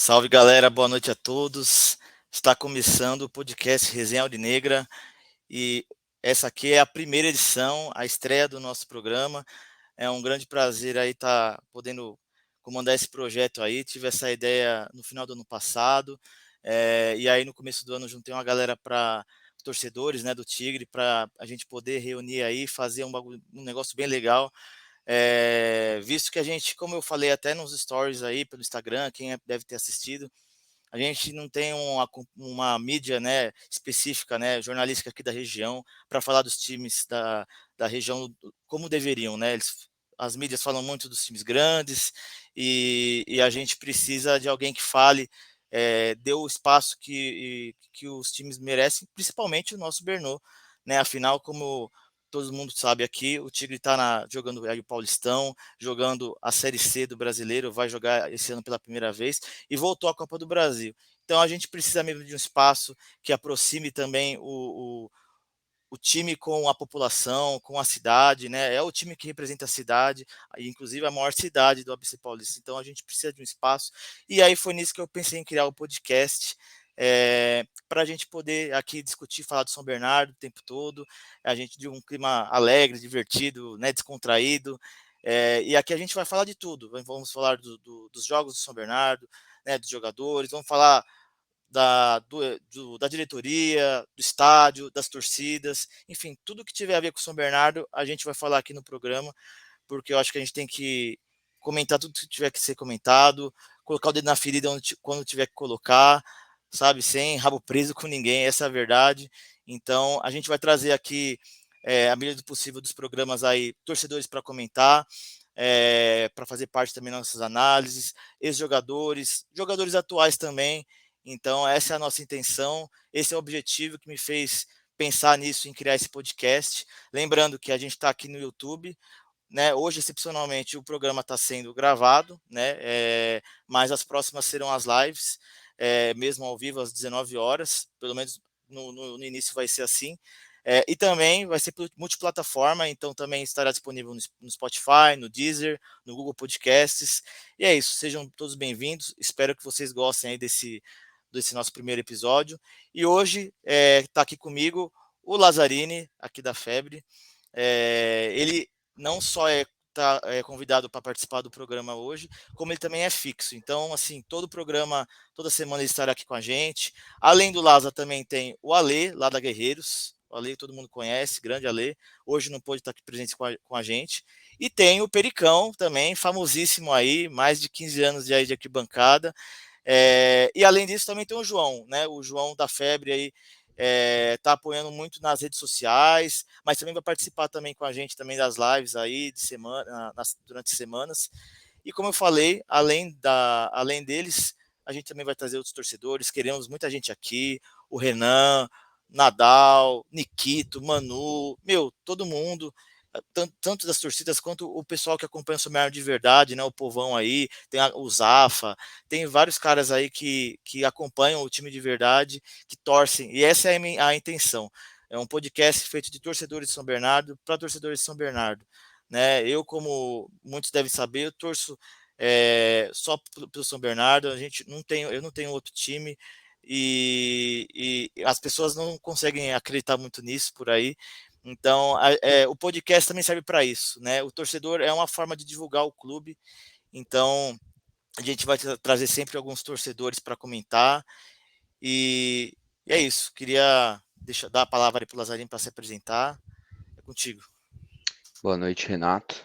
Salve galera, boa noite a todos. Está começando o podcast Resenha Alvinegra e essa aqui é a primeira edição, a estreia do nosso programa. É um grande prazer aí estar podendo comandar esse projeto aí. Tive essa ideia no final do ano passado, e aí no começo do ano juntei uma galera para torcedores, né, do Tigre, para a gente poder reunir aí, fazer um negócio bem legal. Visto que a gente, como eu falei até nos stories aí pelo Instagram, deve ter assistido, a gente não tem uma mídia, né, específica, né, jornalística aqui da região para falar dos times da região como deveriam, né? As mídias falam muito dos times grandes e a gente precisa de alguém que fale, dê o espaço que os times merecem, principalmente o nosso Bernô, né? Afinal, como todo mundo sabe aqui, o Tigre está jogando aí o Paulistão, jogando a Série C do Brasileiro, vai jogar esse ano pela primeira vez e voltou à Copa do Brasil. Então a gente precisa mesmo de um espaço que aproxime também o time com a população, com a cidade, né? É o time que representa a cidade, inclusive a maior cidade do ABC Paulista. Então a gente precisa de um espaço. E aí foi nisso que eu pensei em criar o podcast. Para a gente poder aqui discutir, falar de São Bernardo o tempo todo, a gente de um clima alegre, divertido, né, descontraído, e aqui a gente vai falar de tudo. Vamos falar dos jogos do São Bernardo, né, dos jogadores, vamos falar da diretoria, do estádio, das torcidas, enfim, tudo que tiver a ver com São Bernardo, a gente vai falar aqui no programa, porque eu acho que a gente tem que comentar tudo que tiver que ser comentado, colocar o dedo na ferida quando tiver que colocar, sabe, sem rabo preso com ninguém, essa é a verdade. Então, a gente vai trazer aqui, à medida do possível, dos programas aí, torcedores para comentar, para fazer parte também das nossas análises, ex-jogadores, jogadores atuais também. Então, essa é a nossa intenção, esse é o objetivo que me fez pensar nisso, em criar esse podcast. Lembrando que a gente está aqui no YouTube, né? Hoje, excepcionalmente, o programa está sendo gravado, né? Mas as próximas serão as lives, mesmo ao vivo, às 19 horas, pelo menos no início vai ser assim. E também vai ser multiplataforma, então também estará disponível no Spotify, no Deezer, no Google Podcasts. E é isso, sejam todos bem-vindos. Espero que vocês gostem aí desse nosso primeiro episódio. E hoje está aqui comigo o Lazzarini, aqui da Febre. Ele não só é convidado para participar do programa hoje, como ele também é fixo. Então, assim, todo programa, toda semana ele estará aqui com a gente. Além do Laza, também tem o Ale, lá da Guerreiros. O Ale todo mundo conhece, grande Ale. Hoje não pôde estar aqui presente com a gente. E tem o Pericão também, famosíssimo aí, mais de 15 anos de arquibancada. E além disso, também tem o João, né? O João da Febre aí está apoiando muito nas redes sociais, mas também vai participar também com a gente também das lives aí de semana, durante semanas. E como eu falei, além deles, a gente também vai trazer outros torcedores. Queremos muita gente aqui, o Renan, Nadal, Nikito, Manu, meu, todo mundo, tanto das torcidas quanto o pessoal que acompanha o São de verdade, né? O povão aí, tem o Zafa, tem vários caras aí que acompanham o time de verdade, que torcem, e essa é a intenção. É um podcast feito de torcedores de São Bernardo para torcedores de São Bernardo. Né? Eu, como muitos devem saber, eu torço só pelo São Bernardo, eu não tenho outro time, e as pessoas não conseguem acreditar muito nisso por aí. Então, o podcast também serve para isso, né? O torcedor é uma forma de divulgar o clube, então a gente vai trazer sempre alguns torcedores para comentar, e, e é isso. Queria dar a palavra para o Lazzarini para se apresentar. É contigo. Boa noite, Renato.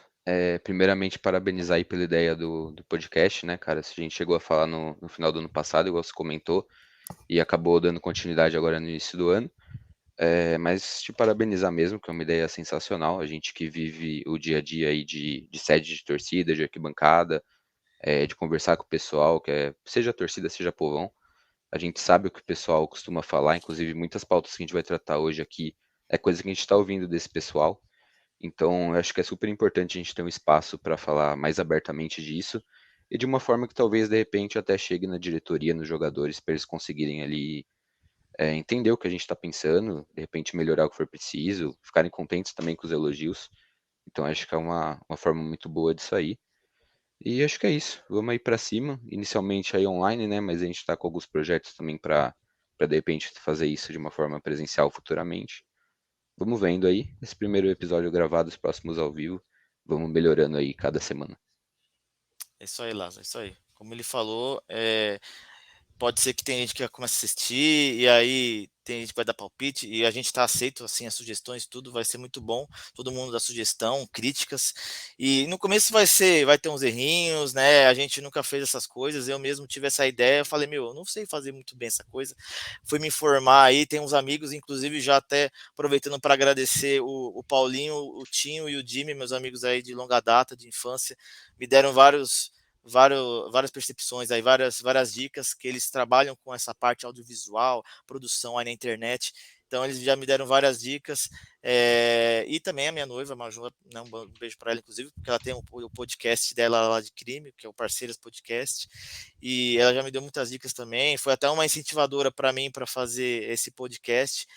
Primeiramente, parabenizar aí pela ideia do podcast, né, cara? A gente chegou a falar no final do ano passado, igual você comentou, e acabou dando continuidade agora no início do ano. Mas te parabenizar mesmo, que é uma ideia sensacional. A gente que vive o dia a dia aí de sede de torcida, de arquibancada, de conversar com o pessoal, seja torcida, seja povão. A gente sabe o que o pessoal costuma falar, inclusive muitas pautas que a gente vai tratar hoje aqui é coisa que a gente está ouvindo desse pessoal. Então, eu acho que é super importante a gente ter um espaço para falar mais abertamente disso e de uma forma que talvez de repente até chegue na diretoria, nos jogadores, para eles conseguirem ali entender o que a gente está pensando, de repente melhorar o que for preciso, ficarem contentes também com os elogios. Então, acho que é uma forma muito boa disso aí. E acho que é isso. Vamos aí pra cima. Inicialmente aí online, né? Mas a gente tá com alguns projetos também pra de repente fazer isso de uma forma presencial futuramente. Vamos vendo aí. Esse primeiro episódio gravado, os próximos ao vivo. Vamos melhorando aí cada semana. É isso aí, Lázaro, é isso aí. Como ele falou, pode ser que tem gente que começa a assistir e aí tem gente que vai dar palpite e a gente está aceito assim as sugestões, tudo vai ser muito bom. Todo mundo dá sugestão, críticas. E no começo vai ter uns errinhos, né? A gente nunca fez essas coisas. Eu mesmo tive essa ideia, eu falei, meu, eu não sei fazer muito bem essa coisa. Fui me informar aí, tem uns amigos, inclusive já até aproveitando para agradecer o Paulinho, o Tinho e o Jimmy, meus amigos aí de longa data, de infância, me deram várias percepções aí, várias dicas que eles trabalham com essa parte audiovisual, produção aí na internet. Então eles já me deram várias dicas. E também a minha noiva, a Maju, né, um beijo para ela, inclusive, porque ela tem o podcast dela lá de crime, que é o Parceiras Podcast, e ela já me deu muitas dicas também. Foi até uma incentivadora para mim para fazer esse podcast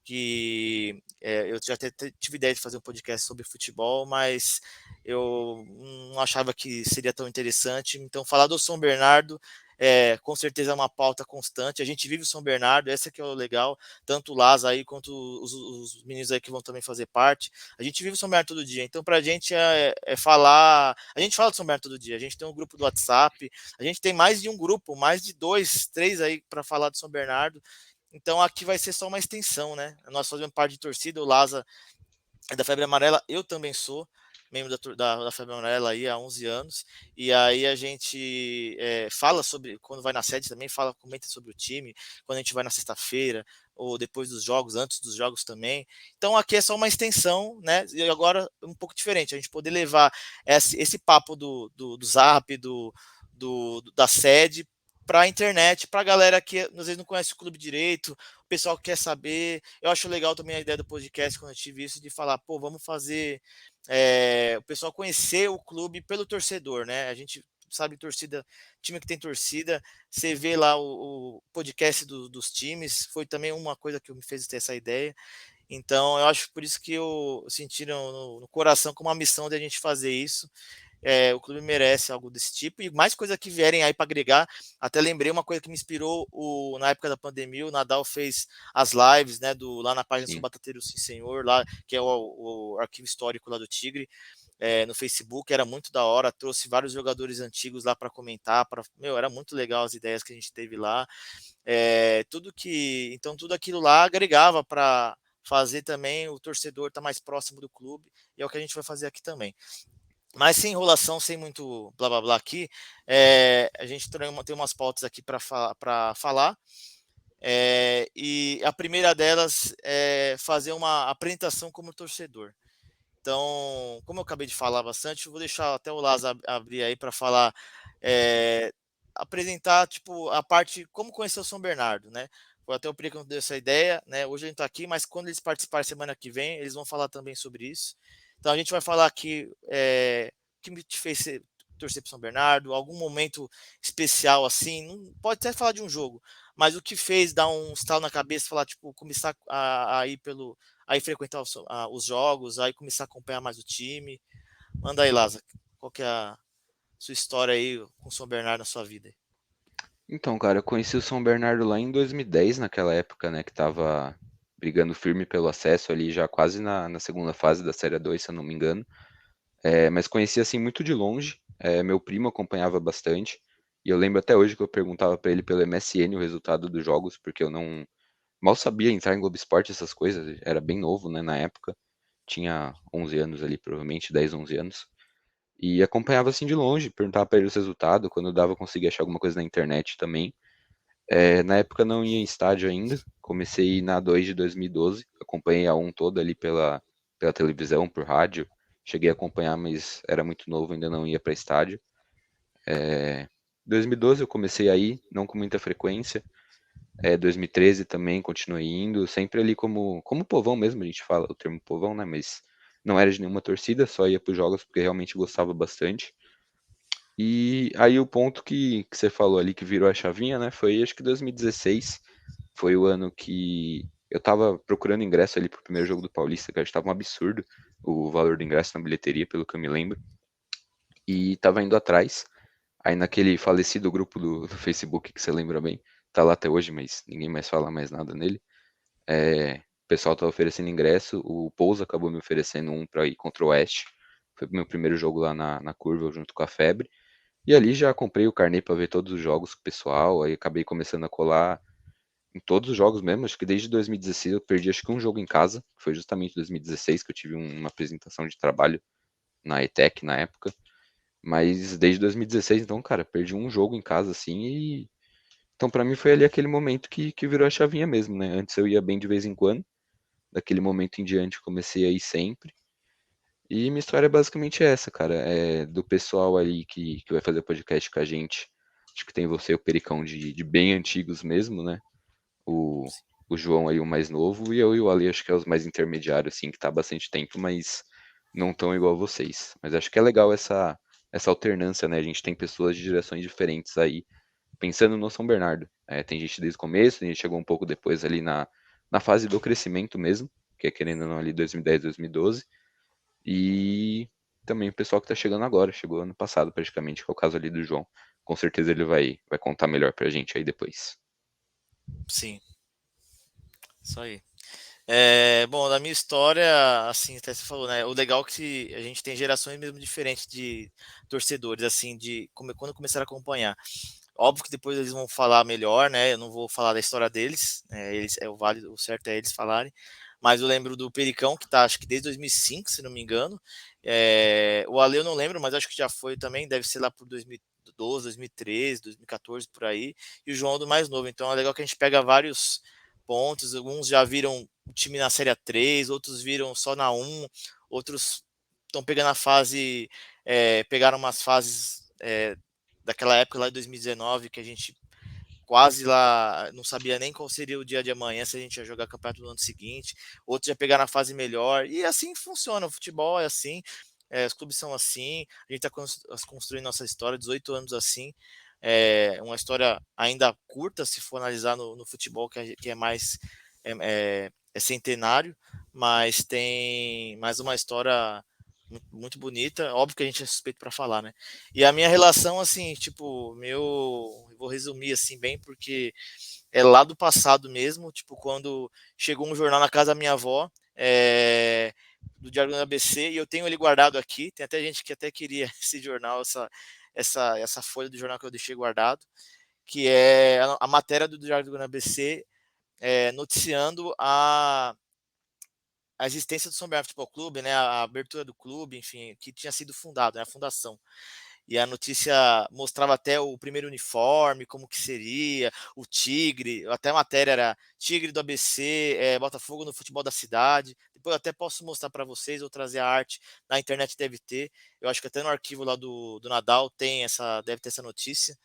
que eu já tive ideia de fazer um podcast sobre futebol, mas eu não achava que seria tão interessante. Então, falar do São Bernardo com certeza é uma pauta constante. A gente vive o São Bernardo, essa que é o legal, tanto o Lázaro aí quanto os meninos aí que vão também fazer parte. A gente vive o São Bernardo todo dia, então pra gente é falar. A gente fala do São Bernardo todo dia, a gente tem um grupo do WhatsApp, a gente tem mais de um grupo, mais de dois, três aí para falar do São Bernardo. Então aqui vai ser só uma extensão, né? Nós fazemos parte de torcida, o Laza é da Febre Amarela, eu também sou membro da Febre Amarela aí há 11 anos, e aí a gente fala sobre, quando vai na sede também, comenta sobre o time, quando a gente vai na sexta-feira, ou depois dos jogos, antes dos jogos também. Então aqui é só uma extensão, né? E agora um pouco diferente, a gente poder levar esse papo do Zap, da sede, para a internet, para a galera que às vezes não conhece o clube direito, o pessoal que quer saber. Eu acho legal também a ideia do podcast, quando eu tive isso, de falar, pô, vamos fazer o pessoal conhecer o clube pelo torcedor, né? A gente sabe torcida, time que tem torcida, você vê lá o podcast dos times, foi também uma coisa que me fez ter essa ideia. Então, eu acho por isso que eu senti no coração como uma missão de a gente fazer isso. O clube merece algo desse tipo e mais coisas que vierem aí para agregar. Até lembrei uma coisa que me inspirou na época da pandemia, o Nadal fez as lives, né, lá na página Sou Sim. Batateiro Sim Senhor, lá, que é o arquivo histórico lá do Tigre, no Facebook, era muito da hora, trouxe vários jogadores antigos lá para comentar, era muito legal as ideias que a gente teve lá. Então tudo aquilo lá agregava para fazer também o torcedor estar mais próximo do clube, e é o que a gente vai fazer aqui também. Mas sem enrolação, sem muito blá blá blá aqui, a gente tem umas pautas aqui para falar. E a primeira delas é fazer uma apresentação como torcedor. Então, como eu acabei de falar bastante, eu vou deixar até o Lázaro abrir aí para falar, é, apresentar tipo a parte como conhecer o São Bernardo, né? Foi até o Pri que deu essa ideia, né? Hoje a gente está aqui, mas quando eles participarem semana que vem, eles vão falar também sobre isso. Então a gente vai falar aqui o que me te fez torcer para São Bernardo, algum momento especial assim, não, pode até falar de um jogo, mas o que fez dar um estalo na cabeça, falar tipo começar a ir aí frequentar os jogos, aí começar a acompanhar mais o time. Manda aí, Lázaro, qual que é a sua história aí com o São Bernardo na sua vida? Então, cara, eu conheci o São Bernardo lá em 2010, naquela época, né, que tava brigando firme pelo acesso ali, já quase na segunda fase da Série 2, se eu não me engano. Mas conheci assim muito de longe. Meu primo acompanhava bastante. E eu lembro até hoje que eu perguntava pra ele pelo MSN o resultado dos jogos, porque eu não mal sabia entrar em Globo Esporte, essas coisas. Era bem novo, né, na época. Tinha 11 anos ali, provavelmente 10, 11 anos. E acompanhava assim de longe, perguntava pra ele os resultados. Quando dava, eu conseguia achar alguma coisa na internet também. Na época não ia em estádio ainda. Comecei na A2 de 2012. Acompanhei a um toda ali pela televisão, por rádio. Cheguei a acompanhar, mas era muito novo, ainda não ia para estádio. Em 2012 eu comecei a ir, não com muita frequência. 2013 também continuei indo, sempre ali como povão mesmo, a gente fala o termo povão, né? Mas não era de nenhuma torcida, só ia para os jogos porque realmente gostava bastante. E aí o ponto que você falou ali que virou a chavinha, né? Foi acho que 2016, foi o ano que eu tava procurando ingresso ali pro primeiro jogo do Paulista, que estava um absurdo o valor do ingresso na bilheteria, pelo que eu me lembro. e tava indo atrás. Aí naquele falecido grupo do Facebook, que você lembra bem, tá lá até hoje, mas ninguém mais fala mais nada nele. O pessoal tá oferecendo ingresso, o Pouso acabou me oferecendo um pra ir contra o Oeste. Foi o meu primeiro jogo lá na curva, junto com a Febre. E ali já comprei o carnê pra ver todos os jogos com o pessoal, aí acabei começando a colar em todos os jogos mesmo. Acho que desde 2016 eu perdi acho que um jogo em casa, que foi justamente 2016 que eu tive uma apresentação de trabalho na ETEC na época. Mas desde 2016, então, cara, perdi um jogo em casa assim e então pra mim foi ali aquele momento que virou a chavinha mesmo, né? Antes eu ia bem de vez em quando, daquele momento em diante comecei a ir sempre. E minha história é basicamente essa, cara. É do pessoal ali que vai fazer o podcast com a gente. Acho que tem você e o Pericão de bem antigos mesmo, né? O, o João aí, o mais novo, e eu e o Ale, acho que é os mais intermediários, assim, que tá há bastante tempo, mas não tão igual a vocês. Mas acho que é legal essa alternância, né? A gente tem pessoas de direções diferentes aí, pensando no São Bernardo. Tem gente desde o começo, a gente chegou um pouco depois ali na fase do crescimento mesmo, que é querendo ou não ali 2010, 2012, e também o pessoal que tá chegando agora, chegou ano passado praticamente, que é o caso ali do João. Com certeza ele vai contar melhor pra gente aí depois. Sim, isso aí. Bom, da minha história, assim, até você falou, né? O legal é que a gente tem gerações mesmo diferentes de torcedores, assim, quando começaram a acompanhar. Óbvio que depois eles vão falar melhor, né? Eu não vou falar da história deles, é o válido, o certo é eles falarem. Mas eu lembro do Pericão, que tá, acho que desde 2005, se não me engano. O Ale eu não lembro, mas acho que já foi também, deve ser lá por 2012, 2013, 2014, por aí. E o João do mais novo. Então é legal que a gente pega vários pontos. Alguns já viram o time na Série A3, outros viram só na 1, outros estão pegando a fase, pegaram umas fases daquela época lá de 2019 que a gente quase lá não sabia nem qual seria o dia de amanhã, se a gente ia jogar campeonato no ano seguinte, outros já pegaram a fase melhor, e assim funciona, o futebol é assim, os clubes são assim, a gente está construindo nossa história, 18 anos assim, uma história ainda curta, se for analisar no futebol, que é mais, é centenário, mas tem mais uma história muito bonita, óbvio que a gente é suspeito para falar, né? E a minha relação, assim, tipo, eu vou resumir assim bem, porque é lá do passado mesmo, tipo, quando chegou um jornal na casa da minha avó, do Diário do ABC, e eu tenho ele guardado aqui, tem até gente que até queria esse jornal, essa folha do jornal que eu deixei guardado, que é a matéria do Diário do ABC, noticiando a existência do São Bernardo Futebol Clube, né, a abertura do clube, enfim, que tinha sido fundado, né, a fundação. E a notícia mostrava até o primeiro uniforme, como que seria, o Tigre, até a matéria era Tigre do ABC, Botafogo no futebol da cidade. Depois eu até posso mostrar para vocês, ou trazer a arte, na internet deve ter. Eu acho que até no arquivo lá do Nadal deve ter essa notícia.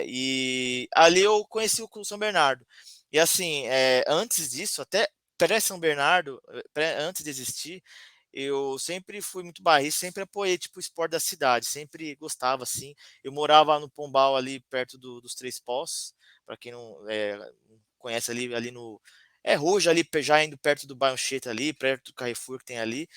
E ali eu conheci o São Bernardo. E assim, antes disso, até pré-São Bernardo, antes de existir, eu sempre fui muito barrista, sempre apoiei tipo o esporte da cidade, sempre gostava assim. Eu morava no Pombal ali perto dos Três Poços, para quem não conhece ali no Ruja ali já indo perto do Bairro Anchieta ali, perto do Carrefour que tem ali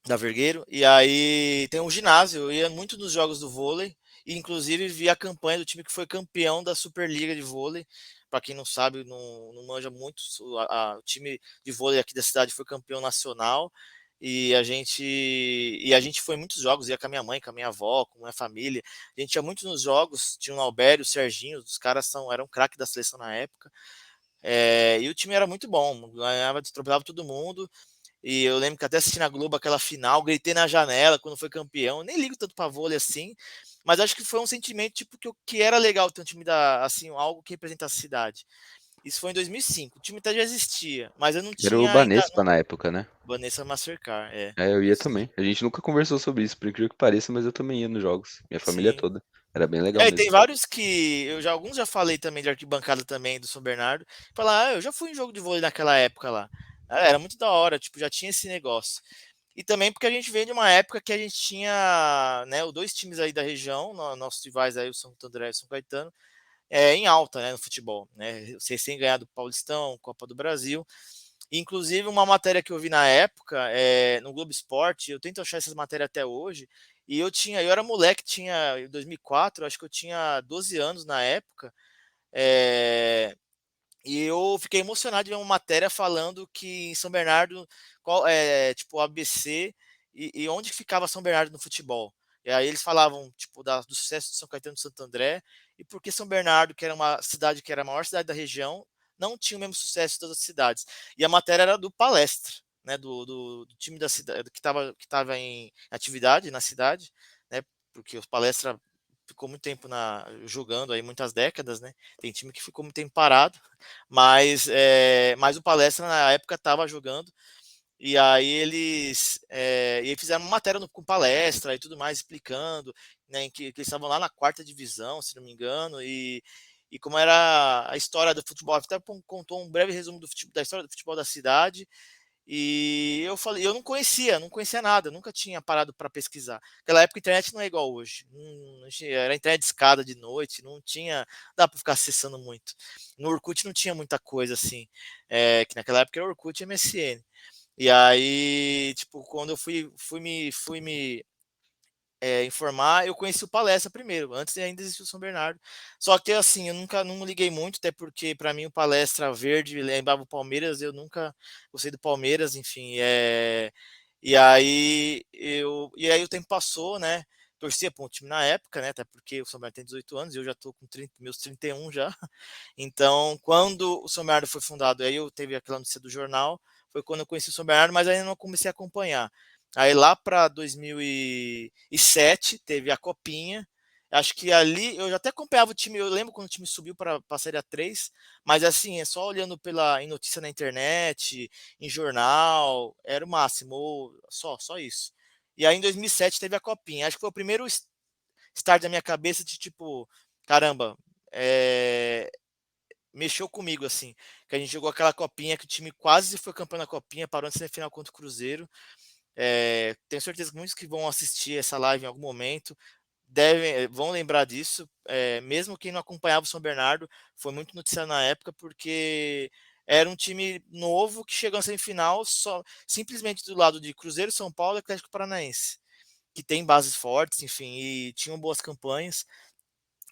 da Vergueiro. E aí tem um ginásio, eu ia muito nos jogos do vôlei, e inclusive vi a campanha do time que foi campeão da Superliga de vôlei. Para quem não sabe, não manja muito, o time de vôlei aqui da cidade foi campeão nacional. E a gente foi em muitos jogos, ia com a minha mãe, com a minha avó, com a minha família. A gente ia muito nos jogos, tinha o Albério, o Serginho, os caras eram craque da seleção na época. E o time era muito bom, ganhava, atropelava todo mundo. E eu lembro que até assisti na Globo aquela final, gritei na janela quando foi campeão. Nem ligo tanto pra vôlei assim, mas acho que foi um sentimento tipo que era legal ter um time assim, algo que representa a cidade. Isso foi em 2005. O time até já existia, mas eu não Era o tinha ainda Banespa na época, né? Vanessa Mastercard, Eu ia isso. também. A gente nunca conversou sobre isso, por incrível que pareça, mas eu também ia nos jogos. Minha família Sim. toda. Era bem legal E tem mesmo. vários que alguns já falei também de arquibancada também do São Bernardo. Falar, eu já fui em jogo de vôlei naquela época lá. Era muito da hora, tipo, já tinha esse negócio. E também porque a gente veio de uma época que a gente tinha, né, os dois times aí da região, nossos rivais aí, o Santo André e o São Caetano, em alta, né, no futebol, né? Vocês têm ganhado o Paulistão, Copa do Brasil. Inclusive, uma matéria que eu vi na época, no Globo Esporte, eu tento achar essas matérias até hoje, E eu era moleque, tinha em 2004, acho que eu tinha 12 anos na época. É, e eu fiquei emocionado de ver uma matéria falando que em São Bernardo, tipo, o ABC e onde que ficava São Bernardo no futebol. E aí eles falavam, tipo, do sucesso de São Caetano de Santo André e porque São Bernardo, que era uma cidade que era a maior cidade da região, não tinha o mesmo sucesso de todas as cidades. E a matéria era do Palestra, né, do time da cidade que tava em atividade na cidade, né, porque o Palestra ficou muito tempo jogando aí muitas décadas, né? Tem time que ficou muito tempo parado, mas o Palestra na época estava jogando e aí e aí fizeram uma matéria com Palestra e tudo mais explicando, né, que eles estavam lá na quarta divisão, se não me engano, e como era a história do futebol. Até contou um breve resumo da história do futebol da cidade e eu falei, eu não conhecia nada, nunca tinha parado para pesquisar. Naquela época a internet não é igual hoje. Era internet de escada de noite, não tinha, dá para ficar acessando muito. No Orkut não tinha muita coisa assim, que naquela época era Orkut e MSN. E aí, tipo, quando eu fui me informar, eu conheci o Palestra primeiro, antes de ainda existir o São Bernardo. Só que assim, eu nunca não liguei muito, até porque para mim o Palestra verde lembrava o Palmeiras, eu nunca gostei do Palmeiras, enfim, e aí o tempo passou, né? Torcia para um time na época, né? Até porque o São Bernardo tem 18 anos e eu já tô com meus 31 já. Então, quando o São Bernardo foi fundado, aí eu teve aquela notícia do jornal, foi quando eu conheci o São Bernardo, mas ainda não comecei a acompanhar. Aí lá para 2007 teve a Copinha. Acho que ali eu já até acompanhava o time. Eu lembro quando o time subiu para a Série A3, mas assim, é só olhando em notícia na internet, em jornal, era o máximo, ou só isso. E aí em 2007 teve a Copinha. Acho que foi o primeiro start da minha cabeça de tipo, caramba, mexeu comigo assim, que a gente jogou aquela Copinha que o time quase foi campeão da Copinha, parou na semifinal contra o Cruzeiro. Tenho certeza que muitos que vão assistir essa live em algum momento vão lembrar disso. Mesmo quem não acompanhava o São Bernardo, foi muito noticiado na época, porque era um time novo que chegou na semifinal só, simplesmente do lado de Cruzeiro, São Paulo e Atlético Paranaense, que tem bases fortes, enfim, e tinham boas campanhas.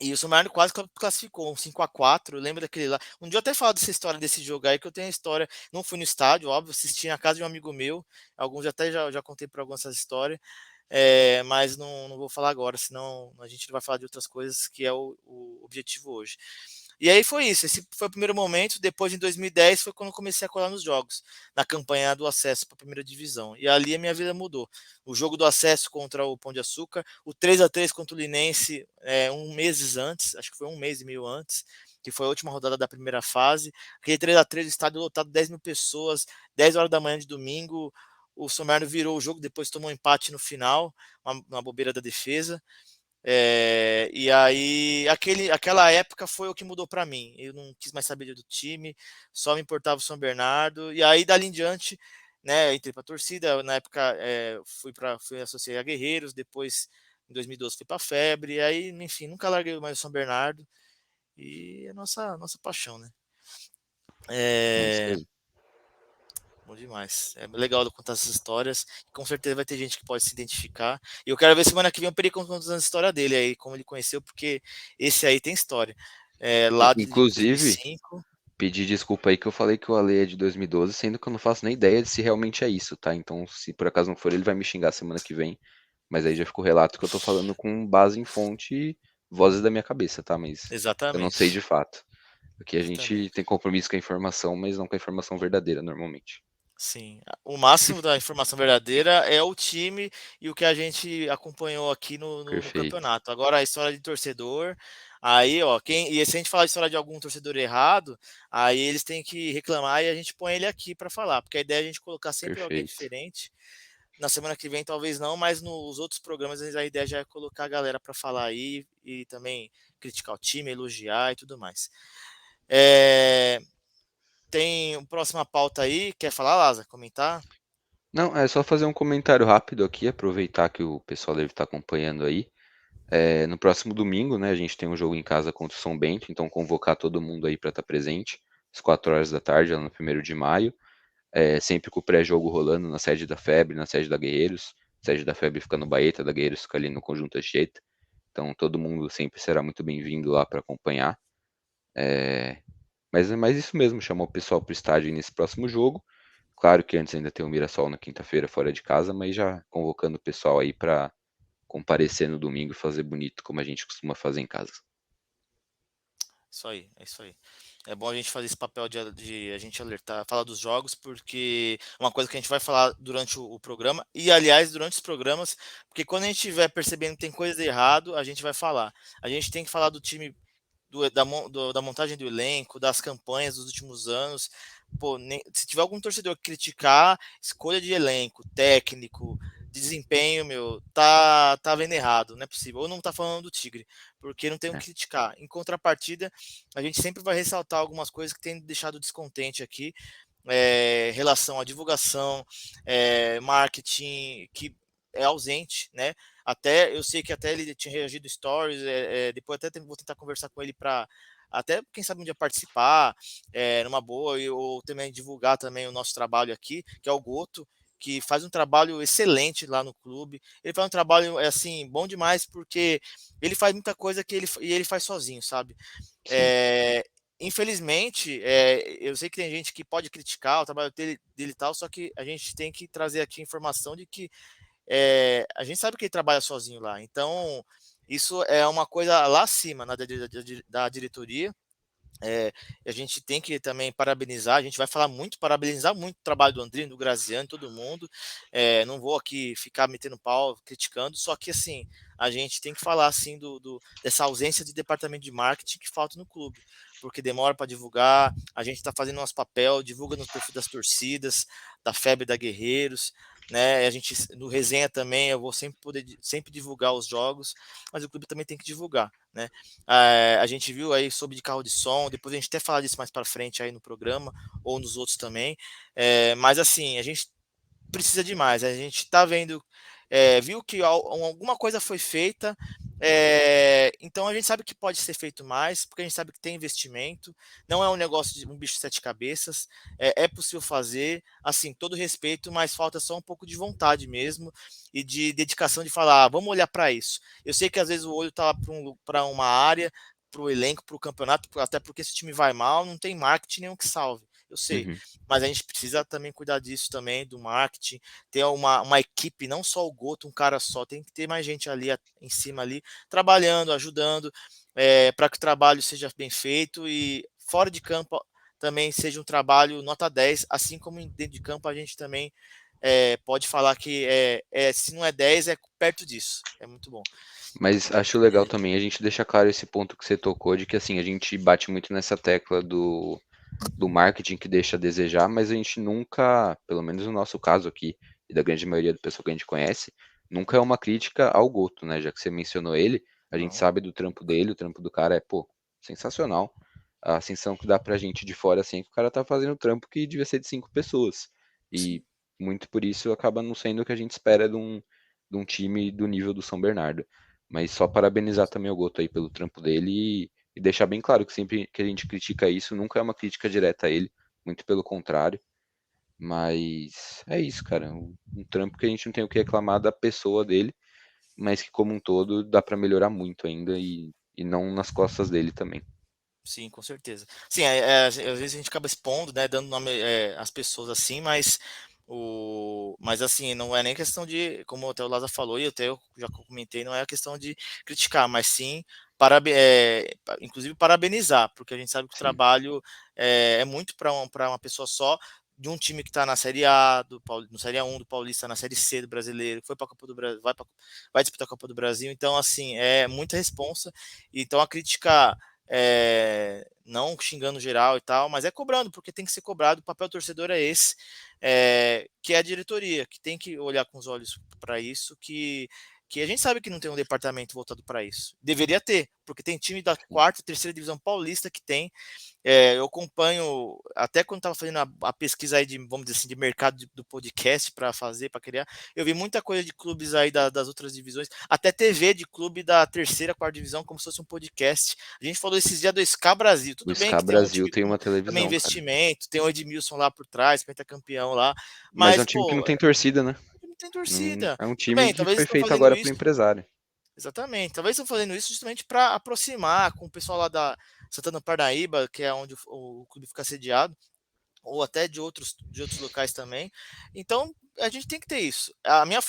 E o São Bernardo quase classificou, um 5-4. Lembra daquele lá? Um dia eu até falo dessa história desse jogo aí, que eu tenho a história. Não fui no estádio, óbvio, assisti na casa de um amigo meu. Alguns até já contei para alguns essa história. Mas não vou falar agora, senão a gente vai falar de outras coisas, que é o objetivo hoje. E aí foi isso, esse foi o primeiro momento. Depois, em 2010, foi quando eu comecei a colar nos jogos, na campanha do acesso para a primeira divisão. E ali a minha vida mudou. O jogo do acesso contra o Pão de Açúcar, o 3-3 contra o Linense, um mês antes, acho que foi um mês e meio antes, que foi a última rodada da primeira fase. Aquele 3-3, estádio lotado, 10 mil pessoas, 10 horas da manhã de domingo. O São Bernardo virou o jogo, depois tomou um empate no final, uma bobeira da defesa. E aí, aquela época foi o que mudou para mim. Eu não quis mais saber do time, só me importava o São Bernardo. E aí, dali em diante, né, entrei para a torcida. Na época, fui associei a Guerreiros. Depois, em 2012, fui para a Febre. E aí, enfim, nunca larguei mais o São Bernardo. E é nossa paixão, né? É isso É, aí. Bom demais. É legal contar essas histórias. Com certeza vai ter gente que pode se identificar. E eu quero ver semana que vem o Peri contando a história dele aí, como ele conheceu, porque esse aí tem história. Lá de Inclusive, 2005. pedir desculpa aí que eu falei que o Ale é de 2012, sendo que eu não faço nem ideia de se realmente é isso, tá? Então, se por acaso não for, ele vai me xingar semana que vem. Mas aí já ficou relato que eu tô falando com base em fonte e vozes da minha cabeça, tá? Mas eu não sei de Exatamente. fato. Aqui a gente Exatamente. tem compromisso com a informação, mas não com a informação verdadeira, normalmente. Sim. O máximo da informação verdadeira é o time e o que a gente acompanhou aqui no Perfeito, campeonato. Agora, a história de torcedor, aí, ó, e se a gente falar a história de algum torcedor errado, aí eles têm que reclamar e a gente põe ele aqui para falar, porque a ideia é a gente colocar sempre alguém perfeito, diferente. Na semana que vem, talvez não, mas nos outros programas a ideia já é colocar a galera para falar aí e também criticar o time, elogiar e tudo mais. É, Tem a próxima pauta aí. Quer falar, Lázaro? Comentar? Não, é só fazer um comentário rápido aqui, aproveitar que o pessoal deve estar acompanhando aí. No próximo domingo, né, a gente tem um jogo em casa contra o São Bento, então convocar todo mundo aí para estar presente, às 4 horas da tarde, lá no 1º de maio, sempre com o pré-jogo rolando na sede da Febre, na sede da Guerreiros. Sérgio da Febre fica no Baeta, da Guerreiros fica ali no Conjunto Anchieta. Então todo mundo sempre será muito bem-vindo lá para acompanhar. Mas isso mesmo, chamar o pessoal para o estádio nesse próximo jogo. Claro que antes ainda tem o Mirassol na quinta-feira fora de casa, mas já convocando o pessoal aí para comparecer no domingo e fazer bonito, como a gente costuma fazer em casa. Isso aí, é isso aí. É bom a gente fazer esse papel de a gente alertar, falar dos jogos, porque é uma coisa que a gente vai falar durante o programa, e aliás, durante os programas, porque quando a gente estiver percebendo que tem coisa de errado, a gente vai falar. A gente tem que falar do time da montagem do elenco, das campanhas dos últimos anos. Pô, se tiver algum torcedor que criticar escolha de elenco, técnico, desempenho, meu, tá vendo errado, não é possível. Ou não tá falando do Tigre, porque não tem o que É. criticar. Em contrapartida, a gente sempre vai ressaltar algumas coisas que tem deixado descontente aqui, relação à divulgação, marketing, que é ausente, né? Até eu sei que até ele tinha reagido stories, depois até vou tentar conversar com ele para até quem sabe um dia participar, numa boa, ou também divulgar também o nosso trabalho aqui, que é o Goto, que faz um trabalho excelente lá no clube. Ele faz um trabalho assim bom demais porque ele faz muita coisa e ele faz sozinho, sabe? Sim. É, infelizmente, eu sei que tem gente que pode criticar o trabalho dele e tal, só que a gente tem que trazer aqui a informação de que a gente sabe que ele trabalha sozinho lá. Então, isso é uma coisa lá acima da diretoria. É, a gente tem que também parabenizar, a gente vai falar muito, parabenizar muito o trabalho do Andrino, do Graziano, todo mundo. Não vou aqui ficar metendo pau, criticando, só que assim, a gente tem que falar assim dessa ausência de departamento de marketing que falta no clube, porque demora para divulgar, a gente está fazendo nosso papel, divulga no perfil das torcidas, da Febre da Guerreiros, né? A gente no resenha também, eu vou sempre poder sempre divulgar os jogos, mas o clube também tem que divulgar, né? A gente viu aí sobre de carro de som, depois a gente até falar disso mais para frente aí no programa ou nos outros também. Mas assim, a gente precisa de mais. A gente está vendo, viu que alguma coisa foi feita, então a gente sabe que pode ser feito mais, porque a gente sabe que tem investimento, não é um negócio de um bicho de sete cabeças, é possível fazer, assim, todo respeito, mas falta só um pouco de vontade mesmo e de dedicação de falar, vamos olhar para isso. Eu sei que às vezes o olho está para uma área, para o elenco, para o campeonato, até porque se o time vai mal, não tem marketing nenhum que salve. Eu sei, Uhum. mas a gente precisa também cuidar disso também, do marketing, ter uma equipe, não só o Goto, um cara só, tem que ter mais gente ali em cima ali, trabalhando, ajudando, para que o trabalho seja bem feito e fora de campo também seja um trabalho nota 10, assim como dentro de campo a gente também pode falar que se não é 10, é perto disso. É muito bom. Mas acho legal também a gente deixar claro esse ponto que você tocou, de que assim, a gente bate muito nessa tecla do marketing que deixa a desejar, mas a gente nunca, pelo menos no nosso caso aqui, e da grande maioria do pessoal que a gente conhece, nunca é uma crítica ao Goto, né? Já que você mencionou ele, a gente Não, sabe do trampo dele, o trampo do cara é, pô, sensacional. A sensação que dá pra gente de fora, assim, é que o cara tá fazendo um trampo que devia ser de 5 pessoas. sim. E muito por isso acaba não sendo o que a gente espera de um time do nível do São Bernardo. Mas só parabenizar também o Goto aí pelo trampo dele e deixar bem claro que sempre que a gente critica isso, nunca é uma crítica direta a ele, muito pelo contrário. Mas é isso, cara. Um trampo que a gente não tem o que reclamar da pessoa dele, mas que como um todo dá pra melhorar muito ainda e não nas costas dele também. Sim, com certeza. Sim, às vezes a gente acaba expondo, né, dando nome às pessoas assim, mas assim, não é nem questão de, como até o Laza falou, e até eu já comentei, não é a questão de criticar, mas sim, inclusive parabenizar, porque a gente sabe que o Sim. trabalho é muito para uma pessoa só, de um time que está na Série A, no Série A1 do Paulista, na Série C do Brasileiro, foi para a Copa do Brasil, vai disputar a Copa do Brasil, então assim, é muita responsa, então a crítica não xingando geral e tal, mas é cobrando, porque tem que ser cobrado. O papel do torcedor é esse, que é a diretoria, que tem que olhar com os olhos para isso, que a gente sabe que não tem um departamento voltado para isso. Deveria ter, porque tem time da quarta e terceira divisão paulista que tem, eu acompanho, até quando estava fazendo a pesquisa aí de, vamos dizer assim, de mercado do podcast para fazer, para criar, eu vi muita coisa de clubes aí das outras divisões, até TV de clube da terceira, quarta divisão, como se fosse um podcast. A gente falou esses dias do SK Brasil, O tudo bem SCA que tem um Brasil time tem com uma também televisão, cara. investimento, tem o Edmilson lá por trás, pentacampeão lá, Mas é um mas, time que não pô, tem torcida, né? tem torcida. É um Tudo time bem, que talvez foi estão feito fazendo agora para o isso. empresário. Exatamente. Talvez estão fazendo isso justamente para aproximar com o pessoal lá da Santana do Parnaíba, que é onde o clube fica sediado, ou até de outros locais também. Então, a gente tem que ter isso. A minha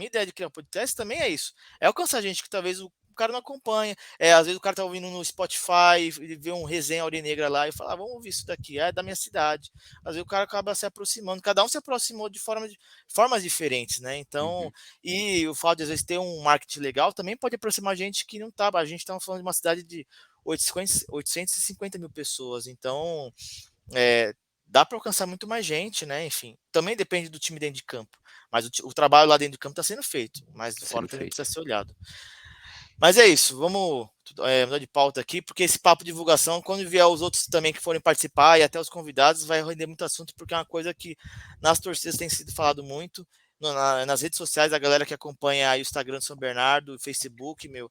ideia de criar um podcast também é isso. É alcançar gente que talvez o cara não acompanha. Às vezes o cara tá ouvindo no Spotify e vê um resenha Aurinegra lá e fala, vamos ouvir isso daqui, é da minha cidade. Às vezes o cara acaba se aproximando, cada um se aproximou de formas diferentes, né? Então, Uhum. e o fato de às vezes ter um marketing legal também pode aproximar gente que não tá. A gente tá falando de uma cidade de 850 mil pessoas, então é, dá para alcançar muito mais gente, né? Enfim, também depende do time dentro de campo. Mas o trabalho lá dentro de campo está sendo feito, mas de Tá fora sendo também precisa feito. ser olhado. Mas é isso, vamos mudar de pauta aqui, porque esse papo de divulgação, quando vier os outros também que forem participar e até os convidados, vai render muito assunto, porque é uma coisa que nas torcidas tem sido falado muito. Nas redes sociais, a galera que acompanha aí o Instagram do São Bernardo, o Facebook, meu,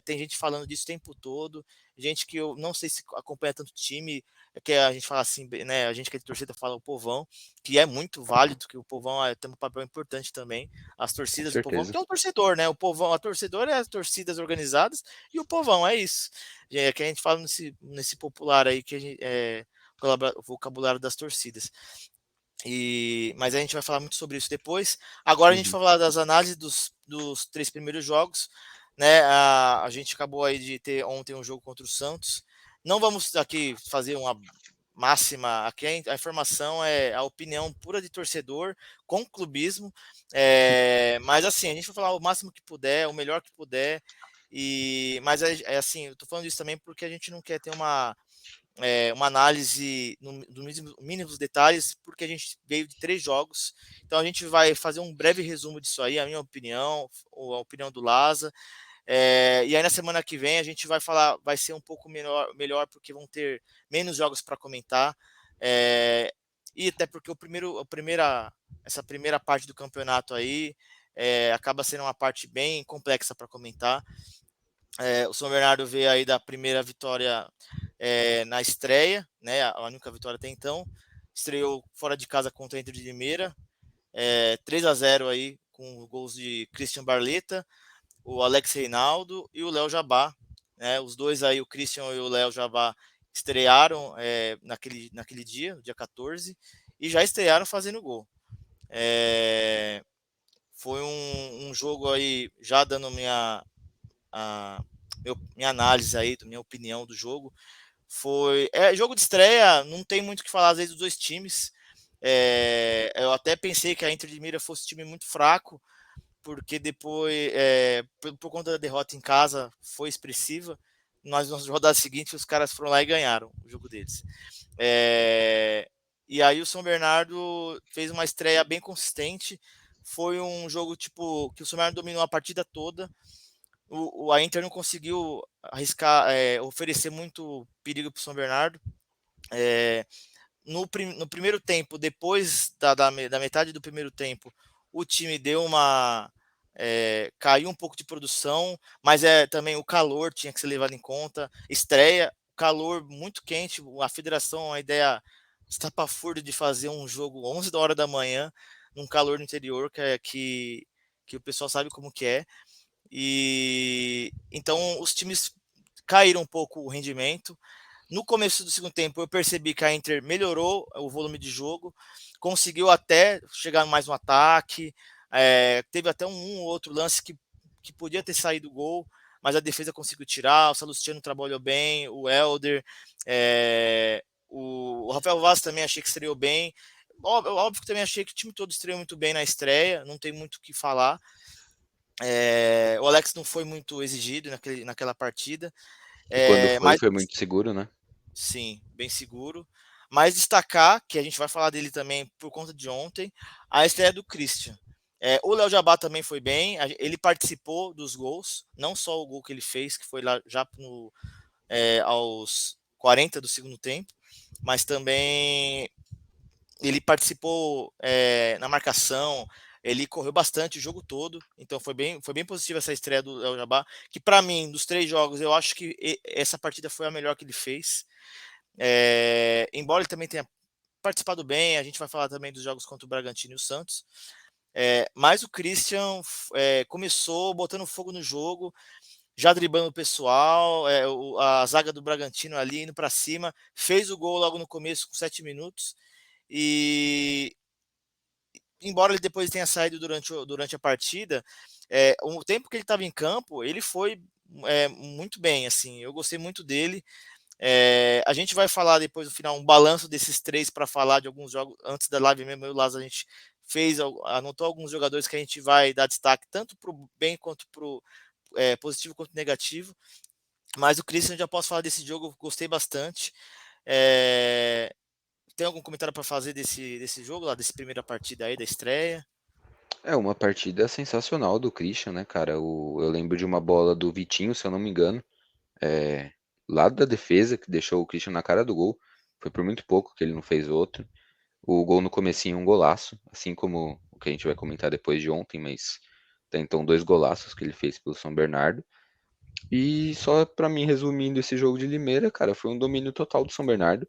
tem gente falando disso o tempo todo, gente que eu não sei se acompanha tanto time, que a gente fala assim, né? A gente que é de torcida fala o povão, que é muito válido, que o povão tem um papel importante também, as Com torcidas do povão, certeza. porque é o torcedor, né? O povão, a torcedor é as torcidas organizadas e o povão, é isso. Que a gente fala nesse popular aí, que a gente, o vocabulário das torcidas. Mas a gente vai falar muito sobre isso depois. Agora a gente Uhum. vai falar das análises dos 3 primeiros jogos, né? A gente acabou aí de ter ontem um jogo contra o Santos. Não vamos aqui fazer uma máxima. Aqui a informação é a opinião pura de torcedor, com clubismo. Mas assim, a gente vai falar o máximo que puder, o melhor que puder. Mas é assim, eu tô falando isso também porque a gente não quer ter uma análise dos mínimos detalhes, porque a gente veio de 3 jogos. Então a gente vai fazer um breve resumo disso aí, a minha opinião, a opinião do Laza. E aí na semana que vem a gente vai falar, vai ser um pouco melhor porque vão ter menos jogos para comentar. E até porque essa primeira parte do campeonato aí acaba sendo uma parte bem complexa para comentar. O São Bernardo veio aí da primeira vitória na estreia, né? A única vitória até então. Estreou fora de casa contra a Inter de Limeira, 3-0 aí, com gols de Christian Barleta, o Alex Reinaldo e o Léo Jabá. Né? Os dois aí, o Christian e o Léo Jabá, estrearam naquele dia, dia 14, e já estrearam fazendo gol. Foi um jogo aí, já dando a minha análise aí, minha opinião do jogo. Jogo de estreia, não tem muito o que falar às vezes dos dois times. Eu até pensei que a Inter de Mira fosse um time muito fraco, porque depois, por conta da derrota em casa, foi expressiva. Nas rodadas seguintes, os caras foram lá e ganharam o jogo deles. E aí o São Bernardo fez uma estreia bem consistente. Foi um jogo tipo que o São Bernardo dominou a partida toda. A Inter não conseguiu arriscar, oferecer muito perigo para o São Bernardo. É, no primeiro tempo, depois da metade do primeiro tempo, o time deu caiu um pouco de produção, mas também o calor tinha que ser levado em conta. Estreia, calor muito quente, a federação, a ideia estapafúrdia de fazer um jogo 11 da hora da manhã, num calor no interior, que o pessoal sabe como que é. E então os times caíram um pouco o rendimento. No começo do segundo tempo, eu percebi que a Inter melhorou o volume de jogo, conseguiu até chegar mais no ataque, teve até um ou outro lance que podia ter saído gol, mas a defesa conseguiu tirar, o Salustiano trabalhou bem, o Helder, o Rafael Vaz também achei que estreou bem. Óbvio que também achei que o time todo estreou muito bem na estreia, não tem muito o que falar. O Alex não foi muito exigido naquela partida, E quando mas foi muito seguro, né? sim, bem seguro. Mas destacar, que a gente vai falar dele também por conta de ontem, a estreia do Christian. O Léo Jabá também foi bem, ele participou dos gols, não só o gol que ele fez, que foi lá já aos 40 do segundo tempo, mas também ele participou na marcação, ele correu bastante o jogo todo, então foi bem positiva essa estreia do El Jabá, que para mim, dos 3 jogos, eu acho que essa partida foi a melhor que ele fez. Embora ele também tenha participado bem, a gente vai falar também dos jogos contra o Bragantino e o Santos. Mas o Christian começou botando fogo no jogo, já driblando o pessoal, a zaga do Bragantino ali indo para cima, fez o gol logo no começo com 7 minutos, e embora ele depois tenha saído durante a partida, o tempo que ele estava em campo, ele foi muito bem, assim, eu gostei muito dele. A gente vai falar depois no final um balanço desses três para falar de alguns jogos. Antes da live mesmo, eu e o Lázaro, a gente anotou alguns jogadores que a gente vai dar destaque, tanto para o bem quanto para o positivo quanto negativo. Mas o Christian, eu já posso falar desse jogo, eu gostei bastante. Tem algum comentário para fazer desse jogo, lá, dessa primeira partida aí, da estreia? É uma partida sensacional do Christian, né, cara? Eu lembro de uma bola do Vitinho, se eu não me engano, é, lá da defesa, que deixou o Christian na cara do gol. Foi por muito pouco que ele não fez outro. O gol no comecinho, um golaço, assim como o que a gente vai comentar depois de ontem, mas até então 2 golaços que ele fez pelo São Bernardo. E só pra mim, resumindo esse jogo de Limeira, cara, foi um domínio total do São Bernardo.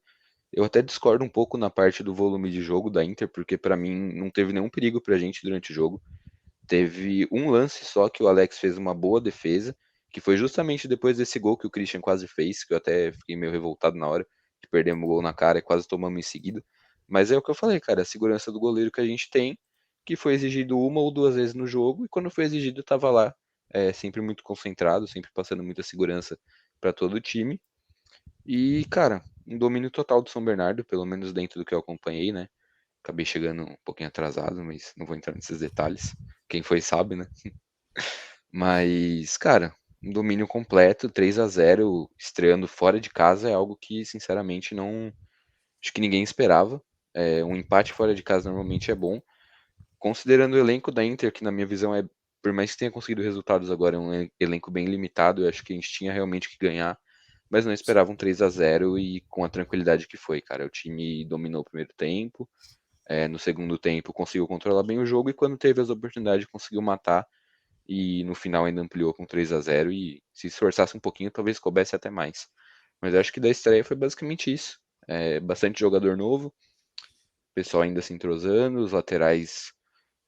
Eu até discordo um pouco na parte do volume de jogo da Inter, porque pra mim não teve nenhum perigo pra gente durante o jogo. Teve um lance só que o Alex fez uma boa defesa, que foi justamente depois desse gol que o Christian quase fez, que eu até fiquei meio revoltado na hora, que perdemos o gol na cara e quase tomamos em seguida. Mas é o que eu falei, cara, a segurança do goleiro que a gente tem, que foi exigido uma ou duas vezes no jogo, e quando foi exigido tava lá, sempre muito concentrado, sempre passando muita segurança para todo o time. E, cara, um domínio total do São Bernardo, pelo menos dentro do que eu acompanhei, né? Acabei chegando um pouquinho atrasado, mas não vou entrar nesses detalhes. Quem foi sabe, né? Mas, cara, um domínio completo, 3-0, estreando fora de casa é algo que, sinceramente, não acho que ninguém esperava. Um empate fora de casa normalmente é bom. Considerando o elenco da Inter, que na minha visão por mais que tenha conseguido resultados agora, é um elenco bem limitado, eu acho que a gente tinha realmente que ganhar, mas não esperava um 3-0 e com a tranquilidade que foi, cara. O time dominou o primeiro tempo, no segundo tempo conseguiu controlar bem o jogo e quando teve as oportunidades conseguiu matar e no final ainda ampliou com 3-0 e se esforçasse um pouquinho talvez coubesse até mais. Mas eu acho que da estreia foi basicamente isso. Bastante jogador novo, pessoal ainda se entrosando, os laterais,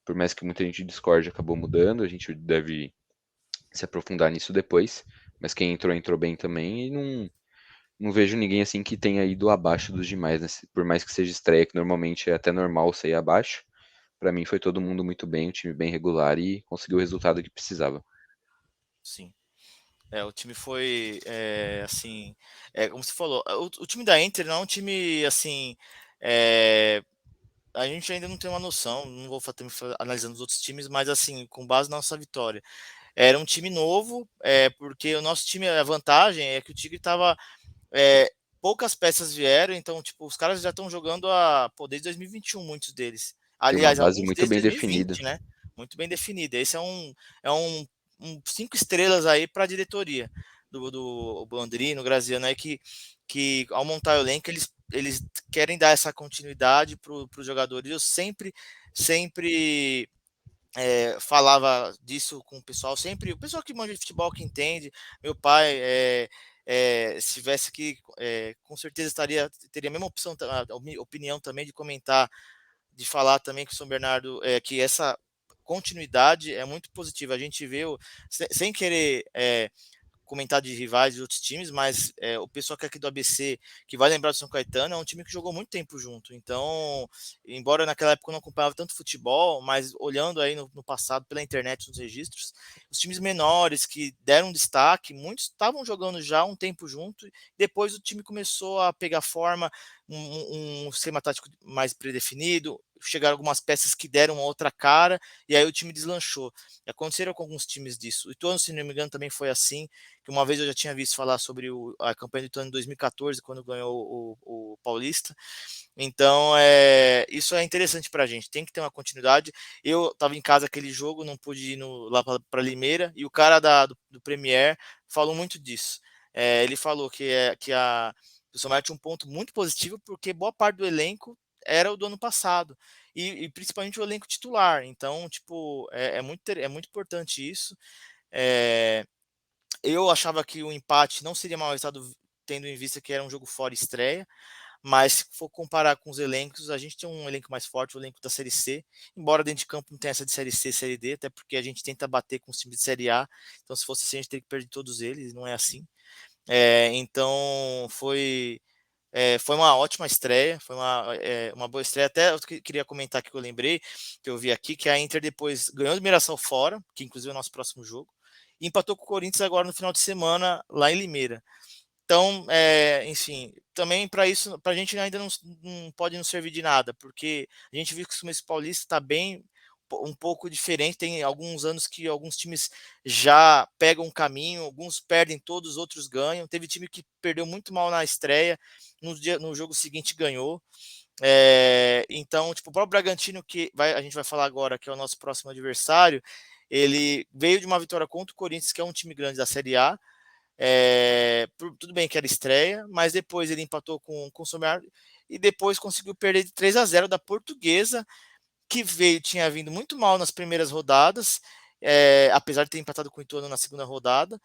por mais que muita gente discorde, acabou mudando, a gente deve se aprofundar nisso depois, mas quem entrou, entrou bem também e não vejo ninguém assim que tenha ido abaixo dos demais, né? Por mais que seja estreia, que normalmente é até normal sair abaixo, pra mim foi todo mundo muito bem, um time bem regular e conseguiu o resultado que precisava. Sim. O time foi, assim, como você falou, o time da Inter não é um time, assim, a gente ainda não tem uma noção, não vou analisando os outros times, mas, assim, com base na nossa vitória. Era um time novo, porque o nosso time, a vantagem é que o Tigre estava, poucas peças vieram, então, tipo, os caras já estão jogando desde 2021, muitos deles. Tem uma Aliás, base alguns muito desde bem definida. 2020, né? Muito bem definida. Esse é um 5 estrelas aí para a diretoria do Bandrino, Graziano, aí que ao montar o elenco, eles querem dar essa continuidade para os jogadores. Eu sempre falava disso com o pessoal, sempre, o pessoal que manja de futebol, que entende, meu pai, se tivesse aqui, com certeza teria a mesma opinião também de comentar, de falar também que o São Bernardo, que essa continuidade é muito positiva. A gente vê, sem querer comentar de rivais de outros times, mas o pessoal que é aqui do ABC, que vai lembrar do São Caetano, é um time que jogou muito tempo junto. Então, embora naquela época eu não acompanhava tanto futebol, mas olhando aí no passado, pela internet, nos registros, os times menores que deram destaque, muitos estavam jogando já um tempo junto, depois o time começou a pegar forma, um esquema tático mais predefinido, chegaram algumas peças que deram uma outra cara, e aí o time deslanchou. E aconteceram com alguns times disso. O Ituano, se não me engano, também foi assim, que uma vez eu já tinha visto falar sobre a campanha do Ituano em 2014, quando ganhou o Paulista. Então, isso é interessante para a gente, tem que ter uma continuidade. Eu estava em casa aquele jogo, não pude ir lá para Limeira, e o cara do Premier falou muito disso. Ele falou que o São Paulo tinha um ponto muito positivo, porque boa parte do elenco era o do ano passado, e principalmente o elenco titular. Então, tipo, é muito importante isso. É, eu achava que o empate não seria mal resultado, tendo em vista que era um jogo fora estreia, mas se for comparar com os elencos, a gente tem um elenco mais forte, o elenco da Série C, embora dentro de campo não tenha essa de Série C, Série D, até porque a gente tenta bater com os times de Série A, então se fosse assim a gente teria que perder todos eles, não é assim. Então foi uma ótima estreia, foi uma boa estreia. Até eu queria comentar que eu lembrei, que eu vi aqui, que a Inter depois ganhou do Mirassol fora, que inclusive é o nosso próximo jogo, e empatou com o Corinthians agora no final de semana, lá em Limeira. Então, enfim, também para isso, para a gente ainda não pode nos servir de nada, porque a gente viu que o Fluminense Paulista está bem, um pouco diferente. Tem alguns anos que alguns times já pegam um caminho, alguns perdem todos, outros ganham. Teve time que perdeu muito mal na estreia, no jogo seguinte ganhou. Então, tipo, o próprio Bragantino, a gente vai falar agora, que é o nosso próximo adversário, ele veio de uma vitória contra o Corinthians, que é um time grande da Série A. Tudo bem que era estreia, mas depois ele empatou com o São Bernardo e depois conseguiu perder de 3-0 da Portuguesa, que tinha vindo muito mal nas primeiras rodadas, apesar de ter empatado com o Ituano na segunda rodada,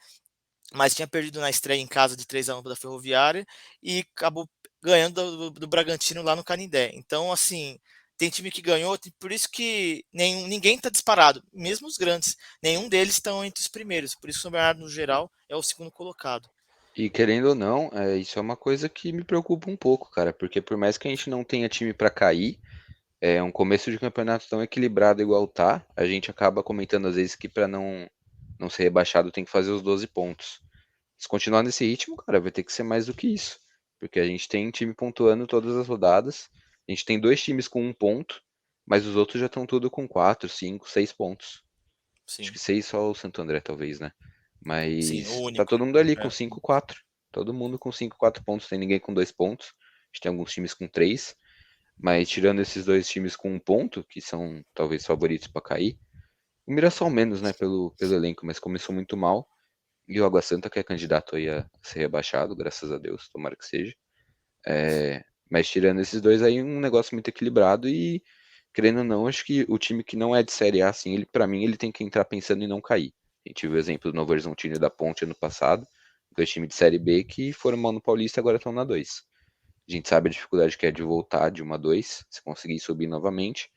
mas tinha perdido na estreia em casa de 3-1 da Ferroviária e acabou ganhando do Bragantino lá no Canindé. Então, assim, tem time que ganhou, por isso que ninguém está disparado, mesmo os grandes, nenhum deles estão entre os primeiros, por isso que o São Bernardo, no geral, é o segundo colocado. E querendo ou não, isso é uma coisa que me preocupa um pouco, cara, porque por mais que a gente não tenha time pra cair, é um começo de campeonato tão equilibrado igual tá, a gente acaba comentando às vezes que pra não ser rebaixado tem que fazer os 12 pontos. Se continuar nesse ritmo, cara, vai ter que ser mais do que isso, porque a gente tem time pontuando todas as rodadas, a gente tem dois times com um ponto, mas os outros já estão tudo com 4, 5, 6 pontos. Acho Sim, que 6 só o Santo André, talvez, né? sim, o Mas tá único. todo mundo ali com É. 5, 4. Todo mundo com 5, 4 pontos. Tem ninguém com 2 pontos. A gente tem alguns times com 3. Mas tirando esses dois times com um ponto, que são talvez favoritos para cair, o Mirassol menos, né, pelo elenco, mas começou muito mal. E o Água Santa, que é candidato aí a ser rebaixado, graças a Deus, tomara que seja. Mas tirando esses dois aí, um negócio muito equilibrado e, querendo ou não, acho que o time que não é de Série A, assim, ele, para mim, ele tem que entrar pensando em não cair. A gente viu o exemplo do Novo Horizontino e da Ponte ano passado, dois times de Série B que foram mal no Paulista e agora estão na 2. A gente sabe a dificuldade que é de voltar de uma 2, se conseguir subir novamente.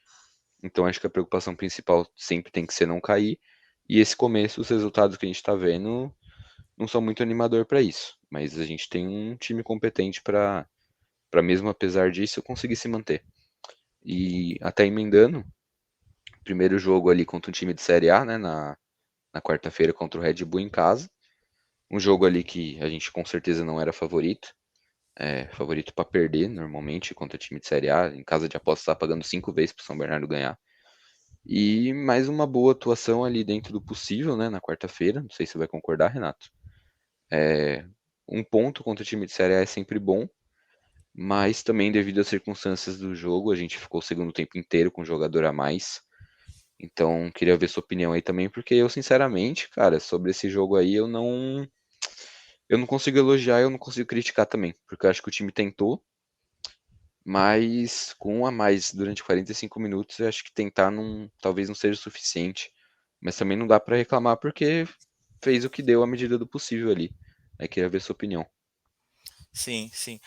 Então acho que a preocupação principal sempre tem que ser não cair. E esse começo, os resultados que a gente está vendo, não são muito animador para isso. Mas a gente tem um time competente para mesmo apesar disso conseguir se manter. E até emendando, primeiro jogo ali contra um time de Série A, né, na quarta-feira contra o Red Bull em casa. Um jogo ali que a gente com certeza não era favorito. Favorito para perder normalmente contra time de Série A. Em casa de aposta está pagando 5 vezes para São Bernardo ganhar. E mais uma boa atuação ali dentro do possível, né, na quarta-feira. Não sei se você vai concordar, Renato. Um ponto contra o time de Série A é sempre bom, mas também devido às circunstâncias do jogo, a gente ficou o segundo tempo inteiro com um jogador a mais. Então, queria ver sua opinião aí também, porque eu, sinceramente, cara, sobre esse jogo aí, eu não consigo elogiar, eu não consigo criticar também, porque eu acho que o time tentou, mas com um a mais durante 45 minutos, eu acho que tentar talvez não seja o suficiente. Mas também não dá pra reclamar porque fez o que deu à medida do possível ali. Aí queria ver sua opinião. Sim, sim.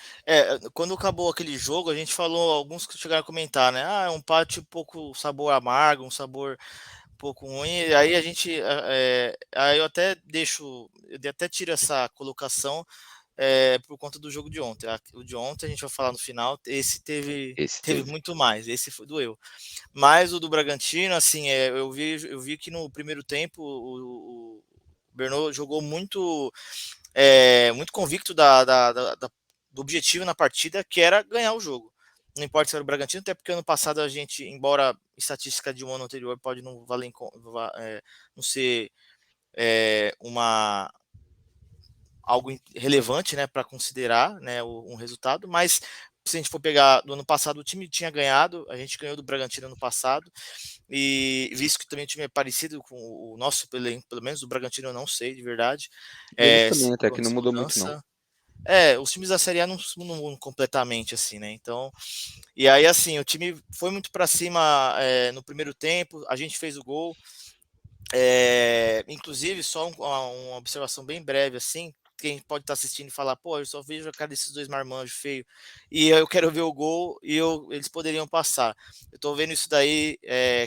Quando acabou aquele jogo, a gente falou, alguns que chegaram a comentar, né? Ah, é um empate um pouco sabor amargo, um sabor um pouco ruim. E aí a gente, aí eu até tiro essa colocação por conta do jogo de ontem. O de ontem a gente vai falar no final. Esse Esse teve teve. muito mais. Esse foi doeu. Mas o do Bragantino, assim, eu vi que no primeiro tempo o Bernot jogou muito convicto do objetivo na partida, que era ganhar o jogo. Não importa se era o Bragantino, até porque ano passado a gente, embora estatística de um ano anterior pode não valer, não ser uma algo relevante, né, para considerar, né, um resultado, mas se a gente for pegar do ano passado, o time tinha ganhado, a gente ganhou do Bragantino ano passado, e visto que também o time é parecido com o nosso, pelo menos do Bragantino eu não sei, de verdade, Deles também, se até que não aconteceu mudou muito não. mudança. Os times da Série A não mudam completamente, assim, né? Então, e aí, assim, o time foi muito para cima no primeiro tempo, a gente fez o gol. Inclusive, só uma observação bem breve, assim, quem pode estar assistindo e falar, pô, eu só vejo a cara desses dois marmanjos feio e eu quero ver o gol e eles poderiam passar. Eu tô vendo isso daí,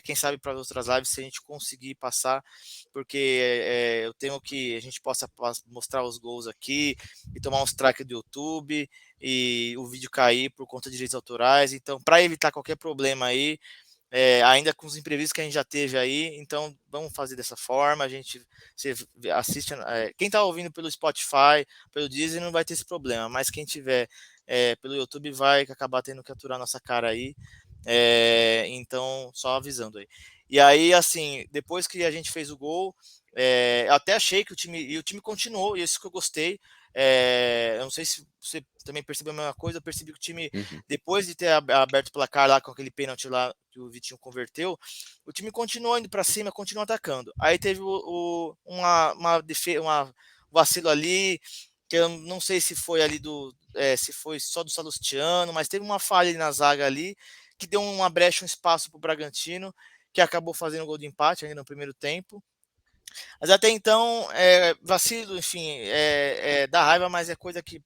quem sabe para outras lives se a gente conseguir passar, porque eu tenho que a gente possa mostrar os gols aqui e tomar uns strike do YouTube e o vídeo cair por conta de direitos autorais. Então, para evitar qualquer problema aí, ainda com os imprevistos que a gente já teve aí, então vamos fazer dessa forma. A gente você assiste, quem está ouvindo pelo Spotify, pelo Deezer, não vai ter esse problema, mas quem tiver pelo YouTube vai acabar tendo que aturar nossa cara aí. Então, só avisando aí. E aí, assim, depois que a gente fez o gol, eu até achei que o time continuou, e isso que eu gostei. Eu não sei se você também percebeu a mesma coisa, eu percebi que o time, Uhum. depois de ter aberto o placar lá com aquele pênalti lá que o Vitinho converteu, o time continuou indo para cima, continuou atacando. Aí teve uma vacilo ali, que eu não sei se foi ali se foi só do Salustiano, mas teve uma falha ali na zaga ali, que deu uma brecha, um espaço para o Bragantino, que acabou fazendo o gol de empate ainda no primeiro tempo. Mas até então, vacilo, enfim, dá raiva, mas é coisa que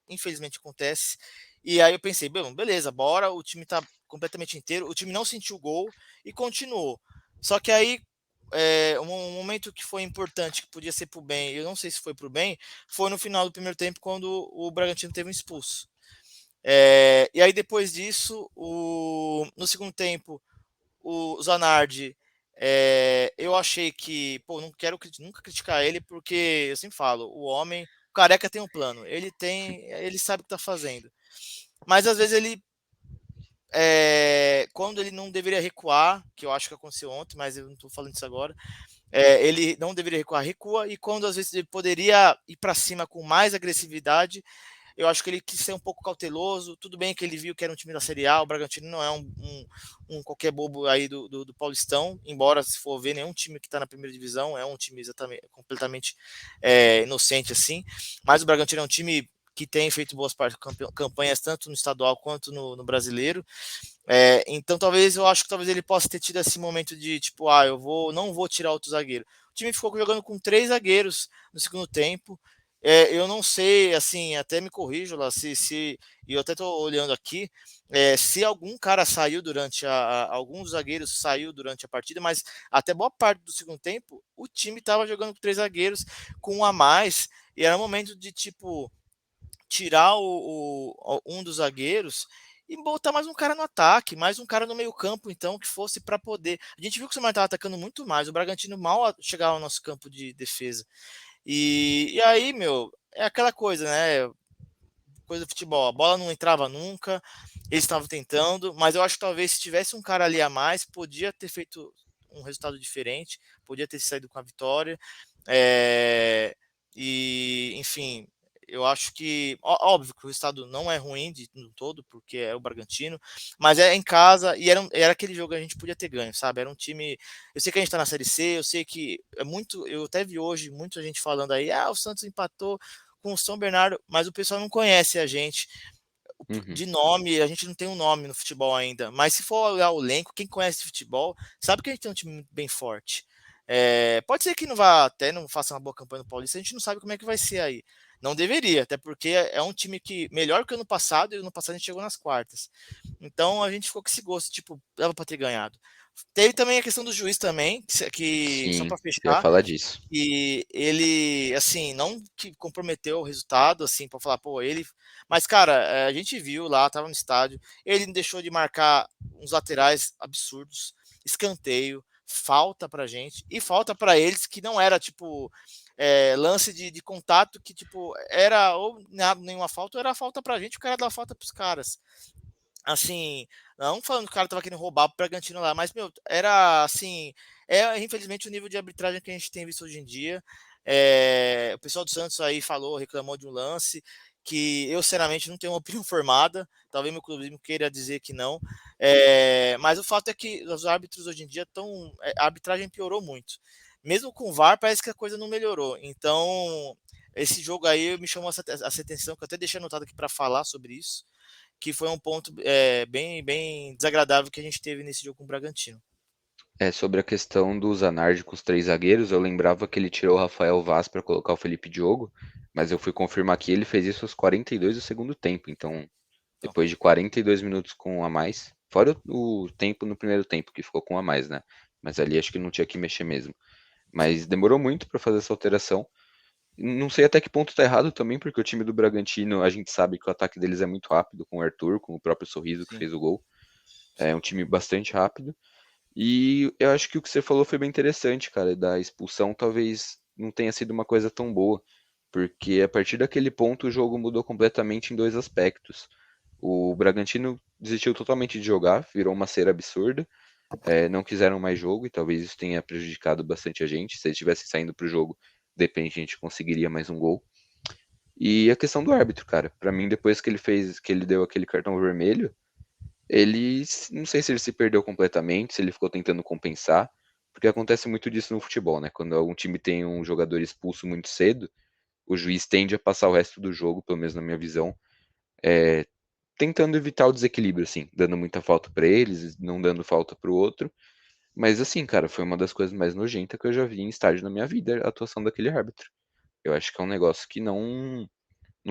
infelizmente acontece. E aí eu pensei, bom, beleza, bora, o time tá completamente inteiro, o time não sentiu gol e continuou. Só que aí, um momento que foi importante, que podia ser pro bem, eu não sei se foi pro bem, foi no final do primeiro tempo, quando o Bragantino teve um expulso. E aí depois disso, no segundo tempo, o Zanardi, eu achei que, pô, não quero nunca criticar ele, porque eu sempre falo, o careca tem um plano, ele sabe o que tá fazendo. Mas às vezes quando ele não deveria recuar, que eu acho que aconteceu ontem, mas eu não tô falando disso agora, ele não deveria recuar, recua, e quando às vezes ele poderia ir para cima com mais agressividade, eu acho que ele quis ser um pouco cauteloso. Tudo bem que ele viu que era um time da Série A. O Bragantino não é um qualquer bobo aí do Paulistão, embora, se for ver, nenhum time que está na primeira divisão é um time exatamente completamente inocente assim. Mas o Bragantino é um time que tem feito boas campanhas tanto no estadual quanto no brasileiro. Então talvez eu acho que talvez ele possa ter tido esse momento de tipo, não vou tirar outro zagueiro. O time ficou jogando com 3 zagueiros no segundo tempo. Eu não sei, assim, até me corrijo lá, e eu até estou olhando aqui, se algum cara saiu alguns zagueiros saiu durante a partida, mas até boa parte do segundo tempo, o time estava jogando com 3 zagueiros, com um a mais, e era momento de, tipo, tirar um dos zagueiros e botar mais um cara no ataque, mais um cara no meio campo, então, que fosse para poder. A gente viu que o São Paulo estava atacando muito mais, o Bragantino mal chegava ao nosso campo de defesa. E aí, meu, é aquela coisa, né? Coisa do futebol. A bola não entrava nunca, eles estavam tentando, mas eu acho que talvez se tivesse um cara ali a mais, podia ter feito um resultado diferente, podia ter saído com a vitória. É, enfim, eu acho que, óbvio que o resultado não é ruim no todo, porque é o Bragantino, mas é em casa e era aquele jogo que a gente podia ter ganho, sabe? Era um time. Eu sei que a gente tá na Série C, eu sei que é muito. Eu até vi hoje muita gente falando aí, o Santos empatou com o São Bernardo, mas o pessoal não conhece a gente Uhum. de nome, a gente não tem um nome no futebol ainda, mas se for olhar o elenco, quem conhece futebol, sabe que a gente tem um time bem forte. Pode ser que não vá até não faça uma boa campanha no Paulista, a gente não sabe como é que vai ser aí. Não deveria, até porque é um time que melhor que o ano passado, e o ano passado a gente chegou nas quartas. Então a gente ficou com esse gosto, tipo, dava para ter ganhado. Teve também a questão do juiz também, que só Sim, para eu ia fechar, falar disso. e ele, assim, não que comprometeu o resultado, assim, para falar, pô, ele. Mas, cara, a gente viu lá, tava no estádio, ele não deixou de marcar uns laterais absurdos, escanteio, falta pra gente, e falta para eles que não era, tipo, lance de contato que, tipo, era ou nada, nenhuma falta, ou era falta pra gente, o cara dá falta pros caras. Assim, não falando que o cara tava querendo roubar o Bragantino lá, mas, meu, era assim. Infelizmente o nível de arbitragem que a gente tem visto hoje em dia. O pessoal do Santos aí falou, reclamou de um lance que eu, sinceramente, não tenho uma opinião formada. Talvez meu clubismo queira dizer que não. Mas o fato é que os árbitros hoje em dia estão. A arbitragem piorou muito. Mesmo com o VAR, parece que a coisa não melhorou. Então, esse jogo aí me chamou essa atenção, que eu até deixei anotado aqui para falar sobre isso, que foi um ponto bem, bem desagradável que a gente teve nesse jogo com o Bragantino. Sobre a questão do Zanardi com os 3 zagueiros, eu lembrava que ele tirou o Rafael Vaz para colocar o Felipe Diogo, mas eu fui confirmar aqui, ele fez isso aos 42 do segundo tempo, então Então, depois de 42 minutos com um a mais, fora o tempo no primeiro tempo que ficou com um a mais, né? Mas ali acho que não tinha que mexer mesmo. sim, Mas demorou muito para fazer essa alteração. Não sei até que ponto tá errado também, porque o time do Bragantino, a gente sabe que o ataque deles é muito rápido, com o Arthur, com o próprio Sorriso que sim, fez o gol. É sim, um time bastante rápido. E eu acho que o que você falou foi bem interessante, cara. Da expulsão talvez não tenha sido uma coisa tão boa, porque a partir daquele ponto o jogo mudou completamente em dois aspectos. O Bragantino desistiu totalmente de jogar, virou uma cera absurda, não quiseram mais jogo e talvez isso tenha prejudicado bastante a gente. Se eles estivessem saindo pro jogo, de repente a gente conseguiria mais um gol. E a questão do árbitro, cara, pra mim depois que ele fez, que ele deu aquele cartão vermelho, ele, não sei se ele se perdeu completamente, se ele ficou tentando compensar, porque acontece muito disso no futebol, né? Quando algum time tem um jogador expulso muito cedo, o juiz tende a passar o resto do jogo, pelo menos na minha visão, tentando evitar o desequilíbrio, assim, dando muita falta pra eles, não dando falta pro outro. Mas assim, cara, foi uma das coisas mais nojentas que eu já vi em estádio na minha vida, a atuação daquele árbitro. Eu acho que é um negócio que não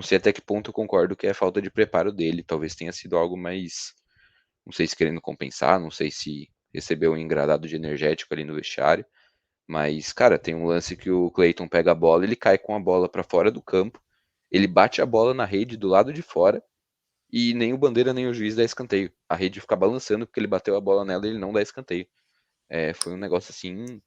sei até que ponto eu concordo que é falta de preparo dele, talvez tenha sido algo mais, não sei se querendo compensar, não sei se recebeu um engradado de energético ali no vestiário, mas, cara, tem um lance que o Clayton pega a bola, ele cai com a bola pra fora do campo, ele bate a bola na rede do lado de fora e nem o Bandeira nem o juiz dá escanteio. A rede fica balançando porque ele bateu a bola nela e ele não dá escanteio. Foi um negócio assim,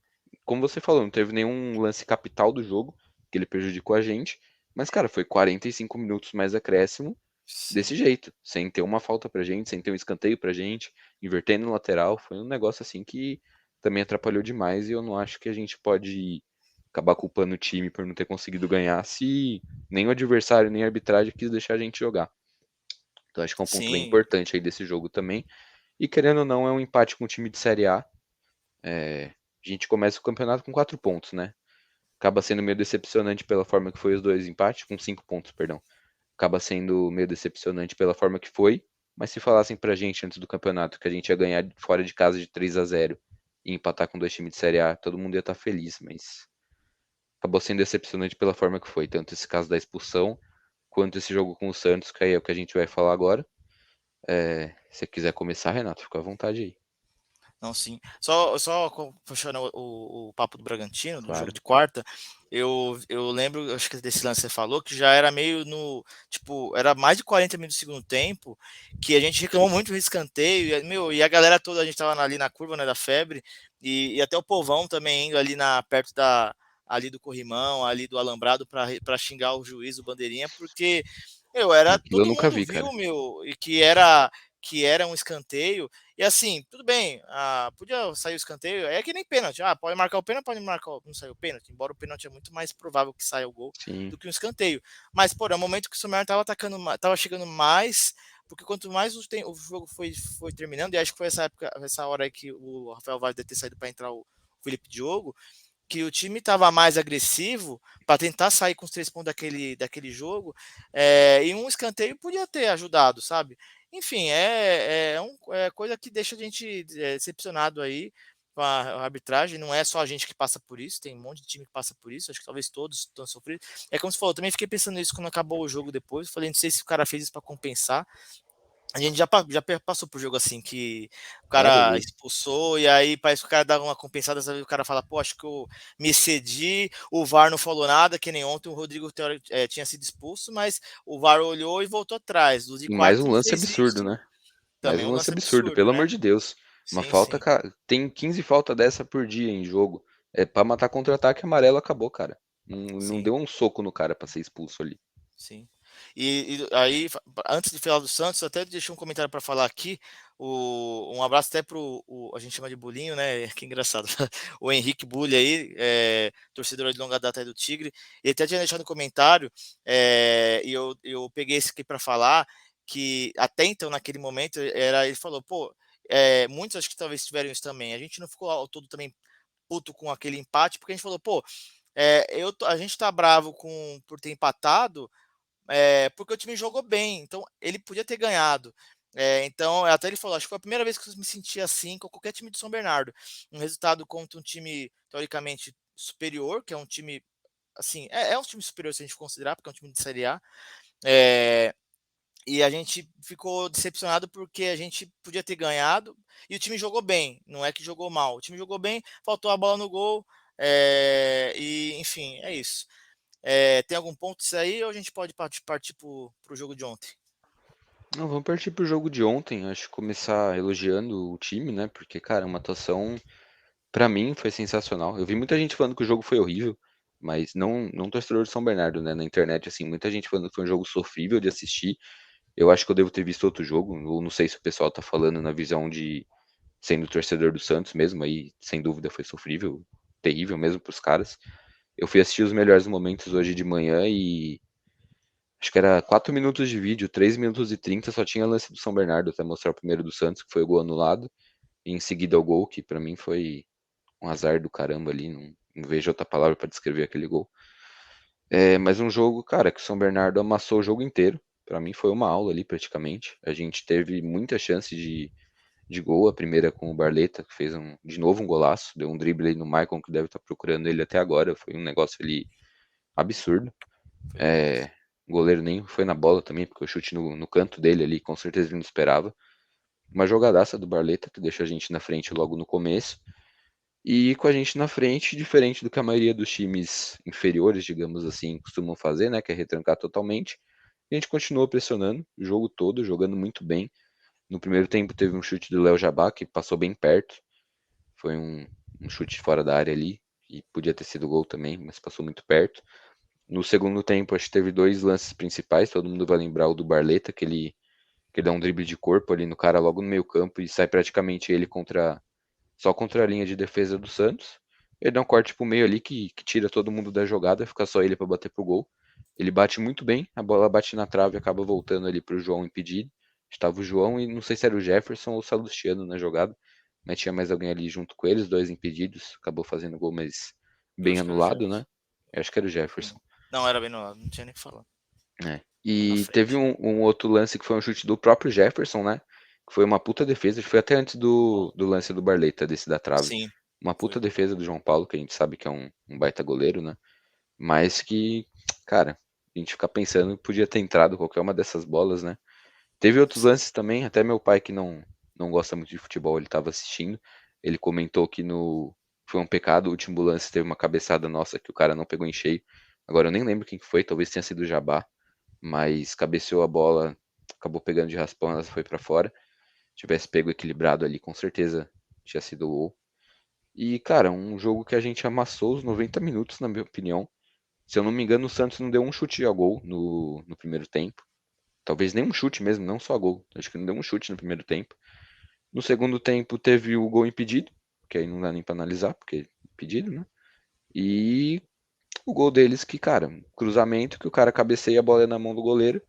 como você falou, não teve nenhum lance capital do jogo que ele prejudicou a gente, mas, cara, foi 45 minutos mais acréscimo sim, desse jeito, sem ter uma falta pra gente, sem ter um escanteio pra gente, invertendo no lateral, foi um negócio assim que também atrapalhou demais e eu não acho que a gente pode acabar culpando o time por não ter conseguido ganhar se nem o adversário nem a arbitragem quis deixar a gente jogar. Então acho que é um ponto bem sim, importante aí desse jogo também. E querendo ou não, é um empate com o time de Série A. A gente começa o campeonato com 4 pontos, né? Acaba sendo meio decepcionante pela forma que foi os dois empates, com 5 pontos, perdão. Acaba sendo meio decepcionante pela forma que foi, mas se falassem pra gente antes do campeonato que a gente ia ganhar fora de casa de 3-0 e empatar com dois times de Série A, todo mundo ia estar feliz, mas acabou sendo decepcionante pela forma que foi, tanto esse caso da expulsão, quanto esse jogo com o Santos, que aí é o que a gente vai falar agora. Se você quiser começar, Renato, fica à vontade aí. não, sim. Puxando o papo do Bragantino, do jogo Claro. de quarta, eu lembro, acho que desse lance que você falou, que já era meio no. Tipo, era mais de 40 minutos do segundo tempo, que a gente reclamou muito do escanteio, e a galera toda, a gente tava ali na curva, né, da febre, e até o povão também indo ali perto ali do corrimão, ali do alambrado, para xingar o juiz, o bandeirinha, porque, Aquilo eu todo nunca mundo vi, viu, cara. e que era um escanteio. E assim, tudo bem, podia sair o escanteio, é que nem pênalti. Pode marcar o pênalti, pode marcar, não sair o pênalti, embora o pênalti é muito mais provável que saia o gol Sim. do que um escanteio. Mas, pô, é um momento que o Sumer tava atacando, tava chegando mais, porque quanto mais o jogo foi terminando, e acho que foi essa época, essa hora aí que o Rafael Vaz deve ter saído para entrar o Felipe Diogo, que o time estava mais agressivo para tentar sair com os 3 pontos daquele jogo, e um escanteio podia ter ajudado, sabe? Enfim, é coisa que deixa a gente decepcionado aí com a arbitragem. Não é só a gente que passa por isso, tem um monte de time que passa por isso. Acho que talvez todos estão sofrendo. É como você falou, eu também fiquei pensando nisso quando acabou o jogo depois. Eu falei, não sei se o cara fez isso para compensar. A gente já passou por jogo assim, que o Várias cara vezes. expulsou e aí parece que o cara dá uma compensada, sabe? O cara fala, pô, acho que eu me excedi, o VAR não falou nada, que nem ontem o Rodrigo tinha sido expulso, mas o VAR olhou e voltou atrás. O de E mais quarto um não lance fez absurdo, isso, né? Mais também um um lance lance absurdo, absurdo, pelo amor né? de Deus. Uma Sim, falta, sim, cara, tem 15 faltas dessa por dia em jogo. É pra matar contra-ataque amarelo, acabou, cara. Não sim. deu um soco no cara pra ser expulso ali. Sim. E aí, antes de falar do Santos, eu até deixei um comentário para falar aqui. Um abraço até a gente chama de Bulinho, né? Que engraçado. O Henrique Bulli aí, torcedor de longa data aí do Tigre. Ele até tinha deixado um comentário, e eu peguei esse aqui para falar, que até então, naquele momento, ele falou, pô, muitos acho que talvez tiveram isso também. A gente não ficou ao todo também puto com aquele empate, porque a gente falou, pô, a gente tá bravo por ter empatado, porque o time jogou bem, então ele podia ter ganhado. Então, até ele falou, acho que foi a primeira vez que eu me senti assim com qualquer time de São Bernardo. Um resultado contra um time teoricamente superior, que é um time assim, é um time superior se a gente considerar, porque é um time de Série A. É, e a gente ficou decepcionado porque a gente podia ter ganhado e o time jogou bem, não é que jogou mal. O time jogou bem, faltou a bola no gol, e enfim, é isso. Tem algum ponto isso aí ou a gente pode partir para o jogo de ontem? Não, vamos partir pro jogo de ontem. Acho que começar elogiando o time, né? Porque, cara, uma atuação, pra mim, foi sensacional. Eu vi muita gente falando que o jogo foi horrível, mas não torcedor de São Bernardo, né? Na internet, assim, muita gente falando que foi um jogo sofrível de assistir. Eu acho que eu devo ter visto outro jogo, ou não sei se o pessoal tá falando na visão de sendo torcedor do Santos mesmo, aí sem dúvida foi sofrível, terrível mesmo pros caras. Eu fui assistir os melhores momentos hoje de manhã e acho que era 4 minutos de vídeo, 3 minutos e 30 só tinha lance do São Bernardo até mostrar o primeiro do Santos, que foi o gol anulado, e em seguida o gol, que pra mim foi um azar do caramba ali, não vejo outra palavra pra descrever aquele gol. Mas um jogo, cara, que o São Bernardo amassou o jogo inteiro. Pra mim foi uma aula ali praticamente. A gente teve muita chance de gol, a primeira com o Barleta, que fez de novo um golaço, deu um drible aí no Maicon, que deve estar procurando ele até agora, foi um negócio ali absurdo. Foi demais. É, o goleiro nem foi na bola também, porque o chute no canto dele ali, com certeza ele não esperava. Uma jogadaça do Barleta, que deixou a gente na frente logo no começo. E com a gente na frente, diferente do que a maioria dos times inferiores, digamos assim, costumam fazer, né, que é retrancar totalmente, a gente continuou pressionando o jogo todo, jogando muito bem. No primeiro tempo teve um chute do Léo Jabá, que passou bem perto. Foi um chute fora da área ali, e podia ter sido gol também, mas passou muito perto. No segundo tempo, acho que teve dois lances principais, todo mundo vai lembrar o do Barleta, que ele dá um drible de corpo ali no cara logo no meio campo e sai praticamente ele só contra a linha de defesa do Santos. Ele dá um corte pro meio ali que tira todo mundo da jogada, fica só ele para bater pro gol. Ele bate muito bem, a bola bate na trave e acaba voltando ali pro João impedido. Estava o João e não sei se era o Jefferson ou o Salustiano na jogada, mas tinha mais alguém ali junto com eles, dois impedidos, acabou fazendo gol, mas Eu bem acho que era o anulado, né? Jefferson. Eu acho que era o Jefferson. Não, era bem no lado, não tinha nem o que falar. É. Na E teve frente. um outro lance que foi um chute do próprio Jefferson, né? Que foi uma puta defesa, foi até antes do lance do Barleta, desse da trave. Sim, Uma puta foi. defesa do João Paulo, que a gente sabe que é um baita goleiro, né? Mas que, cara, a gente fica pensando que podia ter entrado qualquer uma dessas bolas, né? Teve outros Sim. lances também, até meu pai que não gosta muito de futebol, ele tava assistindo, ele comentou que no foi um pecado, o último lance teve uma cabeçada nossa que o cara não pegou em cheio. Agora eu nem lembro quem que foi, talvez tenha sido o Jabá, mas cabeceou a bola, acabou pegando de raspão, ela foi pra fora. Tivesse pego equilibrado ali, com certeza tinha sido gol. E, cara, um jogo que a gente amassou os 90 minutos, na minha opinião. Se eu não me engano, o Santos não deu um chute a gol no primeiro tempo. Talvez nem um chute mesmo, não só gol. Acho que não deu um chute no primeiro tempo. No segundo tempo teve o gol impedido, que aí não dá nem pra analisar, porque é impedido, né? E o gol deles que, cara, cruzamento que o cara cabeceia a bola na mão do goleiro.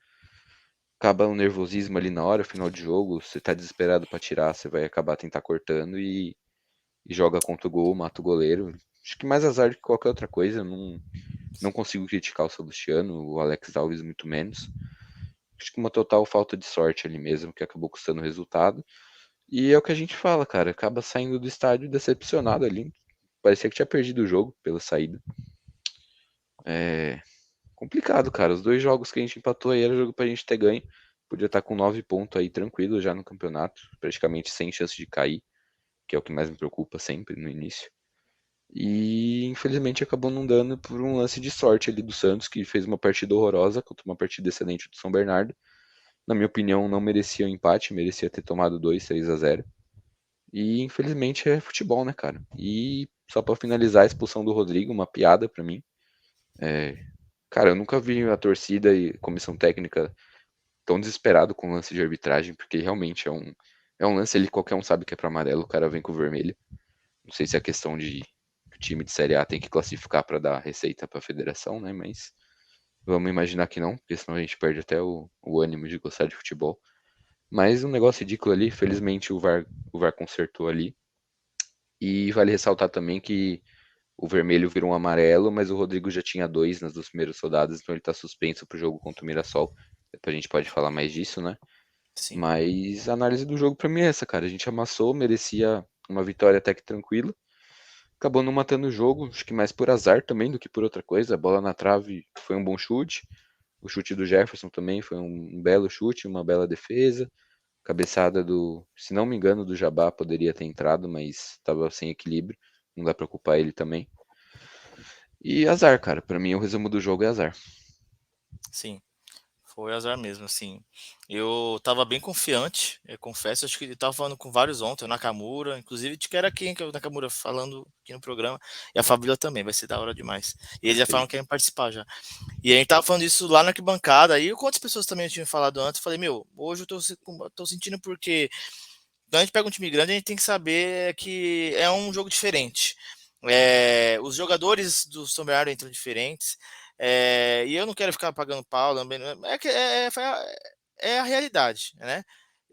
Acaba o nervosismo ali na hora, final de jogo, você tá desesperado pra tirar, você vai acabar tentar cortando e joga contra o gol, mata o goleiro. Acho que mais azar do que qualquer outra coisa, não consigo criticar o Salustiano, o Alex Alves muito menos. Acho que uma total falta de sorte ali mesmo, que acabou custando o resultado. E é o que a gente fala, cara, acaba saindo do estádio decepcionado ali. Parecia que tinha perdido o jogo pela saída. É complicado, cara. Os dois jogos que a gente empatou aí era jogo pra gente ter ganho. Podia estar com 9 pontos aí tranquilo já no campeonato, praticamente sem chance de cair, que é o que mais me preocupa sempre no início. E infelizmente acabou não dando por um lance de sorte ali do Santos, que fez uma partida horrorosa contra uma partida excelente do São Bernardo. Na minha opinião, não merecia o um empate, merecia ter tomado 2-3-0. E infelizmente é futebol, né, cara? E só pra finalizar, a expulsão do Rodrigo, uma piada pra mim. Cara, eu nunca vi a torcida e comissão técnica tão desesperado com o lance de arbitragem, porque realmente é um lance ali, qualquer um sabe que é pra amarelo, o cara vem com o vermelho. Não sei se é questão de que o time de Série A tem que classificar para dar receita para a federação, né? Mas vamos imaginar que não, porque senão a gente perde até o ânimo de gostar de futebol. Mas um negócio ridículo ali, felizmente o VAR consertou ali. E vale ressaltar também que o vermelho virou um amarelo, mas o Rodrigo já tinha dois nas duas primeiras rodadas, então ele tá suspenso pro jogo contra o Mirassol. Depois a gente pode falar mais disso, né? Sim. Mas a análise do jogo pra mim é essa, cara. A gente amassou, merecia uma vitória até que tranquila. acabou não matando o jogo, acho que mais por azar também do que por outra coisa. A bola na trave foi um bom chute. O chute do Jefferson também foi um belo chute, uma bela defesa. Cabeçada do, se não me engano, do Jabá poderia ter entrado, mas estava sem equilíbrio. Não dá pra culpar ele também. E azar, cara. Pra mim, o resumo do jogo é azar. Sim. Foi azar mesmo, assim. Eu tava bem confiante, eu confesso. Acho que eu tava falando com vários ontem, o Nakamura, inclusive, de que era quem que é o Nakamura falando aqui no programa, e a Fabíola também, vai ser da hora demais. E eles já falaram que Perfeito. querem participar já. E a gente tava falando isso lá na arquibancada, aí com outras pessoas também tinham falado antes, eu falei, meu, hoje eu tô sentindo porque quando a gente pega um time grande, a gente tem que saber que é um jogo diferente. Os jogadores do São Bernardo entram diferentes. E eu não quero ficar pagando pau também. É a realidade, né?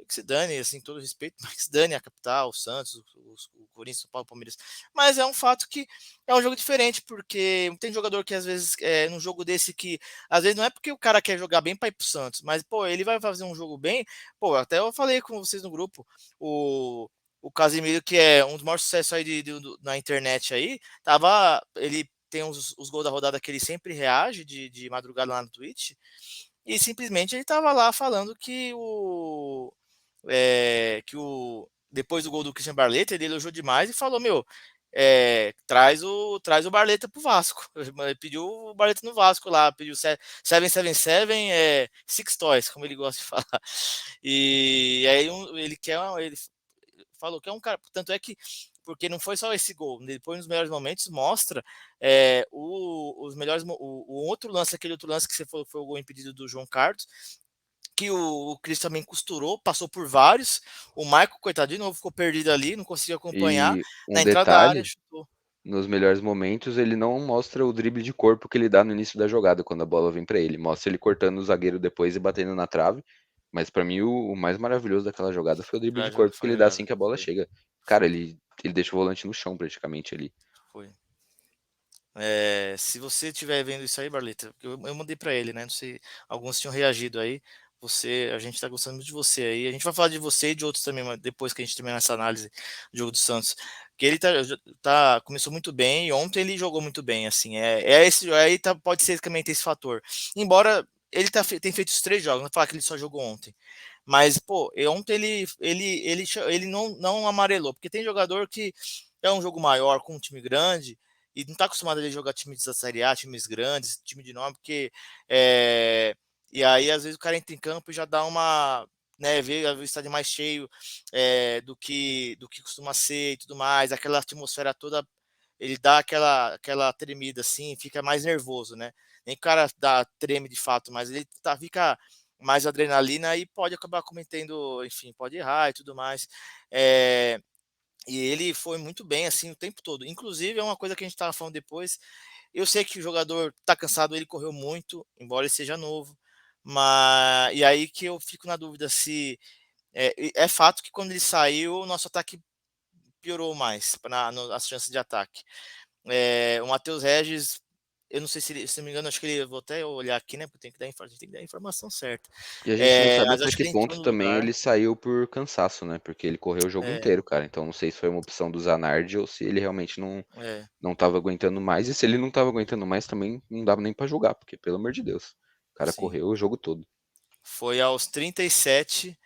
Que se dane, assim, todo respeito, mas que se dane a capital, o Santos, o Corinthians, o Paulo, o Palmeiras. Mas é um fato que é um jogo diferente, porque tem jogador que às vezes, num jogo desse que, às vezes não é porque o cara quer jogar bem para ir pro Santos, mas, pô, ele vai fazer um jogo bem. Pô, até eu falei com vocês no grupo, o, o Casemiro, que é um dos maiores sucessos aí na internet aí, ele tem os gols da rodada que ele sempre reage de madrugada lá no Twitch, e simplesmente ele tava lá falando depois do gol do Christian Barleta, ele elogiou demais e falou, meu, traz o Barleta pro Vasco. Ele pediu o Barleta no Vasco lá, pediu 777, Six Toys, como ele gosta de falar. E aí ele falou que é um cara, tanto é que porque não foi só esse gol, depois nos melhores momentos mostra os melhores o outro lance, aquele outro lance que você falou que foi o gol impedido do João Carlos, que o Cris também costurou, passou por vários. O Michael, coitado, de novo, ficou perdido ali, não conseguiu acompanhar. E um Na entrada da área, detalhe, chutou. nos melhores momentos, ele não mostra o drible de corpo que ele dá no início da jogada, quando a bola vem pra ele. Mostra ele cortando o zagueiro depois e batendo na trave. Mas pra mim, o mais maravilhoso daquela jogada foi o drible de corpo que Foi ele dá jogada. assim que a bola chega. Cara, ele deixa o volante no chão praticamente ali. Foi. Se você estiver vendo isso aí, Barleta, eu mandei para ele, né? Não sei, alguns tinham reagido aí. A gente tá gostando muito de você aí. A gente vai falar de você e de outros também, mas depois que a gente terminar essa análise do jogo do Santos. Que ele começou muito bem e ontem ele jogou muito bem, assim. Aí pode ser que também tem esse fator. Embora ele tem feito os 3 jogos, não vou falar que ele só jogou ontem. Mas, pô, ontem ele não amarelou, porque tem jogador que é um jogo maior com um time grande e não está acostumado a jogar time da Série A, times grandes, time de nome, porque. é, e aí, às vezes, o cara entra em campo e já dá uma. Né, vê o estádio mais cheio do que costuma ser e tudo mais, aquela atmosfera toda, ele dá aquela tremida assim, fica mais nervoso, né? Nem que o cara treme de fato, mas ele fica mais adrenalina e pode acabar cometendo, enfim, pode errar e tudo mais. É, e ele foi muito bem, assim, o tempo todo. Inclusive, é uma coisa que a gente estava falando depois. Eu sei que o jogador está cansado, ele correu muito, embora ele seja novo. E aí que eu fico na dúvida se é fato que quando ele saiu, o nosso ataque piorou mais as chances de ataque. O Matheus Regis, eu não sei se não me engano, acho que ele, vou até olhar aqui, né? Porque a gente tem que dar a informação certa. E a gente não sabe Mas até acho que que ele entrou ponto no também lugar. ele saiu por cansaço, né? Porque ele correu o jogo É, inteiro, cara. Então não sei se foi uma opção do Zanardi ou se ele realmente é, não tava aguentando mais. E se ele não tava aguentando mais, também não dava nem pra julgar, porque pelo amor de Deus, o cara sim. correu o jogo todo. Foi aos 37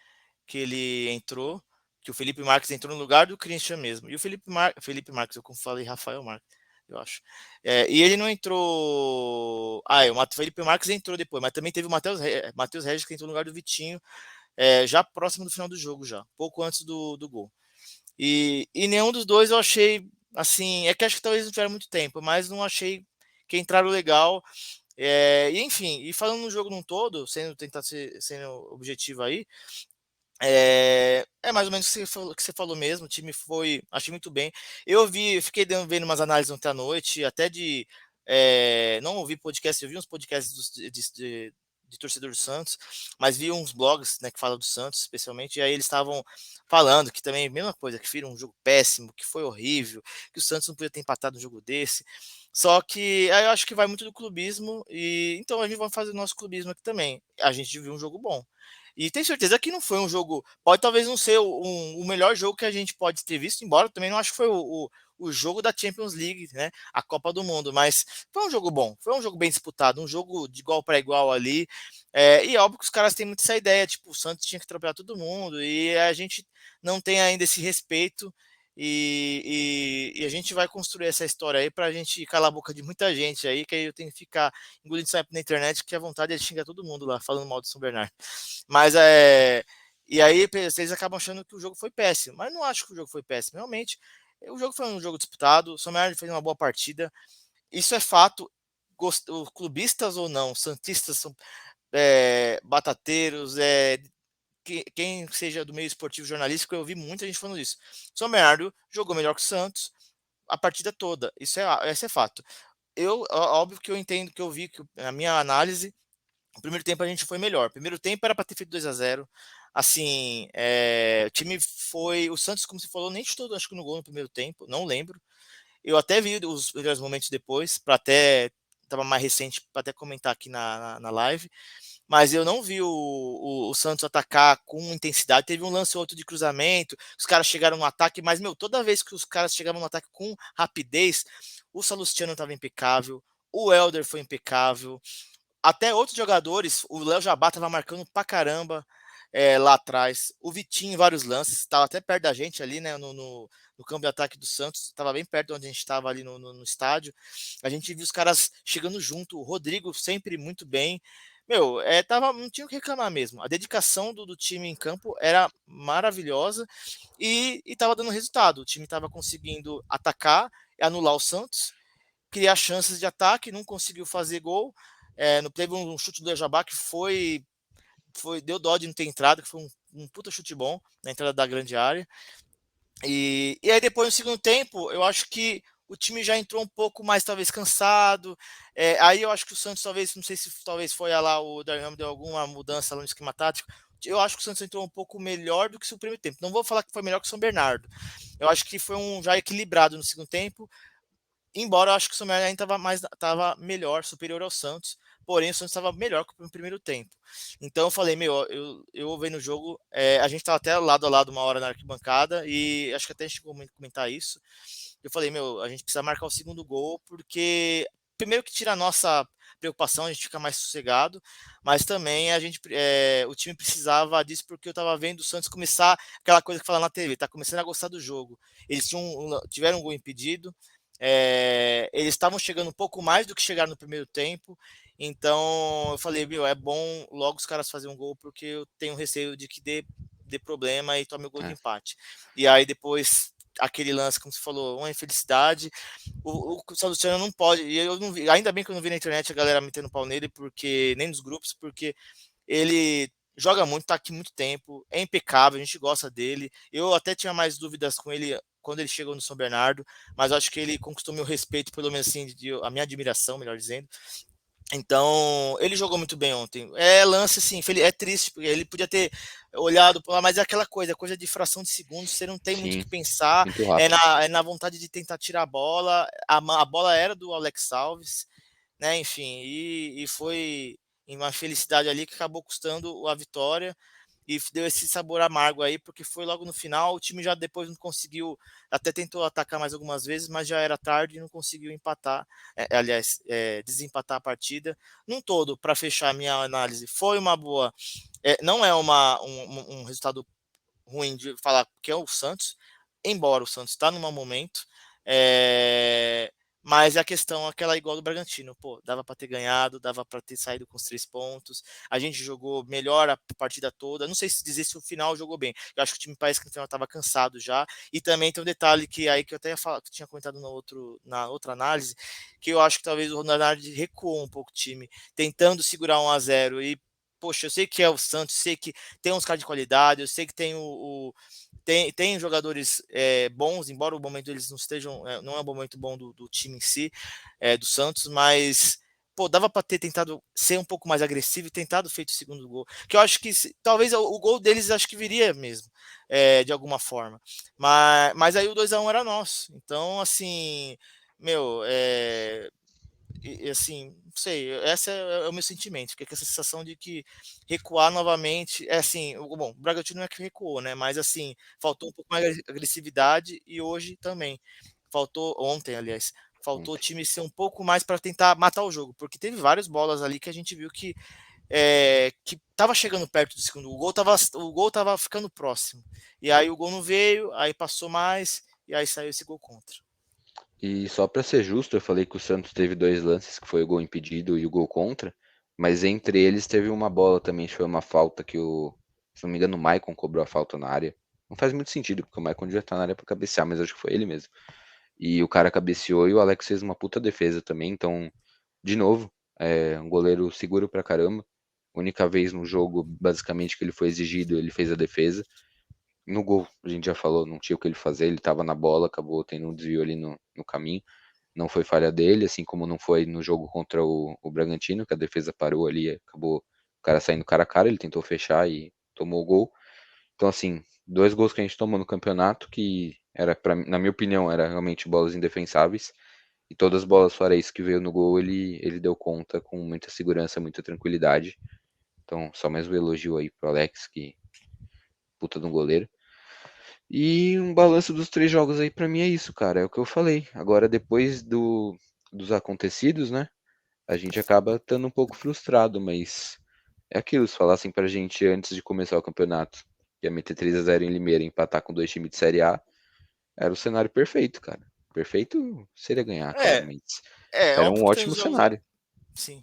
que ele entrou, que o Felipe Marques entrou no lugar do Christian mesmo. E o Felipe Marques, eu como falei Rafael Marques, eu acho. E ele não entrou. O Felipe Marques entrou depois, mas também teve o Matheus Regis que entrou no lugar do Vitinho, já próximo do final do jogo, já, pouco antes do gol. E nenhum dos dois eu achei assim. É que acho que talvez não tiveram muito tempo, mas não achei que entraram legal. E enfim, e falando no jogo num todo, sendo objetivo aí, mais ou menos o que você falou mesmo. O time foi, achei muito bem. Fiquei vendo umas análises ontem à noite, até não ouvi podcast, eu vi uns podcasts de torcedor do Santos, mas vi uns blogs, né, que falam do Santos, especialmente, e aí eles estavam falando que também, mesma coisa, que viram um jogo péssimo, que foi horrível, que o Santos não podia ter empatado um jogo desse. Só que aí eu acho que vai muito do clubismo, e então a gente vai fazer o nosso clubismo aqui também. A gente viu um jogo bom. E tenho certeza que não foi um jogo. Pode talvez não ser o melhor jogo que a gente pode ter visto, embora também não acho que foi o o jogo da Champions League, né? A Copa do Mundo, mas foi um jogo bom, foi um jogo bem disputado, um jogo de igual para igual ali. E óbvio que os caras têm muito essa ideia, tipo, o Santos tinha que atropelar todo mundo, e a gente não tem ainda esse respeito. E a gente vai construir essa história aí pra gente calar a boca de muita gente aí, que aí eu tenho que ficar engolindo sapo na internet, que a vontade é xingar todo mundo lá, falando mal do São Bernardo. Mas e aí vocês acabam achando que o jogo foi péssimo, mas não acho que o jogo foi péssimo. Realmente, o jogo foi um jogo disputado, o São Bernardo fez uma boa partida, isso é fato. Clubistas ou não, santistas são batateiros, quem seja do meio esportivo jornalístico, eu ouvi muita gente falando isso. São Bernardo jogou melhor que o Santos a partida toda, esse é fato. Óbvio que eu entendo que eu vi que a minha análise, o primeiro tempo a gente foi melhor. O primeiro tempo era para ter feito 2-0. Assim, o time foi. O Santos, como você falou, nem chutou, acho que no gol no primeiro tempo, não lembro. Eu até vi os melhores momentos depois, para até. Estava mais recente para até comentar aqui na live. Mas eu não vi o Santos atacar com intensidade. Teve um lance ou outro de cruzamento, os caras chegaram no ataque, mas, meu, toda vez que os caras chegavam no ataque com rapidez, o Salustiano estava impecável, o Elder foi impecável, até outros jogadores, o Léo Jabá estava marcando pra caramba lá atrás. O Vitinho em vários lances, estava até perto da gente ali, né? No campo de ataque do Santos, estava bem perto de onde a gente estava ali no estádio. A gente viu os caras chegando junto, o Rodrigo sempre muito bem. Meu, não tinha o que reclamar mesmo. A dedicação do time em campo era maravilhosa e estava dando resultado. O time estava conseguindo atacar e anular o Santos, criar chances de ataque, não conseguiu fazer gol. Teve um chute do Jabá que deu dó de não ter entrado, que foi um puta chute bom na entrada da grande área. E aí depois no segundo tempo, eu acho que o time já entrou um pouco mais talvez cansado. Aí eu acho que o Santos talvez, não sei se talvez foi lá o Darham deu alguma mudança lá no esquema tático. Eu acho que o Santos entrou um pouco melhor do que o primeiro tempo. Não vou falar que foi melhor que o São Bernardo. Eu acho que foi já equilibrado no segundo tempo. Embora eu acho que o São Bernardo ainda estava melhor, superior ao Santos, porém o Santos estava melhor que no primeiro tempo. Então eu falei, meu, eu vendo o jogo, a gente estava até lado a lado uma hora na arquibancada e acho que até a gente comentar isso. Eu falei, meu, a gente precisa marcar o segundo gol, porque primeiro que tira a nossa preocupação, a gente fica mais sossegado, mas também o time precisava disso porque eu estava vendo o Santos começar aquela coisa que fala na TV, tá começando a gostar do jogo. Eles tiveram um gol impedido, eles estavam chegando um pouco mais do que chegaram no primeiro tempo. Então eu falei, meu, é bom logo os caras fazerem um gol, porque eu tenho receio de que dê problema e tome o gol de É, empate. E aí depois aquele lance, como você falou, uma infelicidade. O Salustiano não pode, e eu não vi, ainda bem que eu não vi na internet a galera metendo pau nele, porque nem nos grupos, porque ele joga muito, tá aqui muito tempo, é impecável, a gente gosta dele. Eu até tinha mais dúvidas com ele quando ele chegou no São Bernardo, mas acho que ele conquistou meu respeito, pelo menos assim, a minha admiração, melhor dizendo. Então, ele jogou muito bem ontem. Lance assim, é triste, porque ele podia ter olhado, mas é aquela coisa de fração de segundos, você não tem muito o que sim, pensar, muito rápido. é na vontade de tentar tirar a bola. A bola era do Alex Alves, né? Enfim, e foi uma felicidade ali que acabou custando a vitória e deu esse sabor amargo aí, porque foi logo no final, o time já depois não conseguiu, até tentou atacar mais algumas vezes, mas já era tarde e não conseguiu empatar, desempatar a partida. Num todo, para fechar a minha análise, foi uma boa, não é um resultado ruim de falar que é o Santos, embora o Santos está num mau momento, é, mas a questão é aquela igual do Bragantino, pô, dava para ter ganhado, dava para ter saído com os 3 pontos, a gente jogou melhor a partida toda, não sei se dizer se o final jogou bem, eu acho que o time parece que no final estava cansado já, e também tem um detalhe que aí que eu até que tinha comentado na outra análise, que eu acho que talvez o Ronaldo recuou um pouco o time, tentando segurar 1-0 e poxa, eu sei que é o Santos, sei que tem uns caras de qualidade, eu sei que tem jogadores bons, embora o momento eles não estejam, não é um momento bom do time em si, do Santos, mas pô, dava para ter tentado ser um pouco mais agressivo e tentado feito o segundo gol, que eu acho que talvez o gol deles acho que viria mesmo, de alguma forma, mas aí o 2-1 era nosso, então assim, meu, assim, não sei, esse é o meu sentimento, fica com essa sensação de que recuar novamente, assim, bom, o Bragantino não é que recuou, né, mas assim, faltou um pouco mais de agressividade e hoje também. faltou ontem, aliás, faltou o ontem. time ser um pouco mais para tentar matar o jogo, porque teve várias bolas ali que a gente viu que tava chegando perto do segundo, o gol tava ficando próximo. E aí o gol não veio, aí passou mais, e aí saiu esse gol contra. E só para ser justo, eu falei que o Santos teve dois lances, que foi o gol impedido e o gol contra, mas entre eles teve uma bola também, que foi uma falta que se não me engano, o Maicon cobrou a falta na área. Não faz muito sentido, porque o Maicon devia estar na área para cabecear, mas acho que foi ele mesmo. E o cara cabeceou e o Alex fez uma puta defesa também, então, de novo, um goleiro seguro pra caramba. Única vez no jogo, basicamente, que ele foi exigido, ele fez a defesa. No gol, a gente já falou, não tinha o que ele fazer, ele tava na bola, acabou tendo um desvio ali no caminho. Não foi falha dele, assim como não foi no jogo contra o Bragantino, que a defesa parou ali, acabou o cara saindo cara a cara, ele tentou fechar e tomou o gol. Então, assim, dois gols que a gente tomou no campeonato, que era, na minha opinião, era realmente bolas indefensáveis. E todas as bolas fora isso que veio no gol, ele deu conta com muita segurança, muita tranquilidade. Então, só mais um elogio aí pro Alex, que puta de um goleiro. E um balanço dos três jogos aí pra mim é isso, cara. É o que eu falei. Agora, depois dos acontecidos, né? A gente acaba estando um pouco frustrado, mas é aquilo. Se falassem pra gente antes de começar o campeonato que ia meter 3-0 em Limeira e empatar com dois times de Série A, era o cenário perfeito, cara. Perfeito seria ganhar, claro, É, mas é era um óbvio que tem ótimo os jogos, cenário. sim.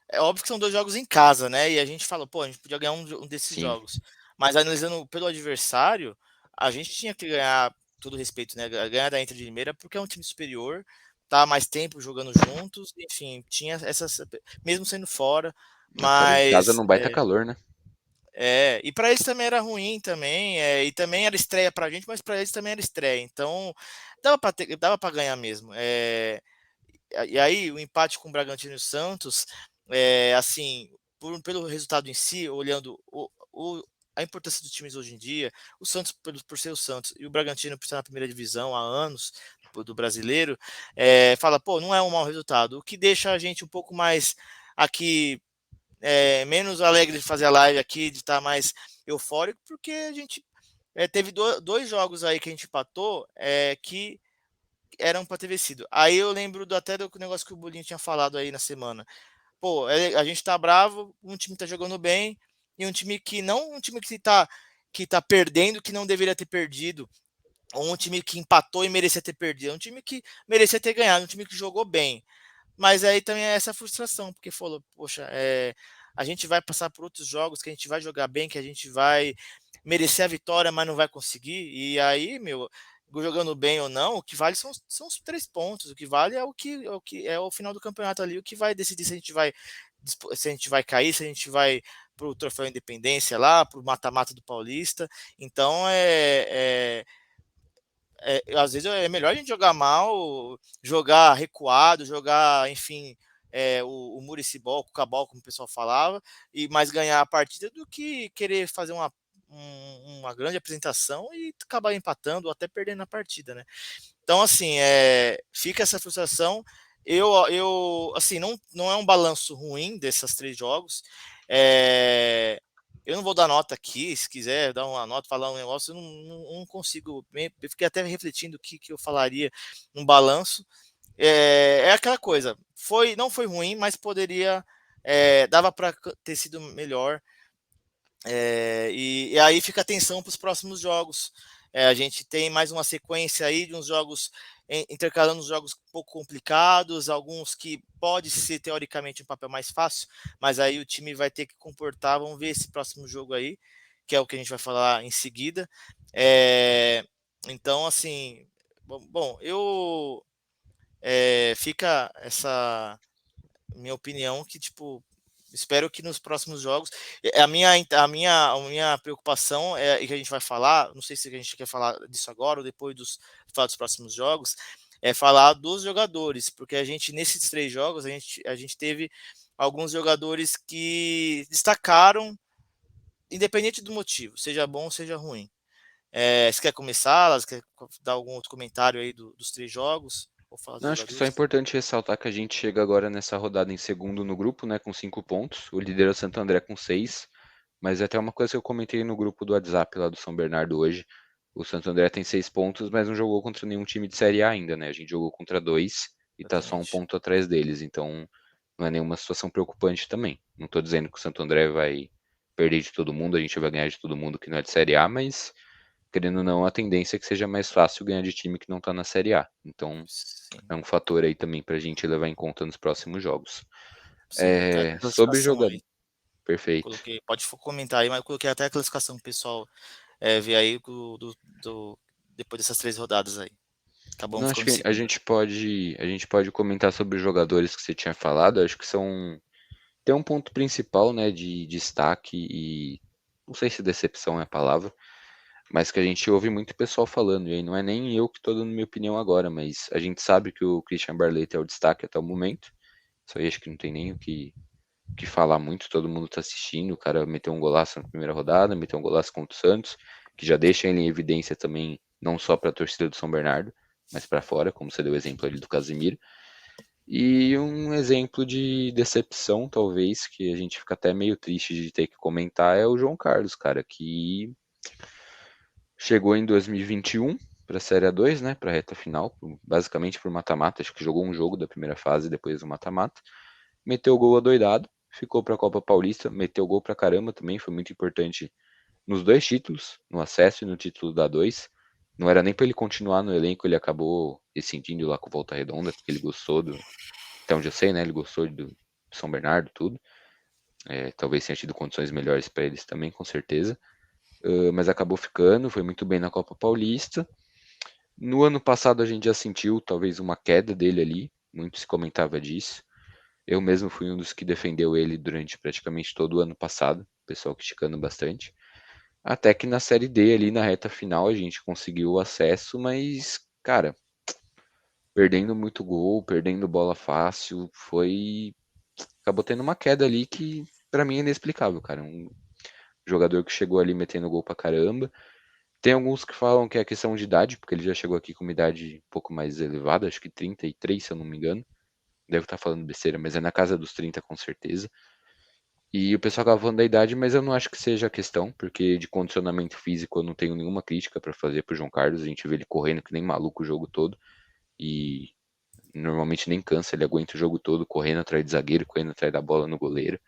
É óbvio que são dois jogos em casa, né? E a gente fala, pô, a gente podia ganhar um desses Sim. jogos. Mas analisando pelo adversário, a gente tinha que ganhar, todo respeito, né? Ganhar da Inter de Limeira, porque é um time superior, tá há mais tempo jogando juntos, enfim, tinha essas, mesmo sendo fora, Fora de casa mas não baita calor, né? e para eles também era ruim também, e também era estreia pra gente, mas para eles também era estreia. Então, dava para ganhar mesmo. E aí, o empate com o Bragantino e o Santos, assim, pelo resultado em si, olhando a importância dos times hoje em dia, o Santos por ser o Santos e o Bragantino por estar na primeira divisão há anos do brasileiro, fala, pô, não é um mau resultado. O que deixa a gente um pouco mais aqui, menos alegre de fazer a live aqui, de estar mais eufórico, porque a gente teve dois jogos aí que a gente empatou, que eram para ter vencido. Aí eu lembro até do negócio que o Bolinho tinha falado aí na semana. Pô, a gente tá bravo, um time tá jogando bem, e um time que não, um time que tá perdendo, que não deveria ter perdido, ou um time que empatou e merecia ter perdido, um time que merecia ter ganhado, um time que jogou bem. Mas aí também é essa frustração, porque falou, poxa, a gente vai passar por outros jogos que a gente vai jogar bem, que a gente vai merecer a vitória, mas não vai conseguir. E aí, meu, jogando bem ou não, o que vale são os 3 pontos. O que vale é o final do campeonato ali, o que vai decidir se a gente vai cair, se a gente vai pro troféu Independência lá, pro mata-mata do Paulista. Então às vezes é melhor a gente jogar mal, jogar recuado, jogar, enfim, o Muricy Ball, o Cucabol, como o pessoal falava, e mais ganhar a partida do que querer fazer uma grande apresentação e acabar empatando ou até perdendo a partida, né? Então, assim, fica essa frustração. Assim, não é um balanço ruim desses 3 jogos. É, eu não vou dar nota aqui, se quiser dar uma nota, falar um negócio, eu não consigo. Eu fiquei até refletindo o que eu falaria num balanço. É aquela coisa, não foi ruim, mas dava para ter sido melhor. E aí fica a atenção para os próximos jogos. A gente tem mais uma sequência aí de uns jogos, intercalando os jogos um pouco complicados, alguns que pode ser teoricamente um papel mais fácil, mas aí o time vai ter que comportar. Vamos ver esse próximo jogo aí, que é o que a gente vai falar em seguida. Então, assim, bom, fica essa minha opinião que, tipo, espero que nos próximos jogos. A minha preocupação e que a gente vai falar, não sei se a gente quer falar disso agora ou depois falar dos próximos jogos, é falar dos jogadores, porque a gente, nesses 3 jogos, a gente teve alguns jogadores que destacaram, independente do motivo, seja bom ou seja ruim. Você quer começar? Você quer dar algum outro comentário aí dos 3 jogos? Ou falar dos Não, acho que só é jogadores? importante ressaltar que a gente chega agora nessa rodada em segundo no grupo, né, com 5 pontos. O líder é o Santo André com 6. Mas é até uma coisa que eu comentei no grupo do WhatsApp lá do São Bernardo hoje. o Santo André tem 6 pontos, mas não jogou contra nenhum time de Série A ainda, né? A gente jogou contra 2 e tá só um Exatamente. ponto atrás deles, então não é nenhuma situação preocupante também. Não tô dizendo que o Santo André vai perder de todo mundo, a gente vai ganhar de todo mundo que não é de Série A, mas querendo ou não, a tendência é que seja mais fácil ganhar de time que não tá na Série A. Então Sim, é um fator aí também pra gente levar em conta nos próximos jogos. sim. Até a Sobre classificação jogador. aí. Perfeito. Coloquei, pode comentar aí, mas eu coloquei até a classificação pro pessoal ver aí depois dessas 3 rodadas aí. Acabamos Não, acho ficando em que a segundo. gente pode comentar sobre os jogadores que você tinha falado. Acho que são tem um ponto principal, né, de destaque e não sei se decepção é a palavra, mas que a gente ouve muito pessoal falando, e aí não é nem eu que estou dando minha opinião agora, mas a gente sabe que o Christian Barletta é o destaque até o momento. Isso aí acho que não tem nem o que falar muito, todo mundo está assistindo. O cara meteu um golaço na primeira rodada, meteu um golaço contra o Santos, que já deixa ele em evidência também, não só para a torcida do São Bernardo, mas para fora, como você deu o exemplo ali do Casimiro. E um exemplo de decepção, talvez, que a gente fica até meio triste de ter que comentar, é o João Carlos, cara, que chegou em 2021 para a Série A2, né, para a reta final, basicamente por mata-mata, acho que jogou um jogo da primeira fase, depois do mata-mata, meteu gol adoidado, ficou para a Copa Paulista, meteu gol pra caramba também, foi muito importante nos dois títulos, no acesso e no título da 2. Não era nem para ele continuar no elenco, ele acabou rescindindo lá com Volta Redonda, porque ele gostou até onde eu sei, né, ele gostou do São Bernardo, tudo. Talvez tenha tido condições melhores para eles também, com certeza. Mas acabou ficando, foi muito bem na Copa Paulista. No ano passado a gente já sentiu talvez uma queda dele ali, muito se comentava disso. Eu mesmo fui um dos que defendeu ele durante praticamente todo o ano passado, o pessoal criticando bastante. Até que na Série D ali na reta final a gente conseguiu o acesso, mas, cara, perdendo muito gol, perdendo bola fácil, acabou tendo uma queda ali que pra mim é inexplicável, cara. Um jogador que chegou ali metendo gol pra caramba. Tem alguns que falam que é questão de idade, porque ele já chegou aqui com uma idade um pouco mais elevada, acho que 33, se eu não me engano. Devo estar falando besteira, mas é na casa dos 30 com certeza. E o pessoal acaba falando da idade, mas eu não acho que seja a questão, porque de condicionamento físico eu não tenho nenhuma crítica pra fazer pro João Carlos. A gente vê ele correndo que nem maluco o jogo todo e normalmente nem cansa, ele aguenta o jogo todo correndo atrás de zagueiro, correndo atrás da bola no goleiro.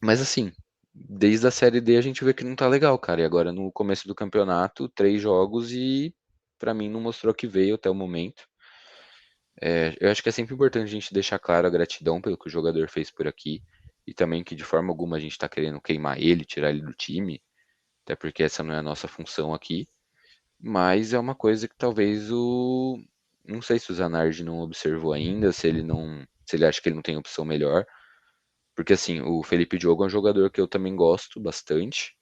Mas assim, desde a Série D a gente vê que não tá legal, cara. E agora no começo do campeonato, 3 jogos e pra mim não mostrou que veio até o momento. Eu acho que é sempre importante a gente deixar claro a gratidão pelo que o jogador fez por aqui e também que de forma alguma a gente tá querendo queimar ele, tirar ele do time, até porque essa não é a nossa função aqui. Mas é uma coisa que talvez o. Não sei se o Zanardi não observou ainda, se ele não. Se ele acha que ele não tem opção melhor. Porque assim, o Felipe Diogo é um jogador que eu também gosto bastante,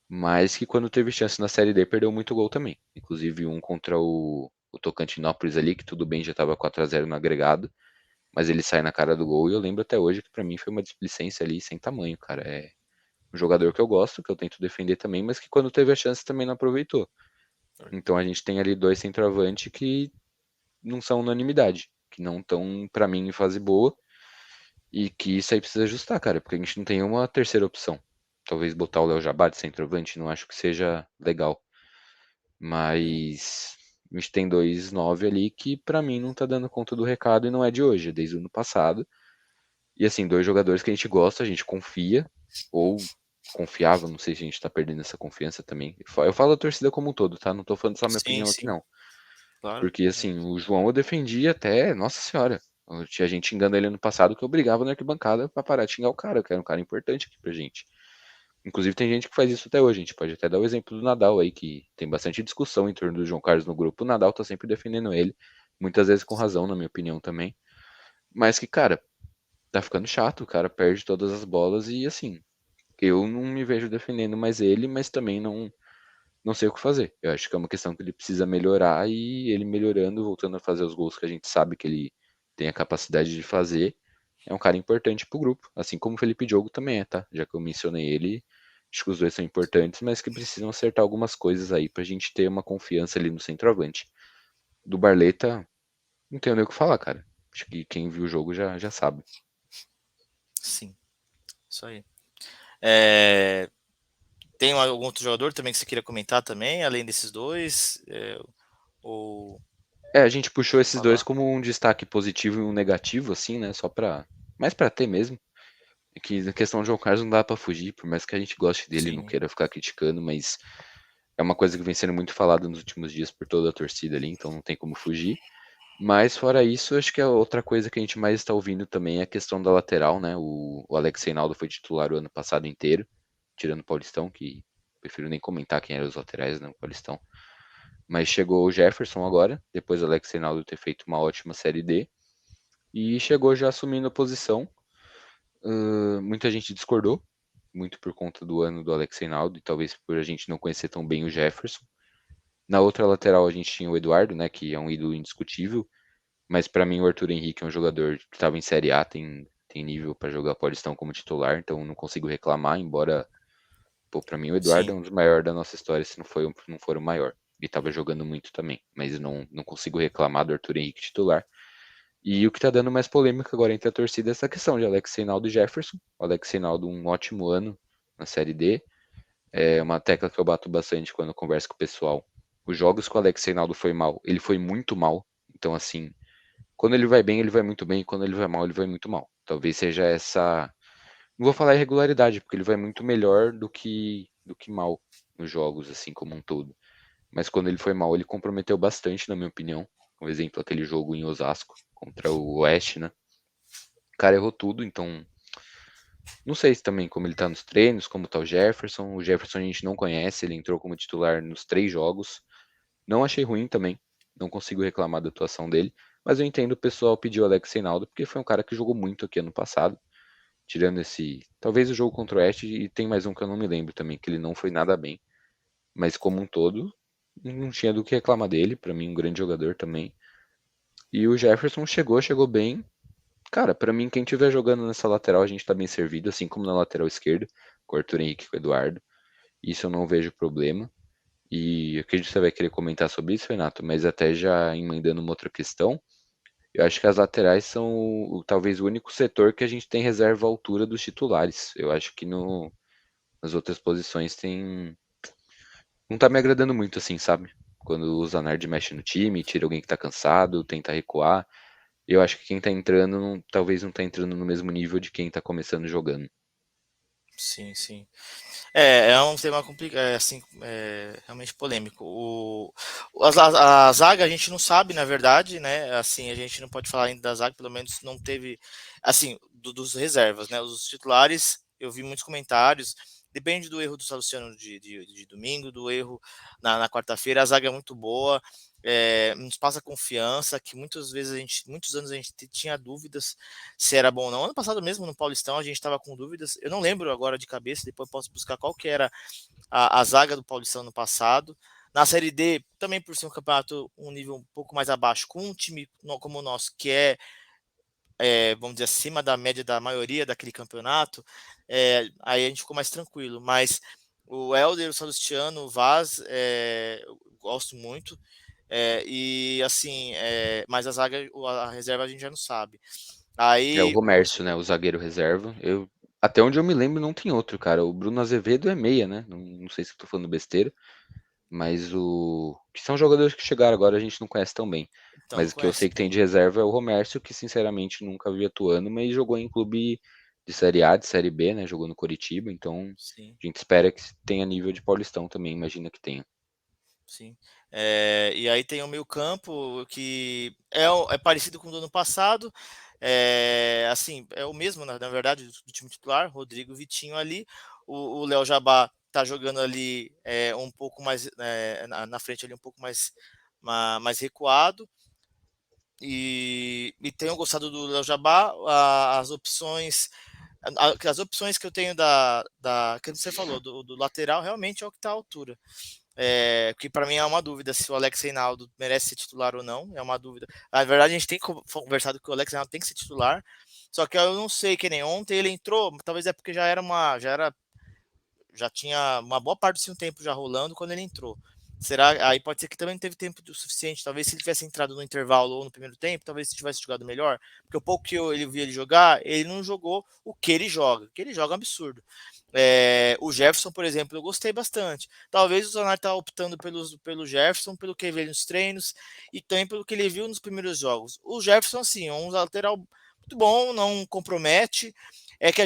mas que quando teve chance na Série D perdeu muito gol também. Inclusive um contra o Tocantinópolis ali, que tudo bem, já estava 4-0 no agregado, mas ele sai na cara do gol e eu lembro até hoje que pra mim foi uma displicência ali sem tamanho, cara. É um jogador que eu gosto, que eu tento defender também, mas que quando teve a chance também não aproveitou. Então a gente tem ali dois centroavantes que não são unanimidade, que não estão pra mim em fase boa e que isso aí precisa ajustar, cara, porque a gente não tem uma terceira opção. Talvez botar o Léo Jabá de centroavante, não acho que seja legal. Sim, Mas a gente tem 2-9 ali que pra mim não tá dando conta do recado e não é de hoje, é desde o ano passado. E assim, dois jogadores que a gente gosta, a gente confia, ou confiava, não sei se a gente tá perdendo essa confiança também. Eu falo a torcida como um todo, tá? Não tô falando só minha sim, opinião aqui, sim, não. claro. Porque assim, o João eu defendia até, nossa senhora. Tinha gente xingando ele no passado que eu brigava na arquibancada pra parar de xingar o cara, que era um cara importante aqui pra gente. Inclusive tem gente que faz isso até hoje. A gente pode até dar o exemplo do Nadal aí, que tem bastante discussão em torno do João Carlos no grupo. O Nadal tá sempre defendendo ele, muitas vezes com razão, na minha opinião também. Mas que, cara, tá ficando chato, o cara perde todas as bolas e assim, eu não me vejo defendendo mais ele, mas também não sei o que fazer. Eu acho que é uma questão que ele precisa melhorar e ele melhorando, voltando a fazer os gols que a gente sabe que ele tem a capacidade de fazer, é um cara importante pro grupo, assim como o Felipe Diogo também é, tá? Já que eu mencionei ele, acho que os dois são importantes, mas que precisam acertar algumas coisas aí pra gente ter uma confiança ali no centroavante. Do Barleta, não tenho nem o que falar, cara. Acho que quem viu o jogo já sabe. Sim, isso aí. É, Tem algum outro jogador também que você queira comentar também, além desses dois? Ou A gente puxou esses dois falar? como um destaque positivo e um negativo, assim, né? Só pra. Mais pra ter mesmo. É que na questão de João Carlos não dá pra fugir, por mais que a gente goste dele e não Sim, queira ficar criticando, mas é uma coisa que vem sendo muito falada nos últimos dias por toda a torcida ali, então não tem como fugir. Mas fora isso, acho que a outra coisa que a gente mais está ouvindo também é a questão da lateral, né? O Alex Reinaldo foi titular o ano passado inteiro, tirando o Paulistão, que prefiro nem comentar quem eram os laterais, né? O Paulistão. Mas chegou o Jefferson agora, depois do Alex Reinaldo ter feito uma ótima Série D, e chegou já assumindo a posição. Muita gente discordou, muito por conta do ano do Alex Reinaldo, e talvez por a gente não conhecer tão bem o Jefferson. Na outra lateral a gente tinha o Eduardo, né, que é um ídolo indiscutível, mas para mim o Arthur Henrique é um jogador que estava em Série A, tem nível para jogar Paulistão como titular, então não consigo reclamar, embora, pô, para mim o Eduardo é sim, um dos maiores da nossa história, se não for o maior. E estava jogando muito também, mas não consigo reclamar do Arthur Henrique titular. E o que tá dando mais polêmica agora entre a torcida é essa questão de Alex Reinaldo e Jefferson. O Alex Reinaldo um ótimo ano na Série D. É uma tecla que eu bato bastante quando eu converso com o pessoal. Os jogos que o Alex Reinaldo foi mal, ele foi muito mal. Então, assim, quando ele vai bem, ele vai muito bem. E quando ele vai mal, ele vai muito mal. Talvez seja essa. Não vou falar irregularidade, porque ele vai muito melhor do que mal nos jogos, assim como um todo. Mas quando ele foi mal, ele comprometeu bastante, na minha opinião. Um exemplo, aquele jogo em Osasco contra o Oeste, né? O cara errou tudo, então não sei se também como ele tá nos treinos, como tá o Jefferson. O Jefferson a gente não conhece, ele entrou como titular nos 3 jogos. Não achei ruim também, não consigo reclamar da atuação dele, mas eu entendo o pessoal pedir o Alex Reinaldo, porque foi um cara que jogou muito aqui ano passado, tirando esse, talvez o jogo contra o Oeste, e tem mais um que eu não me lembro também, que ele não foi nada bem, mas como um todo, não tinha do que reclamar dele, pra mim um grande jogador também. E o Jefferson chegou bem. Cara, pra mim, quem estiver jogando nessa lateral, a gente tá bem servido, assim como na lateral esquerda, com o Arthur Henrique e com o Eduardo. Isso eu não vejo problema. E eu acredito que você vai querer comentar sobre isso, Renato, mas até já emendando uma outra questão, eu acho que as laterais são talvez o único setor que a gente tem reserva à altura dos titulares. Eu acho que nas outras posições tem. Não tá me agradando muito, assim, sabe? Quando o Zanardi mexe no time, tira alguém que tá cansado, tenta recuar. Eu acho que quem tá entrando, talvez não tá entrando no mesmo nível de quem tá começando jogando. sim, sim. É um tema complicado, assim, realmente polêmico. A zaga a gente não sabe, na verdade, né? Assim, a gente não pode falar ainda da zaga, pelo menos não teve, assim, dos reservas, né? Os titulares, eu vi muitos comentários. Depende do erro do Salustiano de domingo, do erro na quarta-feira. A zaga é muito boa, nos passa confiança, que muitas vezes muitos anos a gente tinha dúvidas se era bom ou não. Ano passado mesmo, no Paulistão, a gente estava com dúvidas. Eu não lembro agora de cabeça, depois posso buscar qual que era a zaga do Paulistão no passado. Na Série D, também por ser um campeonato um nível um pouco mais abaixo, com um time como o nosso, que vamos dizer, acima da média da maioria daquele campeonato, aí a gente ficou mais tranquilo. Mas o Helder, o Salustiano, o Vaz, eu gosto muito. E assim, mas a zaga, a reserva a gente já não sabe. É o Aí Romércio, né? O zagueiro reserva. Até onde eu me lembro, não tem outro, cara. O Bruno Azevedo é meia, né? Não sei se eu tô falando besteira. Mas o. Que são jogadores que chegaram agora, a gente não conhece tão bem. então Mas não o que eu sei conhece que tem bem. de reserva é o Romércio, que sinceramente nunca vi atuando, mas jogou em clube de Série A, de Série B, né? Jogou no Coritiba, então Sim. a gente espera que tenha nível de Paulistão também, imagina que tenha. Sim. E aí tem o meio-campo que é parecido com o do ano passado. Assim, é o mesmo, na verdade, do time titular, Rodrigo e Vitinho ali. O Léo Jabá tá jogando ali um pouco mais na frente ali, um pouco mais recuado. E tenho gostado do Léo Jabá. As opções. As opções que eu tenho que você falou, do lateral, realmente é o que está à altura. Que para mim é uma dúvida se o Alex Reinaldo merece ser titular ou não, é uma dúvida. Na verdade, a gente tem conversado que o Alex Reinaldo tem que ser titular, só que eu não sei, que nem ontem ele entrou, talvez é porque já tinha uma boa parte do seu tempo já rolando quando ele entrou. Será? Aí pode ser que também não teve tempo o suficiente. Talvez se ele tivesse entrado no intervalo ou no primeiro tempo, talvez ele tivesse jogado melhor. Porque o pouco que ele vi ele jogar, ele não jogou o que ele joga. O que ele joga é um absurdo. O Jefferson, por exemplo, eu gostei bastante. Talvez o Zanar tá optando pelo Jefferson, pelo que ele viu nos treinos e também pelo que ele viu nos primeiros jogos. O Jefferson, assim, é um lateral muito bom, não compromete. É que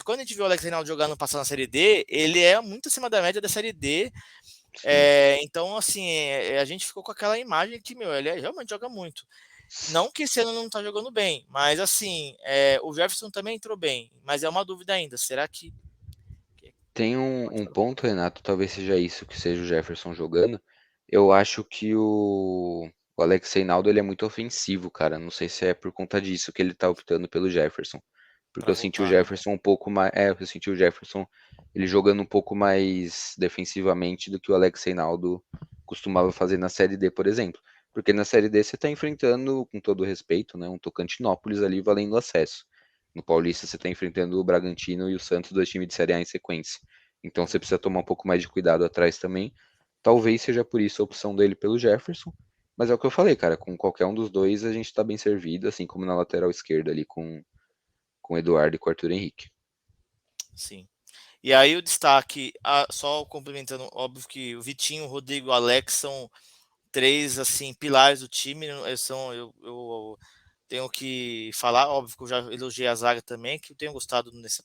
quando a gente viu o Alex Reinaldo jogar no passado na Série D, ele é muito acima da média da Série D. Sim. Então, assim, a gente ficou com aquela imagem que, meu, ele realmente joga muito. Não que esse ano não tá jogando bem, mas assim, o Jefferson também entrou bem, mas é uma dúvida ainda. Será que Tem pode um falar? ponto, Renato, talvez seja isso, que seja o Jefferson jogando. Eu acho que o Alex Reinaldo ele é muito ofensivo, cara. Não sei se é por conta disso que ele tá optando pelo Jefferson. Porque Para eu senti o voltar, né? Jefferson um pouco mais. É, eu senti o Jefferson ele jogando um pouco mais defensivamente do que o Alex Reinaldo costumava fazer na Série D, por exemplo. Porque na Série D você tá enfrentando, com todo respeito, né, um Tocantinópolis ali valendo acesso. No Paulista você está enfrentando o Bragantino e o Santos, dois times de Série A em sequência. Então você Uhum. precisa tomar um pouco mais de cuidado atrás também. Talvez seja por isso a opção dele pelo Jefferson. Mas é o que eu falei, cara. Com qualquer um dos dois a gente tá bem servido, assim como na lateral esquerda ali com o Eduardo e com o Arthur Henrique. Sim. E aí o destaque, só complementando, óbvio que o Vitinho, o Rodrigo e o Alex são três assim pilares do time. Eu tenho que falar, óbvio que eu já elogiei a zaga também, que eu tenho gostado nessa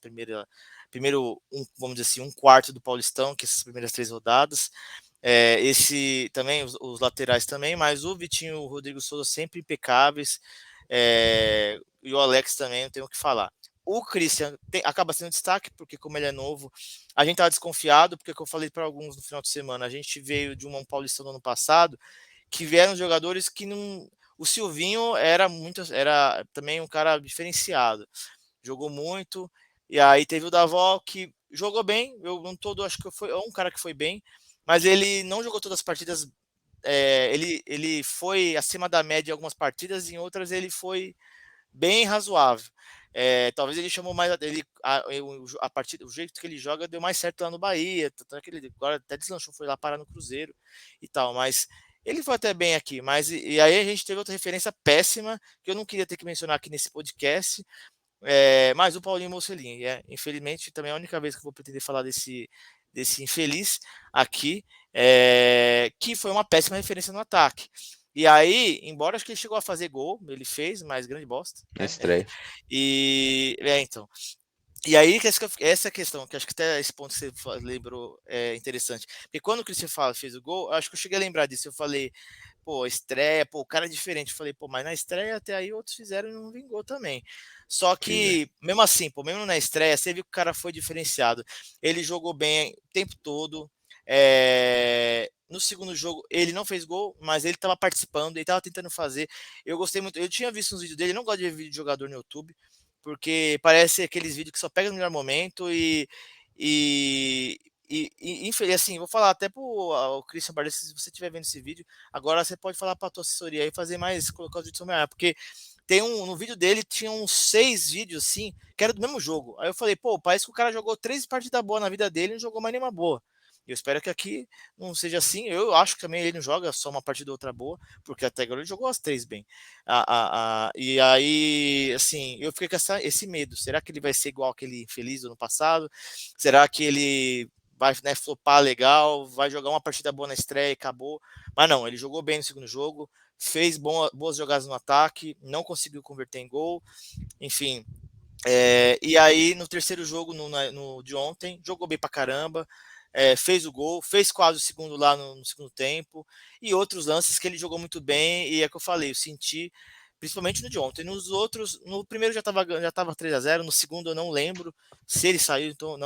vamos dizer assim, um quarto do Paulistão, que essas primeiras 3 rodadas. Esse também, os laterais também, mas o Vitinho e o Rodrigo Souza sempre impecáveis. E o Alex também, não tenho o que falar. O Christian acaba sendo destaque, porque como ele é novo, a gente estava desconfiado, porque eu falei para alguns no final de semana, a gente veio de um Paulistão no ano passado, que vieram jogadores que não. O Silvinho era também um cara diferenciado, jogou muito. E aí teve o Davó que jogou bem. Eu não todo acho que foi um cara que foi bem, mas ele não jogou todas as partidas. Ele foi acima da média em algumas partidas, em outras ele foi bem razoável. Talvez ele chamou mais a partida, o jeito que ele joga deu mais certo lá no Bahia, tanto é que ele agora até deslanchou, foi lá parar no Cruzeiro e tal, mas ele foi até bem aqui, mas e aí a gente teve outra referência péssima que eu não queria ter que mencionar aqui nesse podcast, mas o Paulinho Mocelin, infelizmente também é a única vez que eu vou pretender falar desse infeliz aqui, que foi uma péssima referência no ataque. E aí, embora acho que ele chegou a fazer gol, ele fez, mas grande bosta, Na né? estreia. Então. E aí, essa questão, que acho que até esse ponto que você lembrou é interessante. Porque quando o Cristian fez o gol, eu acho que eu cheguei a lembrar disso. Eu falei, pô, estreia, pô, o cara é diferente. Eu falei, pô, mas na estreia até aí outros fizeram e não vingou também. Só Pois é. que, mesmo assim, pô, mesmo na estreia, você viu que o cara foi diferenciado. Ele jogou bem o tempo todo. No segundo jogo, ele não fez gol, mas ele estava participando, ele estava tentando fazer. Eu gostei muito. Eu tinha visto uns vídeos dele, não gosto de ver vídeo de jogador no YouTube, porque parece aqueles vídeos que só pega no melhor momento e, assim, vou falar até pro o Christian Bardet, se você estiver vendo esse vídeo, agora você pode falar para tua assessoria e fazer mais, colocar os vídeos sobre a porque no vídeo dele tinha uns 6 vídeos assim, que era do mesmo jogo. Aí eu falei, pô, parece que o cara jogou 3 partidas boas na vida dele e não jogou mais nenhuma boa. Eu espero que aqui não seja assim. Eu acho que também ele não joga só uma partida ou outra boa, porque até agora ele jogou as 3 bem. E aí, assim, eu fiquei com esse medo. Será que ele vai ser igual aquele infeliz do ano passado? Será que ele vai, né, flopar legal, vai jogar uma partida boa na estreia e acabou? Mas não, ele jogou bem no segundo jogo, fez boas jogadas no ataque, não conseguiu converter em gol, enfim. E aí, no terceiro jogo, no de ontem, jogou bem pra caramba, fez o gol, fez quase o segundo lá no segundo tempo, e outros lances que ele jogou muito bem, e é que eu falei, eu senti, principalmente no de ontem. Nos outros, no primeiro já tava 3-0, no segundo eu não lembro se ele saiu, então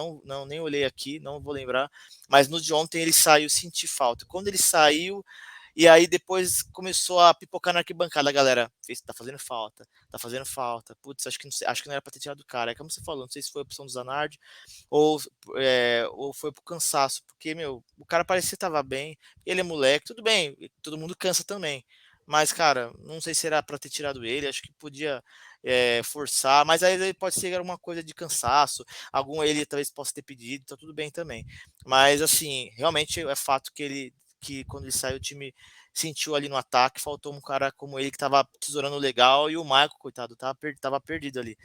nem olhei aqui, não vou lembrar, mas no de ontem ele saiu, senti falta. Quando ele saiu, e aí depois começou a pipocar na arquibancada, a galera tá fazendo falta, tá fazendo falta. Putz, acho que não era pra ter tirado o cara. É como você falou, não sei se foi a opção do Zanardi ou, ou foi pro cansaço, porque, meu, o cara parecia que tava bem, ele é moleque, tudo bem, todo mundo cansa também. Mas, cara, não sei se era pra ter tirado ele, acho que podia forçar, mas aí pode ser alguma coisa de cansaço, algum ele talvez possa ter pedido, tá tudo bem também. Mas, assim, realmente é fato que ele que quando ele saiu o time sentiu ali no ataque, faltou um cara como ele que estava tesourando legal e o Michael, coitado, tava perdido ali.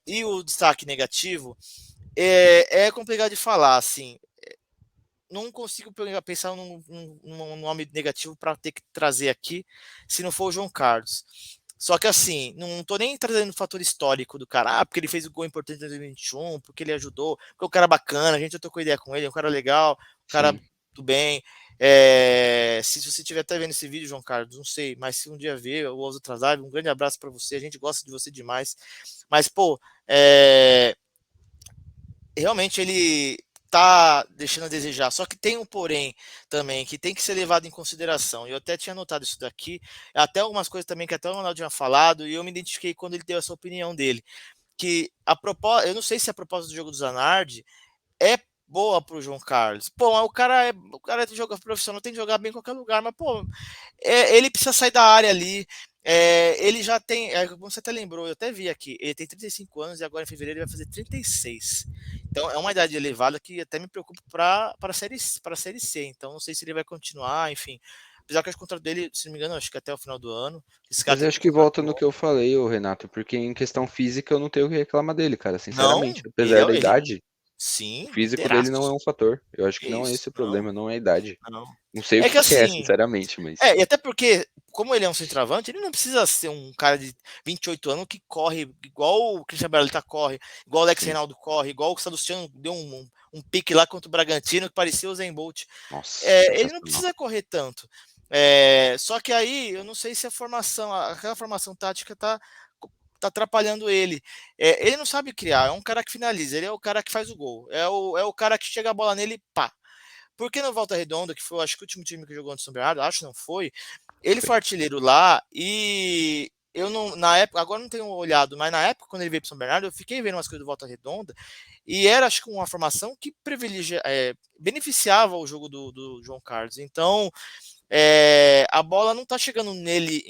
E o destaque negativo é complicado de falar, assim, não consigo pensar num nome negativo para ter que trazer aqui, se não for o João Carlos. Só que assim, não tô nem trazendo o fator histórico do cara, porque ele fez o gol importante em 2021, porque ele ajudou, porque o cara é bacana, a gente já trocou ideia com ele, é um cara legal, um cara Sim. do bem. Se você estiver até vendo esse vídeo, João Carlos, não sei, mas se um dia ver ou outras lives, um grande abraço para você, a gente gosta de você demais. Mas, pô, realmente ele tá deixando a desejar. Só que tem um porém também que tem que ser levado em consideração. Eu até tinha notado isso daqui, até algumas coisas também que até o Ronaldo tinha falado, e eu me identifiquei quando ele deu essa opinião dele. Que a proposta, eu não sei se a proposta do jogo do Zanardi é boa pro João Carlos. Pô, mas o cara joga profissional, tem que jogar bem em qualquer lugar, mas pô, ele precisa sair da área ali. Ele já tem, como você até lembrou, eu até vi aqui, ele tem 35 anos e agora em fevereiro ele vai fazer 36. Então é uma idade elevada que até me preocupa para a série C. Então não sei se ele vai continuar, enfim. Apesar que o contrato dele, se não me engano, acho que até o final do ano. Esse cara Mas eu tem acho um que contrato volta no que longo. eu falei, ô Renato, porque em questão física eu não tenho o que reclamar dele, cara, sinceramente. Não, Apesar da idade, o sim, físico dele não é inteiraço. um fator. Eu acho que não é Isso, esse o não, problema, não é a idade. não. Não sei o É que que é, assim, sinceramente, mas e até porque, como ele é um centroavante, ele não precisa ser um cara de 28 anos que corre igual o Christian Bale corre, igual o Alex sim. Reinaldo corre, igual o Salustiano deu um pique lá contra o Bragantino que parecia o Zen Bolt. Nossa, Ele não sensacional. precisa correr tanto. Só que aí eu não sei se aquela formação tática tá atrapalhando ele. Ele não sabe criar, é um cara que finaliza, ele é o cara que faz o gol, é o cara que chega a bola nele e pá. Porque no Volta Redonda, que foi, acho que o último time que jogou no São Bernardo, acho que não foi, ele Foi. foi artilheiro lá e eu não, na época, agora não tenho olhado, mas na época, quando ele veio para São Bernardo, eu fiquei vendo umas coisas do Volta Redonda e era, acho que, uma formação que beneficiava o jogo do João Carlos. Então, a bola não tá chegando nele.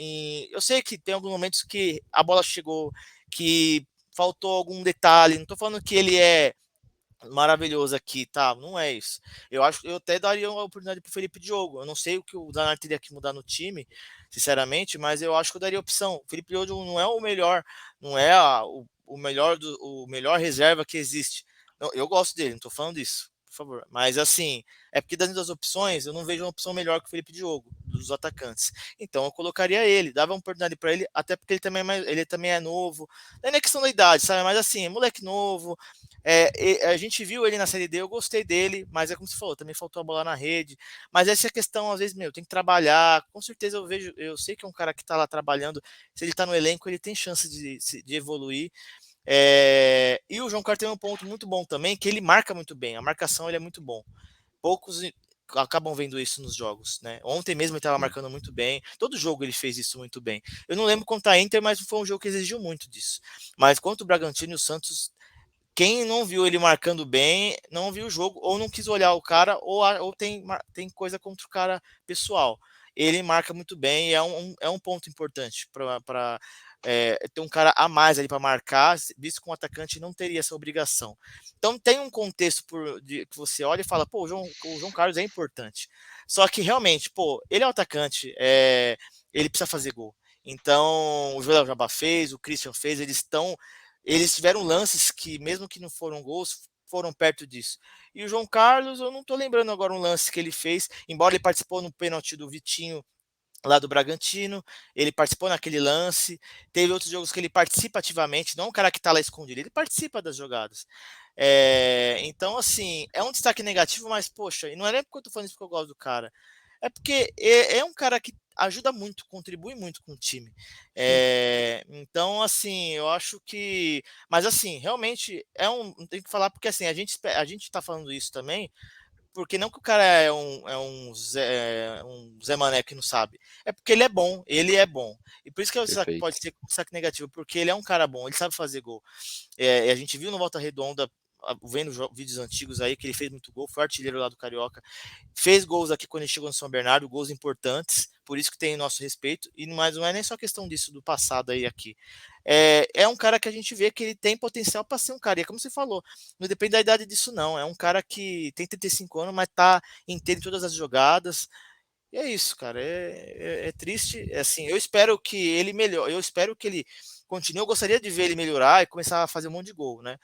Eu sei que tem alguns momentos que a bola chegou, que faltou algum detalhe. Não tô falando que ele é maravilhoso aqui, tá? Não é isso. Eu até daria uma oportunidade pro Felipe Diogo. Eu não sei o que o Zanar teria que mudar no time, sinceramente, mas eu acho que eu daria opção. O Felipe Diogo não é o melhor, não é o melhor reserva que existe. Não, eu gosto dele, não tô falando disso, por favor. Mas assim, é porque das opções, eu não vejo uma opção melhor que o Felipe Diogo, dos atacantes. Então eu colocaria ele, dava uma oportunidade para ele, até porque ele também é novo. Não é nem questão da idade, sabe? Mas assim, é moleque novo, a gente viu ele na Série D, eu gostei dele, mas é como você falou, também faltou a bola na rede. Mas essa é a questão, às vezes, tem que trabalhar. Com certeza eu sei que é um cara que está lá trabalhando. Se ele está no elenco, ele tem chance de evoluir. E o João Carlos tem um ponto muito bom também, que ele marca muito bem. A marcação ele é muito bom. Poucos acabam vendo isso nos jogos, né? Ontem mesmo ele estava Sim, marcando muito bem. Todo jogo ele fez isso muito bem. Eu não lembro contra a Inter, mas foi um jogo que exigiu muito disso. Mas contra o Bragantino e o Santos, quem não viu ele marcando bem, não viu o jogo, ou não quis olhar o cara, ou tem coisa contra o cara pessoal. Ele marca muito bem e é um ponto importante para ter um cara a mais ali para marcar, visto que um atacante não teria essa obrigação. Então tem um contexto que você olha e fala, pô, o João Carlos é importante. Só que realmente, pô, ele é o atacante, ele precisa fazer gol. Então, o Joel Jabá fez, o Christian fez, eles tiveram lances que, mesmo que não foram gols, foram perto disso. E o João Carlos, eu não estou lembrando agora um lance que ele fez, embora ele participou no pênalti do Vitinho lá do Bragantino, ele participou naquele lance. Teve outros jogos que ele participa ativamente, não é um cara que está lá escondido, ele participa das jogadas. Então, assim, é um destaque negativo, mas, poxa, e não é nem porque eu tô falando isso porque eu gosto do cara, é porque é um cara que ajuda muito, contribui muito com o time. sim, Então, assim, eu acho que. Mas, assim, realmente tem que falar, porque, assim, a gente tá falando isso também porque não que o cara é um Zé Mané que não sabe. É porque ele é bom, ele é bom. E por isso que pode perfeito. ser um saque negativo, porque ele é um cara bom, ele sabe fazer gol. E a gente viu no Volta Redonda, vendo vídeos antigos aí, que ele fez muito gol, foi artilheiro lá do Carioca. Fez gols aqui quando ele chegou no São Bernardo, gols importantes, por isso que tem nosso respeito. Mas não é nem só questão disso do passado aí aqui. é um cara que a gente vê que ele tem potencial para ser um cara. E é como você falou, não depende da idade disso, não. É um cara que tem 35 anos, mas tá inteiro em todas as jogadas. E é isso, cara. É triste. É assim, eu espero que ele melhore. Eu espero que ele continue. Eu gostaria de ver ele melhorar e começar a fazer um monte de gol, né?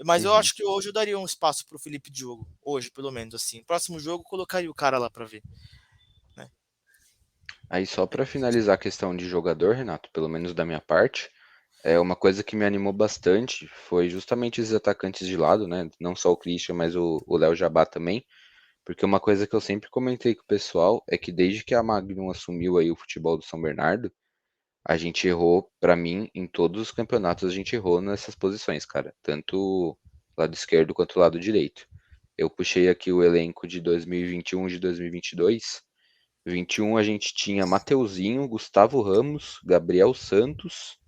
Mas eu Uhum. acho que hoje eu daria um espaço pro Felipe Diogo. Hoje, pelo menos, assim. Próximo jogo, eu colocaria o cara lá para ver, né? Aí só para finalizar a questão de jogador, Renato, pelo menos da minha parte, uma coisa que me animou bastante foi justamente esses atacantes de lado, né? Não só o Christian, mas o Léo Jabá também. Porque uma coisa que eu sempre comentei com o pessoal é que desde que a Magnum assumiu aí o futebol do São Bernardo, a gente errou, pra mim, em todos os campeonatos a gente errou nessas posições, cara. Tanto lado esquerdo quanto lado direito. Eu puxei aqui o elenco de 2021 e de 2022. 21 a gente tinha Mateuzinho, Gustavo Ramos, Gabriel Santos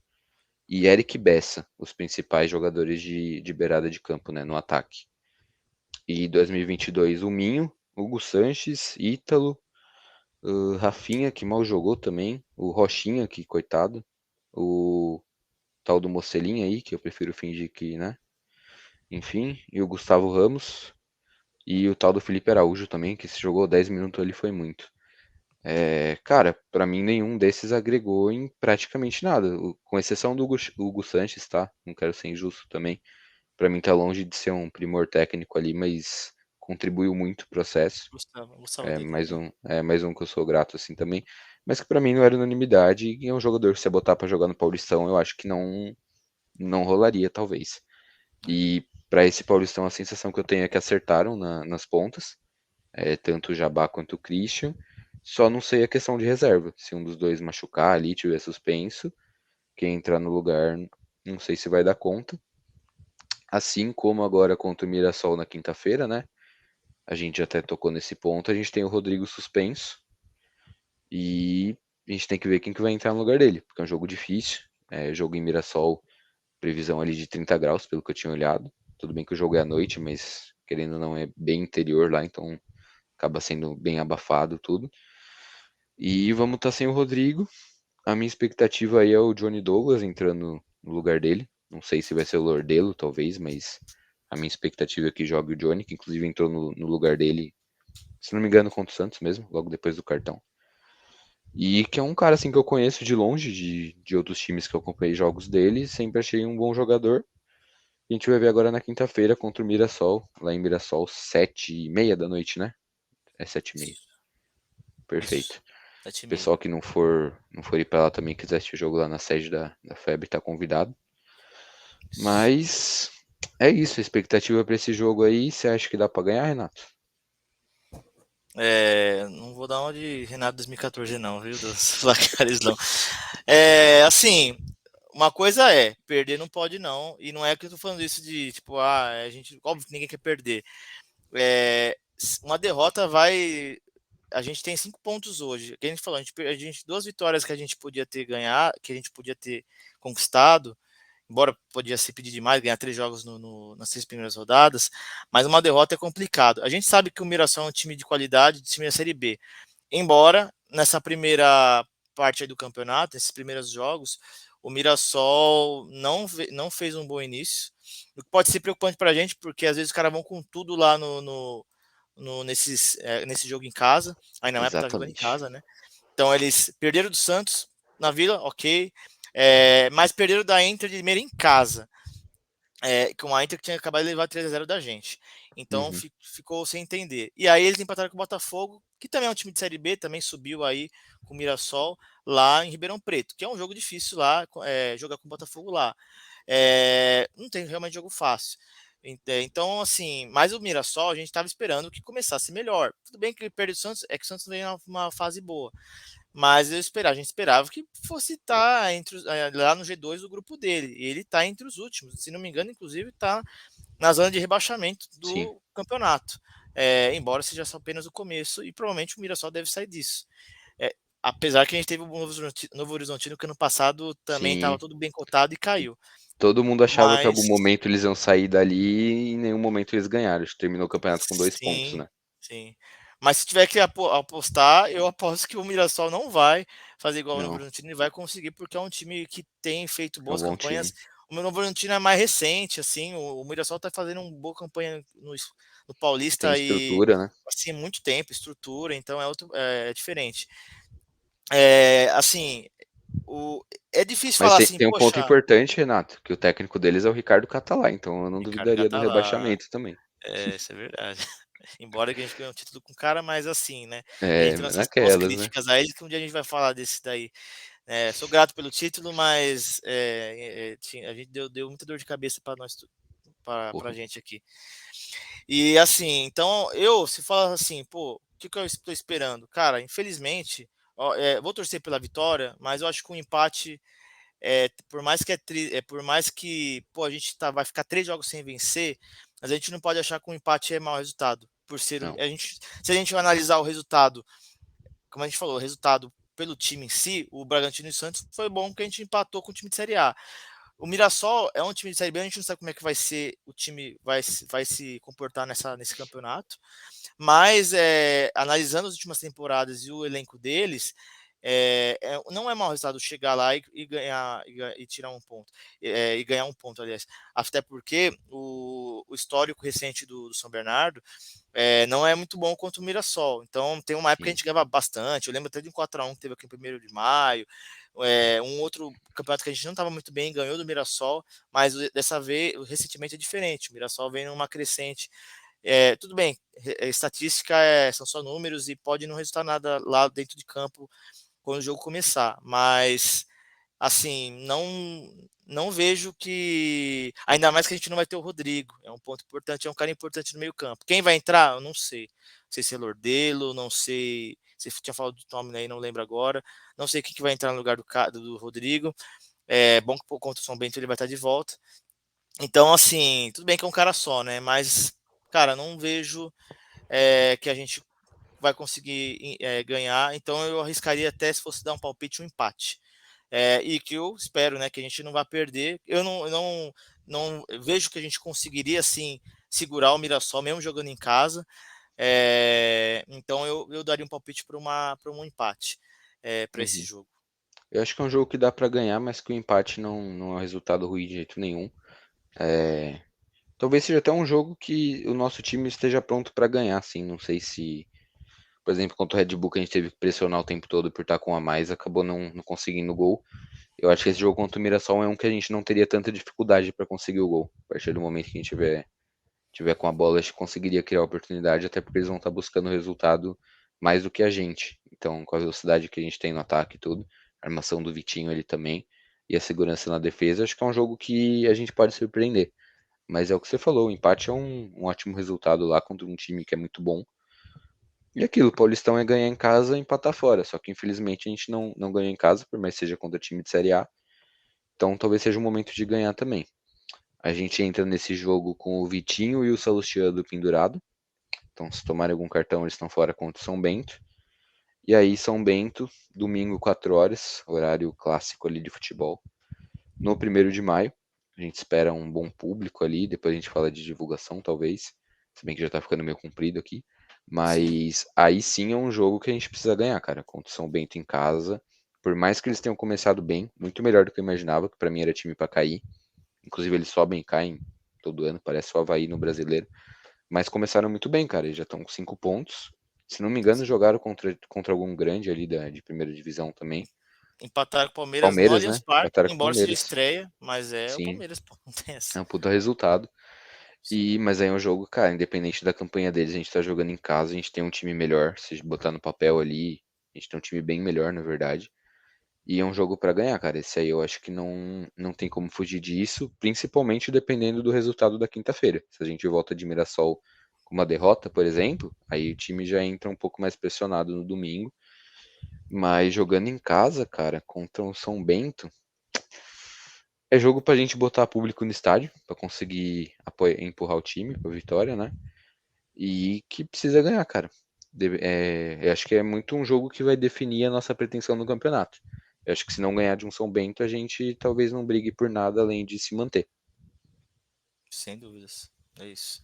e Eric Bessa, os principais jogadores de beirada de campo, né, no ataque. E 2022 o Minho, Hugo Sanches, Ítalo, Rafinha, que mal jogou também, o Rochinha, que coitado, o tal do Mocelinha aí, que eu prefiro fingir que, né? Enfim, e o Gustavo Ramos, e o tal do Felipe Araújo também, que se jogou 10 minutos ali foi muito. Cara, pra mim nenhum desses agregou em praticamente nada, com exceção do Hugo Sanches, tá? Não quero ser injusto também. Pra mim tá longe de ser um primor técnico ali, mas contribuiu muito o processo. Gostava É dele mais também. um, é mais um que eu sou grato assim também, mas que pra mim não era unanimidade e é um jogador que você botar pra jogar no Paulistão, eu acho que não rolaria talvez. E pra esse Paulistão a sensação que eu tenho é que acertaram nas pontas, tanto o Jabá quanto o Christian. Só não sei a questão de reserva. Se um dos dois machucar ali, tiver suspenso, quem entrar no lugar, não sei se vai dar conta. Assim como agora contra o Mirassol na quinta-feira, né? A gente até tocou nesse ponto. A gente tem o Rodrigo suspenso e a gente tem que ver quem que vai entrar no lugar dele, porque é um jogo difícil. Jogo em Mirassol, previsão ali de 30 graus, pelo que eu tinha olhado. Tudo bem que o jogo é à noite, mas querendo ou não é bem interior lá, então acaba sendo bem abafado tudo. E vamos estar sem o Rodrigo. A minha expectativa aí é o Johnny Douglas entrando no lugar dele. Não sei se vai ser o Lordelo, talvez, mas a minha expectativa é que jogue o Johnny, que inclusive entrou no lugar dele, se não me engano, contra o Santos mesmo, logo depois do cartão. E que é um cara assim que eu conheço de longe, de outros times que eu acompanhei jogos dele, sempre achei um bom jogador. A gente vai ver agora na quinta-feira contra o Mirassol, lá em Mirassol, 7h30 da noite, né? É 7h30. Isso. Perfeito. 7h30. Pessoal que não for ir pra lá também, quiser assistir o jogo lá na sede da FEB, tá convidado. Mas é isso, a expectativa pra esse jogo aí, você acha que dá pra ganhar, Renato? Não vou dar uma de Renato 2014, não, viu? Dos placares, não. Assim, uma coisa é, perder não pode, não. E não é que eu tô falando isso de, tipo, a gente. Óbvio que ninguém quer perder. Uma derrota vai. A gente tem 5 pontos hoje. Que a gente falou, a gente 2 vitórias que a gente podia ter ganhado, que a gente podia ter conquistado, embora podia se pedir demais, ganhar 3 jogos nas 6 primeiras rodadas, mas uma derrota é complicado. A gente sabe que o Mirassol é um time de qualidade, de time da Série B. Embora nessa primeira parte aí do campeonato, esses primeiros jogos, o Mirassol não fez um bom início. O que pode ser preocupante para a gente, porque às vezes os caras vão com tudo lá nesse jogo em casa, ainda mais porque tá jogando em Exatamente. casa, né? Então eles perderam do Santos na Vila, ok, mas perderam da Inter de Limeira em casa, com a Inter que tinha acabado de levar 3-0 da gente. Então Uhum. ficou sem entender. E aí eles empataram com o Botafogo, que também é um time de Série B, também subiu aí com o Mirassol lá em Ribeirão Preto, que é um jogo difícil lá, jogar com o Botafogo lá. Não tem realmente jogo fácil. Então, assim, mas o Mirassol a gente estava esperando que começasse melhor. Tudo bem que ele perde o Santos, é que o Santos vem numa fase boa. Mas a gente esperava que fosse estar lá no G2 do grupo dele. E ele está entre os últimos. Se não me engano, inclusive, está na zona de rebaixamento Sim, do campeonato. Embora seja só apenas o começo, e provavelmente o Mirassol deve sair disso. É, Apesar que a gente teve o Novo Horizontino, que ano passado também estava sim. tudo bem cotado e E caiu. todo mundo achava que em algum Mas momento eles iam sair dali e em nenhum momento eles ganharam. Acho que terminou o campeonato com 2 pontos, sim, né? sim. Mas se tiver que apostar, eu aposto que o Mirassol não vai fazer igual o Novo Não, Horizontino e vai conseguir, porque é um time que tem feito é um boas bom campanhas. time. O meu Novo Horizontino é mais recente, assim, o Mirassol tá fazendo uma boa campanha no Tem Paulista e estrutura, né? assim, muito tempo, estrutura, então é diferente. Assim, o, é difícil Mas falar tem, assim, tem um ponto poxa, importante, Renato, que o técnico deles é o Ricardo Catalá, então eu não Ricardo duvidaria do Catalá, rebaixamento também. isso é verdade. Embora que a gente ganhe um título com o cara, mas assim, né? A É, gente tem nossas boas naquelas, né? críticas a ele, que um dia a gente vai falar desse daí. Sou grato pelo título, mas a gente deu muita dor de cabeça para nós, para Porra. gente aqui. E assim, então se fala assim, pô, o que eu estou esperando? Cara, infelizmente, ó, vou torcer pela vitória, mas eu acho que o empate, por mais que por mais que pô, a gente vai ficar 3 jogos sem vencer, mas a gente não pode achar que um empate é mau resultado. Por ser, Não. se a gente analisar o resultado, como a gente falou, o resultado pelo time em si, o Bragantino e o Santos foi bom que a gente empatou com o time de Série A. O Mirassol é um time de Série B, a gente não sabe como é que vai ser o time, vai se comportar nesse campeonato, mas analisando as últimas temporadas e o elenco deles, não é mau resultado chegar lá e ganhar e tirar um ponto, e ganhar um ponto, aliás. Até porque o histórico recente do São Bernardo não é muito bom contra o Mirassol. Então, tem uma época que a Sim. gente ganhava bastante. Eu lembro até de um 4-1 que teve aqui em 1º de maio. Um outro campeonato que a gente não estava muito bem, ganhou do Mirassol, mas dessa vez, recentemente é diferente. O Mirassol vem numa crescente. Tudo bem, estatística são só números e pode não resultar nada lá dentro de campo quando o jogo começar, mas assim, não vejo que. Ainda mais que a gente não vai ter o Rodrigo. É um ponto importante, é um cara importante no meio-campo. Quem vai entrar? Eu não sei. Não sei se é Lordelo, não sei. Você tinha falado do nome aí, não lembro agora. Não sei quem que vai entrar no lugar do Rodrigo. É bom que contra o São Bento ele vai estar de volta. Então, assim, tudo bem que é um cara só, né? Mas, cara, não vejo que a gente vai conseguir ganhar. Então, eu arriscaria até, se fosse dar um palpite, um empate. E que eu espero, né, que a gente não vá perder. Eu não vejo que a gente conseguiria assim segurar o Mirassol mesmo jogando em casa. Então eu daria um palpite para um empate para esse Uhum. jogo. Eu acho que é um jogo que dá pra ganhar, mas que o empate não é um resultado ruim de jeito nenhum. É, talvez seja até um jogo que o nosso time esteja pronto pra ganhar, assim. Não sei se, por exemplo, contra o Red Bull, que a gente teve que pressionar o tempo todo por estar com a mais, acabou não conseguindo o gol. Eu acho que esse jogo contra o Mirassol é um que a gente não teria tanta dificuldade pra conseguir o gol. A partir do momento que a gente tiver com a bola, acho que conseguiria criar oportunidade, até porque eles vão estar buscando o resultado mais do que a gente. Então, com a velocidade que a gente tem no ataque e tudo, a armação do Vitinho ele também, e a segurança na defesa, acho que é um jogo que a gente pode surpreender. Mas é o que você falou, o empate é um ótimo resultado lá contra um time que é muito bom. E aquilo, o Paulistão é ganhar em casa e empatar fora. Só que infelizmente a gente não ganhou em casa, por mais que seja contra time de Série A. Então talvez seja o momento de ganhar também. A gente entra nesse jogo com o Vitinho e o Salustiano pendurado. Então, se tomarem algum cartão, eles estão fora contra o São Bento. E aí, São Bento, domingo, 4 horas, horário clássico ali de futebol. No 1º de maio, a gente espera um bom público ali. Depois a gente fala de divulgação, talvez. Se bem que já tá ficando meio comprido aqui. Sim, Mas aí sim é um jogo que a gente precisa ganhar, cara. Contra o São Bento em casa. Por mais que eles tenham começado bem, muito melhor do que eu imaginava, que pra mim era time pra cair. Inclusive, eles sobem e caem todo ano, parece o Havaí no brasileiro. Mas começaram muito bem, cara. Eles já estão com 5 pontos. Se não me engano, sim. jogaram contra algum grande ali de primeira divisão também. Empataram com o Palmeiras no Palmeiras, Allianz né? Parque, Batalha com o embora seja Palmeiras. estreia, mas é o Sim, Palmeiras, pô, não tem essa. é um puta resultado. Sim, Mas aí é um jogo, cara, independente da campanha deles, a gente tá jogando em casa, a gente tem um time melhor. Se botar no papel ali, a gente tem um time bem melhor, na verdade. E é um jogo pra ganhar, cara. Esse aí eu acho que não tem como fugir disso, principalmente dependendo do resultado da quinta-feira. Se a gente volta de Mirassol com uma derrota, por exemplo, aí o time já entra um pouco mais pressionado no domingo. Mas jogando em casa, cara, contra o São Bento, é jogo pra gente botar público no estádio, pra conseguir empurrar o time pra vitória, né? E que precisa ganhar, cara. Eu acho que é muito um jogo que vai definir a nossa pretensão no campeonato. Eu acho que se não ganhar de um São Bento, a gente talvez não brigue por nada além de se manter. sem dúvidas. É isso.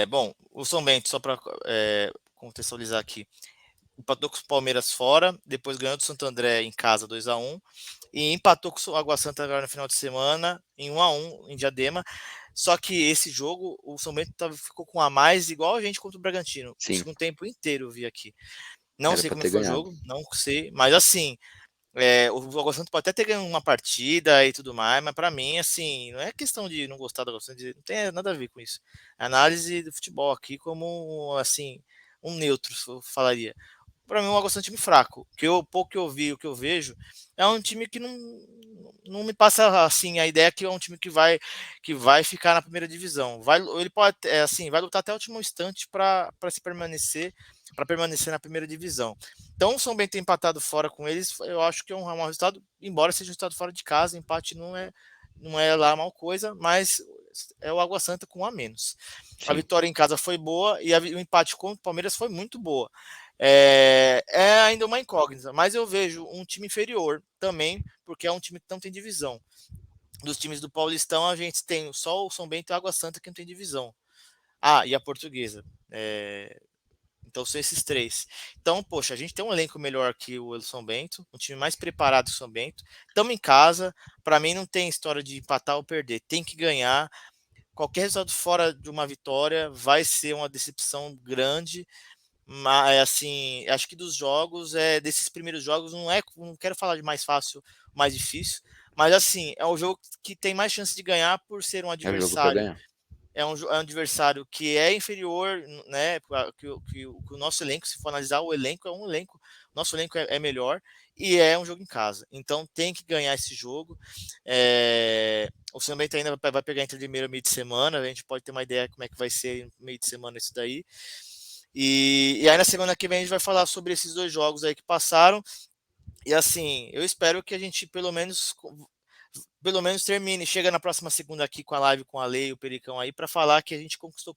Bom, o São Bento, só para contextualizar aqui. Empatou com o Palmeiras fora, depois ganhou do Santo André em casa 2-1 e empatou com o Água Santa agora no final de semana em 1-1 em Diadema. Só que esse jogo, o São Bento ficou com a mais, igual a gente contra o Bragantino. O Sim, segundo tempo inteiro eu vi aqui. Não era sei pra como ter foi o ganhado. jogo, não sei, mas assim, o Água Santa pode até ter ganho uma partida e tudo mais, mas para mim, assim, não é questão de não gostar do Água Santa, não tem nada a ver com isso. Análise do futebol aqui como, assim, um neutro, eu falaria. Para mim, o Água Santa é um time fraco. Pouco que eu vi, o que eu vejo, é um time que não me passa assim a ideia que é um time que vai ficar na primeira divisão. Ele pode, assim, vai lutar até o último instante para permanecer na primeira divisão. Então, o São Bento ter empatado fora com eles, eu acho que é um mau resultado, embora seja um resultado fora de casa, empate não é lá mal coisa, mas é o Água Santa com um a menos. A Sim, vitória em casa foi boa e o empate contra o Palmeiras foi muito boa. É ainda uma incógnita, mas eu vejo um time inferior também, porque é um time que não tem divisão. Dos times do Paulistão, a gente tem só o São Bento e a Água Santa que não tem divisão. Ah, e a Portuguesa. Então são esses três. Então, poxa, a gente tem um elenco melhor que o São Bento, um time mais preparado que o São Bento. Estamos em casa. Para mim, não tem história de empatar ou perder. Tem que ganhar. Qualquer resultado fora de uma vitória vai ser uma decepção grande. Mas assim, acho que dos jogos, desses primeiros jogos, não quero falar de mais fácil, mais difícil, mas assim, é o jogo que tem mais chance de ganhar por ser um é o jogo pra adversário. ganhar. É um adversário que é inferior, né? Que o nosso elenco, se for analisar, o elenco é um elenco, nosso elenco é melhor e é um jogo em casa. Então tem que ganhar esse jogo. O São Bento ainda vai pegar entre primeiro e meio de semana. A gente pode ter uma ideia como é que vai ser no meio de semana isso daí. E aí na semana que vem a gente vai falar sobre esses dois jogos aí que passaram. E assim, eu espero que a gente pelo menos termine, chega na próxima segunda aqui com a live com a Lei e o Pericão aí para falar que a gente conquistou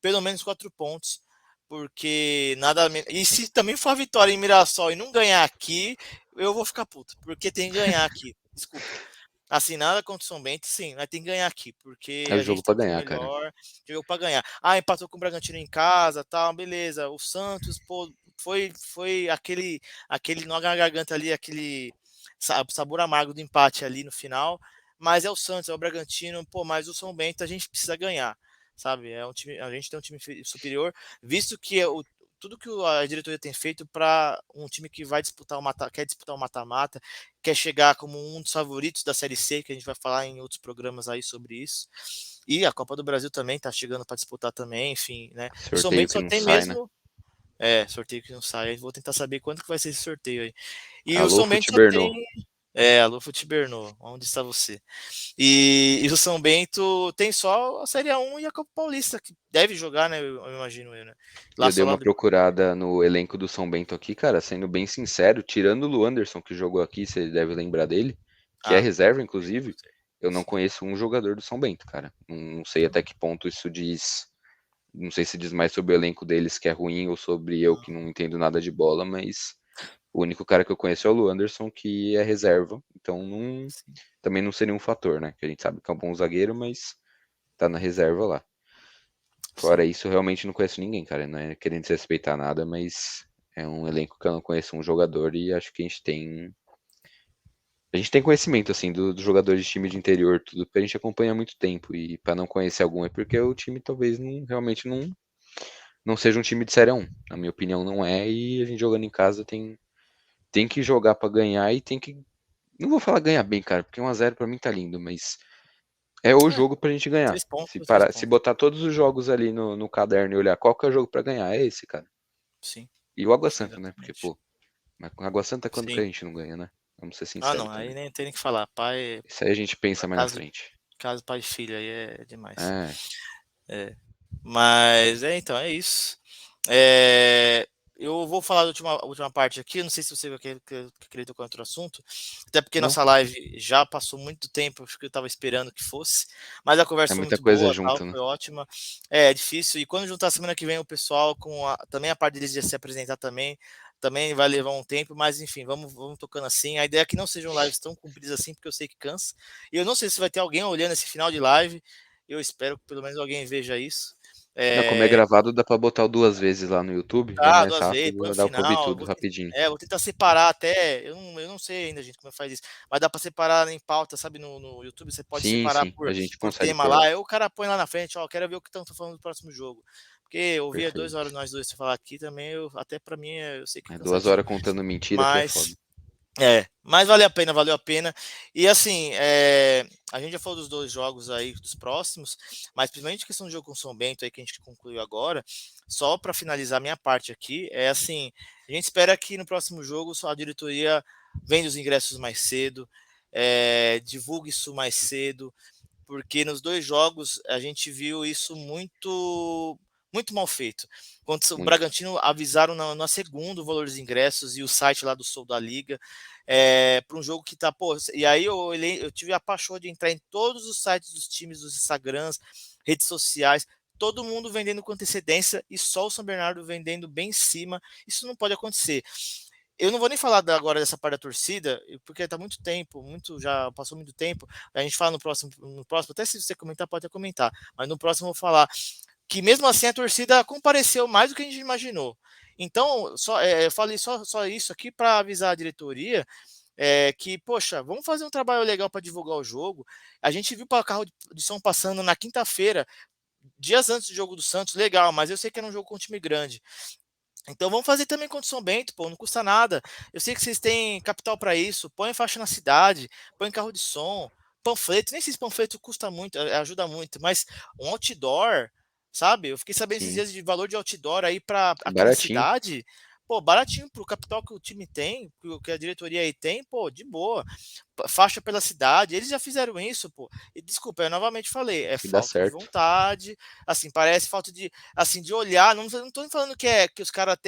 pelo menos 4 pontos, porque nada e se também for a vitória em Mirassol e não ganhar aqui, eu vou ficar puto, porque tem que ganhar aqui. Desculpa. Assim, nada contra o São Bento, sim, mas tem que ganhar aqui, porque É o a jogo gente pra tem um time ganhar, cara. melhor, jogou para ganhar. Ah, empatou com o Bragantino em casa, tal, beleza. O Santos, pô, foi aquele nó na garganta ali, aquele sabor amargo do empate ali no final, mas é o Santos, é o Bragantino, pô, mas o São Bento a gente precisa ganhar, sabe? A gente tem um time superior, visto que tudo que a diretoria tem feito para um time que quer disputar o mata-mata, quer chegar como um dos favoritos da Série C, que a gente vai falar em outros programas aí sobre isso. E a Copa do Brasil também tá chegando para disputar também, enfim, né? O São Sorteio Bento que só não tem sai, né? mesmo sorteio que não sai. Vou tentar saber quanto que vai ser esse sorteio aí. E o Alô, São Bento só tem. Futibernô. Alô, Futibernô, onde está você? E o São Bento tem só a Série A1 e a Copa Paulista, que deve jogar, né? Eu imagino eu, né? E Lá eu dei só lá uma depois. procurada no elenco do São Bento aqui, cara, sendo bem sincero, tirando o Luanderson, que jogou aqui, você deve lembrar dele, que é Ah, reserva, sei, inclusive, sei. eu não Sim. conheço um jogador do São Bento, cara. Não sei até que ponto isso diz. Não sei se diz mais sobre o elenco deles que é ruim ou sobre eu que não entendo nada de bola, mas o único cara que eu conheço é o Luanderson, que é reserva, então Sim, também não seria um fator, né? Que a gente sabe que é um bom zagueiro, mas tá na reserva lá. Fora sim, isso, eu realmente não conheço ninguém, cara. Não é querendo desrespeitar nada, mas é um elenco que eu não conheço um jogador e acho que a gente tem. A gente tem conhecimento, assim, dos jogadores de time de interior, tudo, porque a gente acompanha há muito tempo. E pra não conhecer algum é porque o time talvez realmente não seja um time de Série A1. Na minha opinião, não é. E a gente jogando em casa tem que jogar pra ganhar e tem que. Não vou falar ganhar bem, cara, porque 1-0 pra mim tá lindo, mas é o é, jogo pra gente ganhar. três pontos Se, por três parar, se pontos. botar todos os jogos ali no caderno e olhar qual que é o jogo pra ganhar, é esse, cara. Sim, E o Água Santa, né? Porque, exatamente. pô, mas com Água Santa quando que a Sim. gente não ganha, né? Vamos ser Ah, sinceros não, aí também. nem tem nem que falar. Pai, Isso aí a gente pensa mais na caso, frente. caso pai e filho aí é demais. É, É. Mas então, é isso. É, eu vou falar da última parte aqui. Não sei se você querer tocar outro assunto, até porque não, nossa live já passou muito tempo, acho que eu estava esperando que fosse, mas a é conversa foi muita muito coisa boa, tal, junto, né? foi ótima. É difícil. E quando juntar semana que vem o pessoal também a parte deles de se apresentar também vai levar um tempo, mas enfim, vamos tocando assim. A ideia é que não sejam lives tão compridas assim, porque eu sei que cansa. E eu não sei se vai ter alguém olhando esse final de live. Eu espero que pelo menos alguém veja isso. Não, como é gravado, dá pra botar 2 vezes lá no YouTube, é Tá, mais 2 vezes, põe rápido, no dá pra ouvir final, tudo rapidinho. vou tentar separar até, eu não sei ainda, gente, como é que faz isso, mas dá pra separar em pauta, sabe, no YouTube, você pode Sim, separar sim, por a gente por consegue tema pôr lá, lá. aí o cara põe lá na frente: "Ó, quero ver o que estão falando do próximo jogo". Porque ouvir 2 horas Perfeito. nós 2 falar aqui também até pra mim, eu sei que é É, 2 horas cansativo, contando mentira que é foda. mas mas valeu a pena, valeu a pena. E assim, a gente já falou dos 2 jogos aí, dos próximos, mas principalmente a questão do jogo com o São Bento aí que a gente concluiu agora, só para finalizar a minha parte aqui, é assim, a gente espera que no próximo jogo a diretoria venda os ingressos mais cedo, divulgue isso mais cedo, porque nos 2 jogos a gente viu isso muito mal feito. Quando o Muito. Bragantino avisaram na segunda o valor dos ingressos e o site lá do Sul da Liga, para um jogo que tá, pô, e aí eu tive a paixão de entrar em todos os sites dos times, dos Instagrams, redes sociais, todo mundo vendendo com antecedência e só o São Bernardo vendendo bem em cima. Isso não pode acontecer. Eu não vou nem falar agora dessa parte da torcida, porque tá muito tempo, já passou muito tempo. A gente fala no próximo, até se você comentar, pode até comentar, mas no próximo eu vou falar que mesmo assim a torcida compareceu mais do que a gente imaginou. Então, eu falei só isso aqui para avisar a diretoria que, poxa, vamos fazer um trabalho legal para divulgar o jogo. A gente viu para carro de som passando na quinta-feira, dias antes do jogo do Santos, legal, mas eu sei que era um jogo com um time grande. Então vamos fazer também com o São Bento, pô, não custa nada. Eu sei que vocês têm capital para isso. Põe faixa na cidade, põe carro de som, panfleto. Nem sei se panfleto custa muito, ajuda muito, mas um outdoor, sabe? Eu fiquei sabendo esses Sim. dias de valor de outdoor aí para aqui na Baratinho. cidade. Pô, baratinho pro capital que o time tem, que a diretoria aí tem, pô, de boa. Faixa pela cidade, eles já fizeram isso, pô. E desculpa, eu novamente falei, é E dá falta de certo. vontade, assim, parece falta de olhar, não tô falando que os caras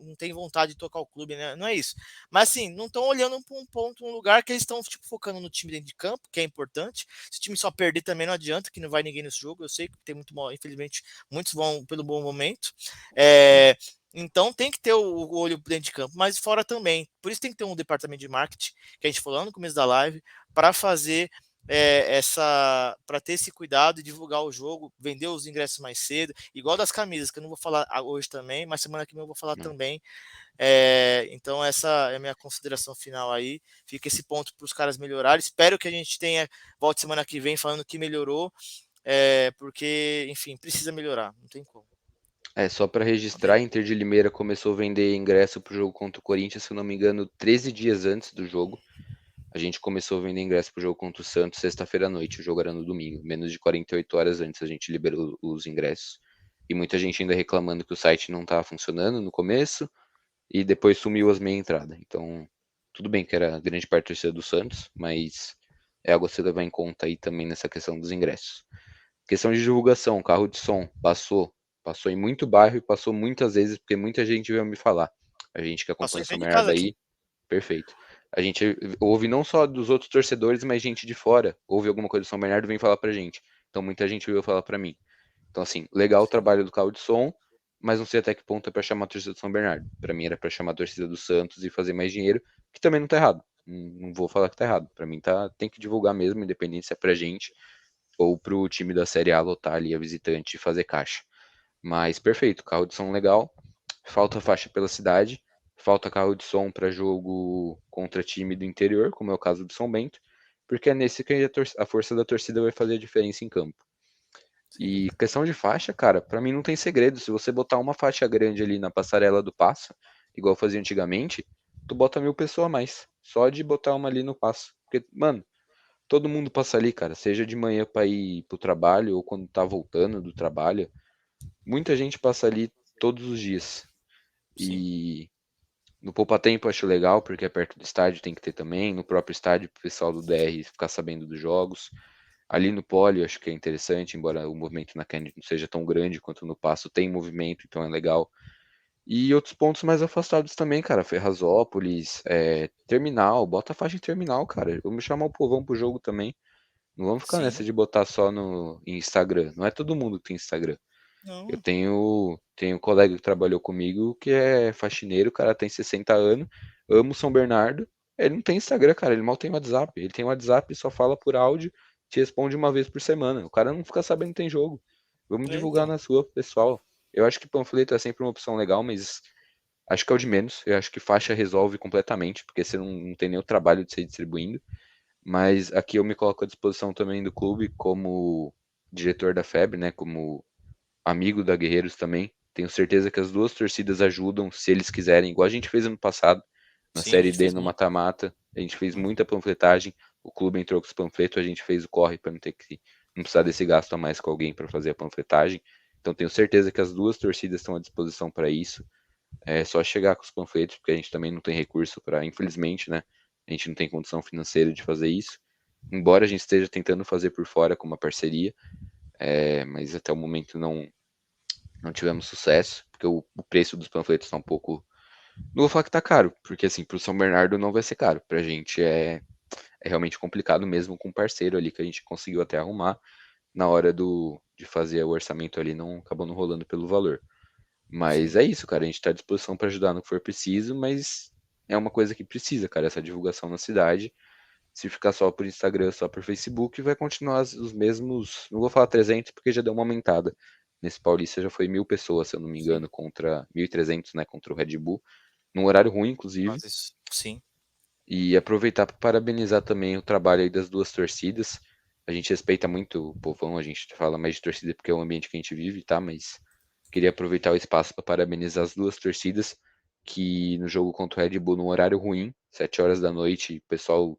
não tem vontade de tocar o clube, né? Não é isso. Mas assim, não estão olhando para um ponto, um lugar que eles estão tipo focando no time dentro de campo, que é importante. Se o time só perder também não adianta, que não vai ninguém nesse jogo. Eu sei que tem muito bom, infelizmente, muitos vão pelo bom momento. Sim. Então tem que ter o olho dentro de campo, mas fora também. Por isso tem que ter um departamento de marketing, que a gente falou no começo da live, para fazer para ter esse cuidado e divulgar o jogo, vender os ingressos mais cedo, igual das camisas, que eu não vou falar hoje também, mas semana que vem eu vou falar Não. também. Então essa é a minha consideração final aí. Fica esse ponto para os caras melhorarem. Espero que a gente volte semana que vem falando que melhorou, porque, enfim, precisa melhorar, não tem como. Só pra registrar, a Inter de Limeira começou a vender ingresso pro jogo contra o Corinthians, se eu não me engano, 13 dias antes do jogo. A gente começou a vender ingresso pro jogo contra o Santos sexta-feira à noite, o jogo era no domingo. Menos de 48 horas antes a gente liberou os ingressos. E muita gente ainda reclamando que o site não estava funcionando no começo e depois sumiu as meia entrada. Então, tudo bem que era grande parte da torcida do Santos, mas é algo a se levar em conta aí também nessa questão dos ingressos. Questão de divulgação, carro de som, passou em muito bairro e passou muitas vezes, porque muita gente veio me falar. A gente que Passou acompanha em o São frente de Bernardo casa aqui. aí, perfeito. A gente ouve não só dos outros torcedores, mas gente de fora. Ouve alguma coisa do São Bernardo e vem falar pra gente. Então muita gente veio falar pra mim. Então, assim, legal o Sim, trabalho do carro de som, mas não sei até que ponto é pra chamar a torcida do São Bernardo. Pra mim era pra chamar a torcida do Santos e fazer mais dinheiro, que também não tá errado. Não vou falar que tá errado. Pra mim tem que divulgar mesmo, independente se é pra gente ou pro time da Série A lotar ali a visitante e fazer caixa. Mas perfeito, carro de som legal. Falta faixa pela cidade, falta carro de som para jogo contra time do interior, como é o caso do São Bento, porque é nesse que a força da torcida vai fazer a diferença em campo. sim. E questão de faixa, cara, para mim não tem segredo. Se você botar uma faixa grande ali na passarela do passo, igual fazia antigamente, tu bota 1.000 pessoas a mais. Só de botar uma ali no passo. Porque, mano, todo mundo passa ali, cara. Seja de manhã para ir pro trabalho ou quando tá voltando do trabalho. Muita gente passa ali todos os dias. Sim. E no Poupa Tempo eu acho legal, porque é perto do estádio, tem que ter também. No próprio estádio, pro pessoal do DR ficar sabendo dos jogos. Ali no Poli, eu acho que é interessante, embora o movimento na Kennedy não seja tão grande quanto no Passo, tem movimento, então é legal. E outros pontos mais afastados também, cara. Ferrazópolis, Terminal, bota a faixa em Terminal, cara. Vamos chamar o povão pro jogo também. Não vamos ficar Sim. nessa de botar só no em Instagram. Não é todo mundo que tem Instagram. Eu Não. tenho um colega que trabalhou comigo que é faxineiro, o cara tem 60 anos, amo São Bernardo. Ele não tem Instagram, cara, ele mal tem WhatsApp. Ele tem WhatsApp e só fala por áudio, te responde uma vez por semana. O cara não fica sabendo que tem jogo. Vamos divulgar Então, na sua, pessoal. Eu acho que panfleto é sempre uma opção legal, mas acho que é o de menos. Eu acho que faixa resolve completamente, porque você não tem nem o trabalho de sair distribuindo. Mas aqui eu me coloco à disposição também do clube como diretor da FEB, né? Como amigo da Guerreiros também. Tenho certeza que as duas torcidas ajudam, se eles quiserem, igual a gente fez ano passado, na sim, a Série gente D fez no muito. mata-mata. A gente fez Uhum. muita panfletagem, o clube entrou com os panfletos, a gente fez o corre para não precisar desse gasto a mais com alguém para fazer a panfletagem. Então tenho certeza que as duas torcidas estão à disposição para isso. É só chegar com os panfletos, porque a gente também não tem recurso para, infelizmente, né? A gente não tem condição financeira de fazer isso. Embora a gente esteja tentando fazer por fora com uma parceria, mas até o momento não tivemos sucesso, porque o preço dos panfletos está um pouco. Não vou falar que tá caro, porque assim, pro São Bernardo não vai ser caro. Pra gente é realmente complicado mesmo com um parceiro ali que a gente conseguiu até arrumar. Na hora de fazer o orçamento ali, não acabou não rolando pelo valor. Mas Sim, é isso, cara. A gente tá à disposição para ajudar no que for preciso, mas é uma coisa que precisa, cara, essa divulgação na cidade. Se ficar só por Instagram, só por Facebook, vai continuar os mesmos. Não vou falar 300 porque já deu uma aumentada. Nesse Paulista já foi 1.000 pessoas, se eu não me sim, engano, contra 1.300, né, contra o Red Bull, num horário ruim, inclusive. quase isso. Sim, E aproveitar para parabenizar também o trabalho aí das duas torcidas. A gente respeita muito o povão, a gente fala mais de torcida porque é o ambiente que a gente vive, tá? Mas queria aproveitar o espaço para parabenizar as duas torcidas que no jogo contra o Red Bull, num horário ruim, 7 horas da noite, o pessoal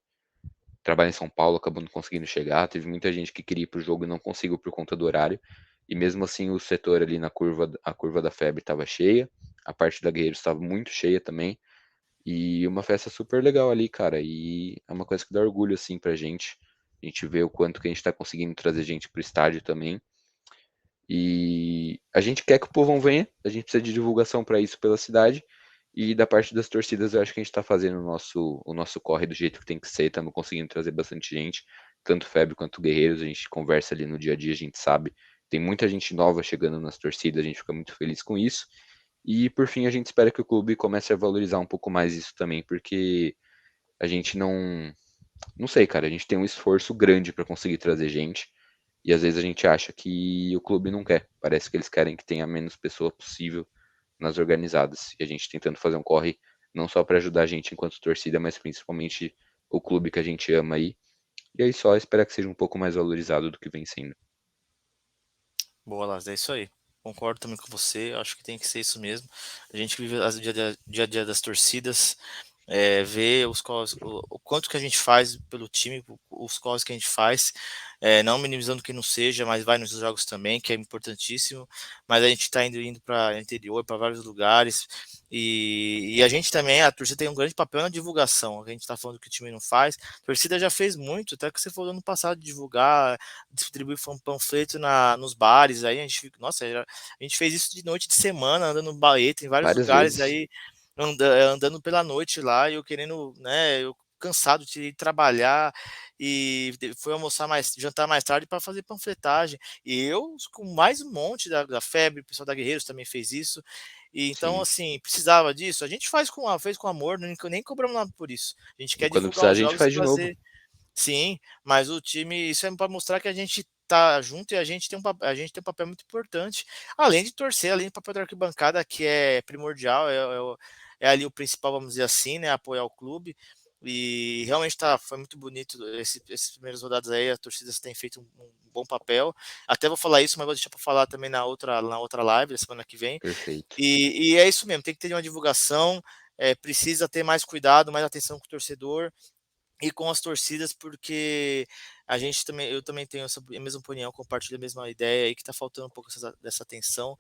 trabalha em São Paulo, acabou não conseguindo chegar. Teve muita gente que queria ir pro jogo e não conseguiu por conta do horário. E mesmo assim, o setor ali na curva, a curva da febre estava cheia, a parte da Guerreiros estava muito cheia também. E uma festa super legal ali, cara. E é uma coisa que dá orgulho, assim, pra gente. A gente vê o quanto que a gente tá conseguindo trazer gente pro estádio também. E a gente quer que o povão venha, a gente precisa de divulgação para isso pela cidade. E da parte das torcidas, eu acho que a gente está fazendo o nosso corre do jeito que tem que ser, estamos conseguindo trazer bastante gente, tanto Febre quanto Guerreiros, a gente conversa ali no dia a dia, a gente sabe. Tem muita gente nova chegando nas torcidas, a gente fica muito feliz com isso. E por fim, a gente espera que o clube comece a valorizar um pouco mais isso também, porque a gente não sei, cara, a gente tem um esforço grande para conseguir trazer gente. E às vezes a gente acha que o clube não quer. Parece que eles querem que tenha menos pessoa possível nas organizadas. E a gente tentando fazer um corre não só para ajudar a gente enquanto torcida, mas principalmente o clube que a gente ama aí. E aí só espera que seja um pouco mais valorizado do que vem sendo. boa, Lázaro, é isso aí. Concordo também com você, acho que tem que ser isso mesmo. A gente vive o dia a dia das torcidas, ver o quanto que a gente faz pelo time, os calls que a gente faz, não minimizando que não seja, mas vai nos jogos também, que é importantíssimo. Mas a gente está indo para interior, para vários lugares, e a gente também, a torcida tem um grande papel na divulgação. A gente está falando que o time não faz, a torcida já fez muito, até que você falou no passado, divulgar, distribuir panfleto nos bares, aí a gente fica, nossa, a gente fez isso de noite de semana, andando no Baeta, em vários Várias lugares vezes. aí, andando pela noite lá, e eu querendo, né, eu cansado de ir trabalhar e fui almoçar mais, jantar mais tarde para fazer panfletagem. E eu com mais um monte da Febre, o pessoal da Guerreiros também fez isso. E então, Sim. assim, precisava disso. A gente fez com amor, nem cobramos nada por isso. A gente E quer quando divulgar precisar a os gente jogos e faz de novo. fazer. Sim, mas o time, isso é para mostrar que a gente tá junto e a gente tem um papel muito importante, além de torcer, além do papel da arquibancada, que é primordial, é ali o principal, vamos dizer assim, né, apoiar o clube. E realmente foi muito bonito esses primeiros rodadas aí, a torcida tem feito um bom papel. Até vou falar isso, mas vou deixar para falar também na outra live da semana que vem. Perfeito. E é isso mesmo, tem que ter uma divulgação, precisa ter mais cuidado, mais atenção com o torcedor e com as torcidas, porque eu também tenho essa mesma opinião, compartilho a mesma ideia aí, que tá faltando um pouco dessa atenção.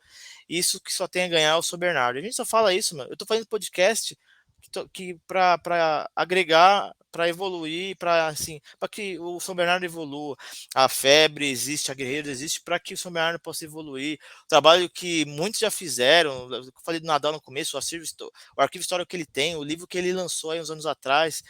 Isso que só tem a ganhar é o São Bernardo. A gente só fala isso, mano. Eu tô fazendo podcast que para agregar, para evoluir, para assim, para que o São Bernardo evolua. A Febre existe, a Guerreiro existe para que o São Bernardo possa evoluir. O trabalho que muitos já fizeram, eu falei do Nadal no começo, o arquivo histórico que ele tem, o livro que ele lançou aí uns anos atrás.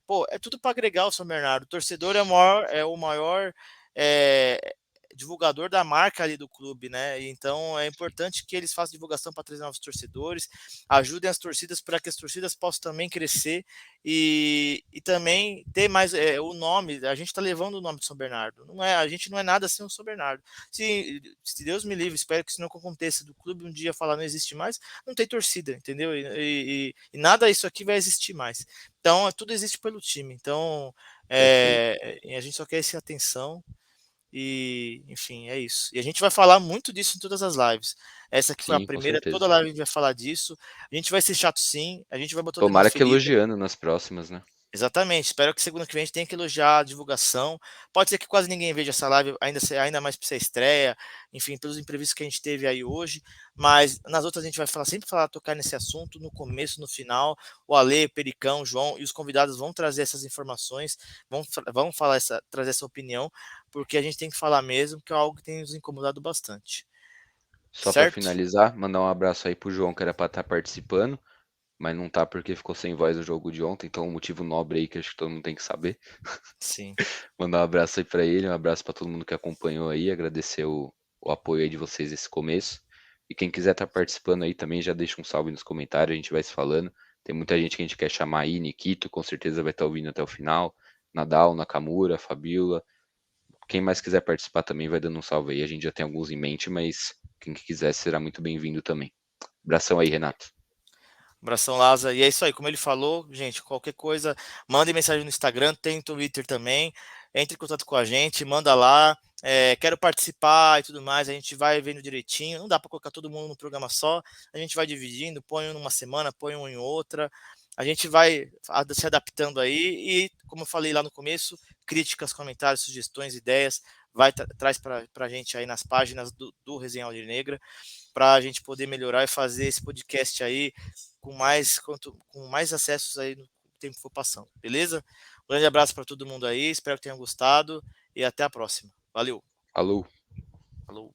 Pô, é tudo para agregar o São Bernardo. O torcedor é o maior, é, divulgador da marca ali do clube, né? Então é importante que eles façam divulgação para trazer novos torcedores, ajudem as torcidas para que as torcidas possam também crescer e também ter mais o nome. A gente está levando o nome de São Bernardo. Não é, a gente não é nada sem o São Bernardo. Se Deus me livre, espero que isso não aconteça do clube um dia falar não existe mais, não tem torcida, entendeu? E nada isso aqui vai existir mais. Então, tudo existe pelo time. Então, Perfeito. a gente só quer essa atenção e, enfim, é isso. E a gente vai falar muito disso em todas as lives. Essa aqui foi a Sim, com primeira, toda certeza. live a gente vai falar disso. A gente vai ser chato sim, a gente vai botar o dedo na Tomara que ferida. elogiando nas próximas, né? Exatamente. Espero que segunda que vem a gente tenha que elogiar a divulgação. Pode ser que quase ninguém veja essa live, ainda mais para essa estreia, enfim, pelos imprevistos que a gente teve aí hoje. Mas nas outras a gente vai falar, sempre falar, tocar nesse assunto, no começo, no final. O Ale, Pericão, João e os convidados vão trazer essas informações, vão falar trazer essa opinião, porque a gente tem que falar mesmo, que é algo que tem nos incomodado bastante. Só para Certo? finalizar, mandar um abraço aí pro João, que era para estar participando, mas não tá porque ficou sem voz no jogo de ontem, então um motivo nobre aí que acho que todo mundo tem que saber. Sim. Mandar um abraço aí para ele, um abraço para todo mundo que acompanhou aí, agradecer o apoio aí de vocês nesse começo. E quem quiser estar participando aí também, já deixa um salve nos comentários, a gente vai se falando. Tem muita gente que a gente quer chamar aí, Nikito, com certeza vai estar ouvindo até o final. Nadal, Nakamura, Fabiola. Quem mais quiser participar também vai dando um salve aí. A gente já tem alguns em mente, mas quem quiser será muito bem-vindo também. Abração aí, Renato. Abração, Laza. E é isso aí, como ele falou, gente, qualquer coisa, mande mensagem no Instagram, tem Twitter também, entre em contato com a gente, manda lá, quero participar e tudo mais, a gente vai vendo direitinho, não dá para colocar todo mundo no programa só, a gente vai dividindo, põe um numa semana, põe um em outra, a gente vai se adaptando aí e, como eu falei lá no começo, críticas, comentários, sugestões, ideias, traz para a gente aí nas páginas do Resenha Alvinegra, para a gente poder melhorar e fazer esse podcast aí com mais acessos aí no tempo que for passando, beleza? Um grande abraço para todo mundo aí, espero que tenham gostado e até a próxima. Valeu, Alô. falou.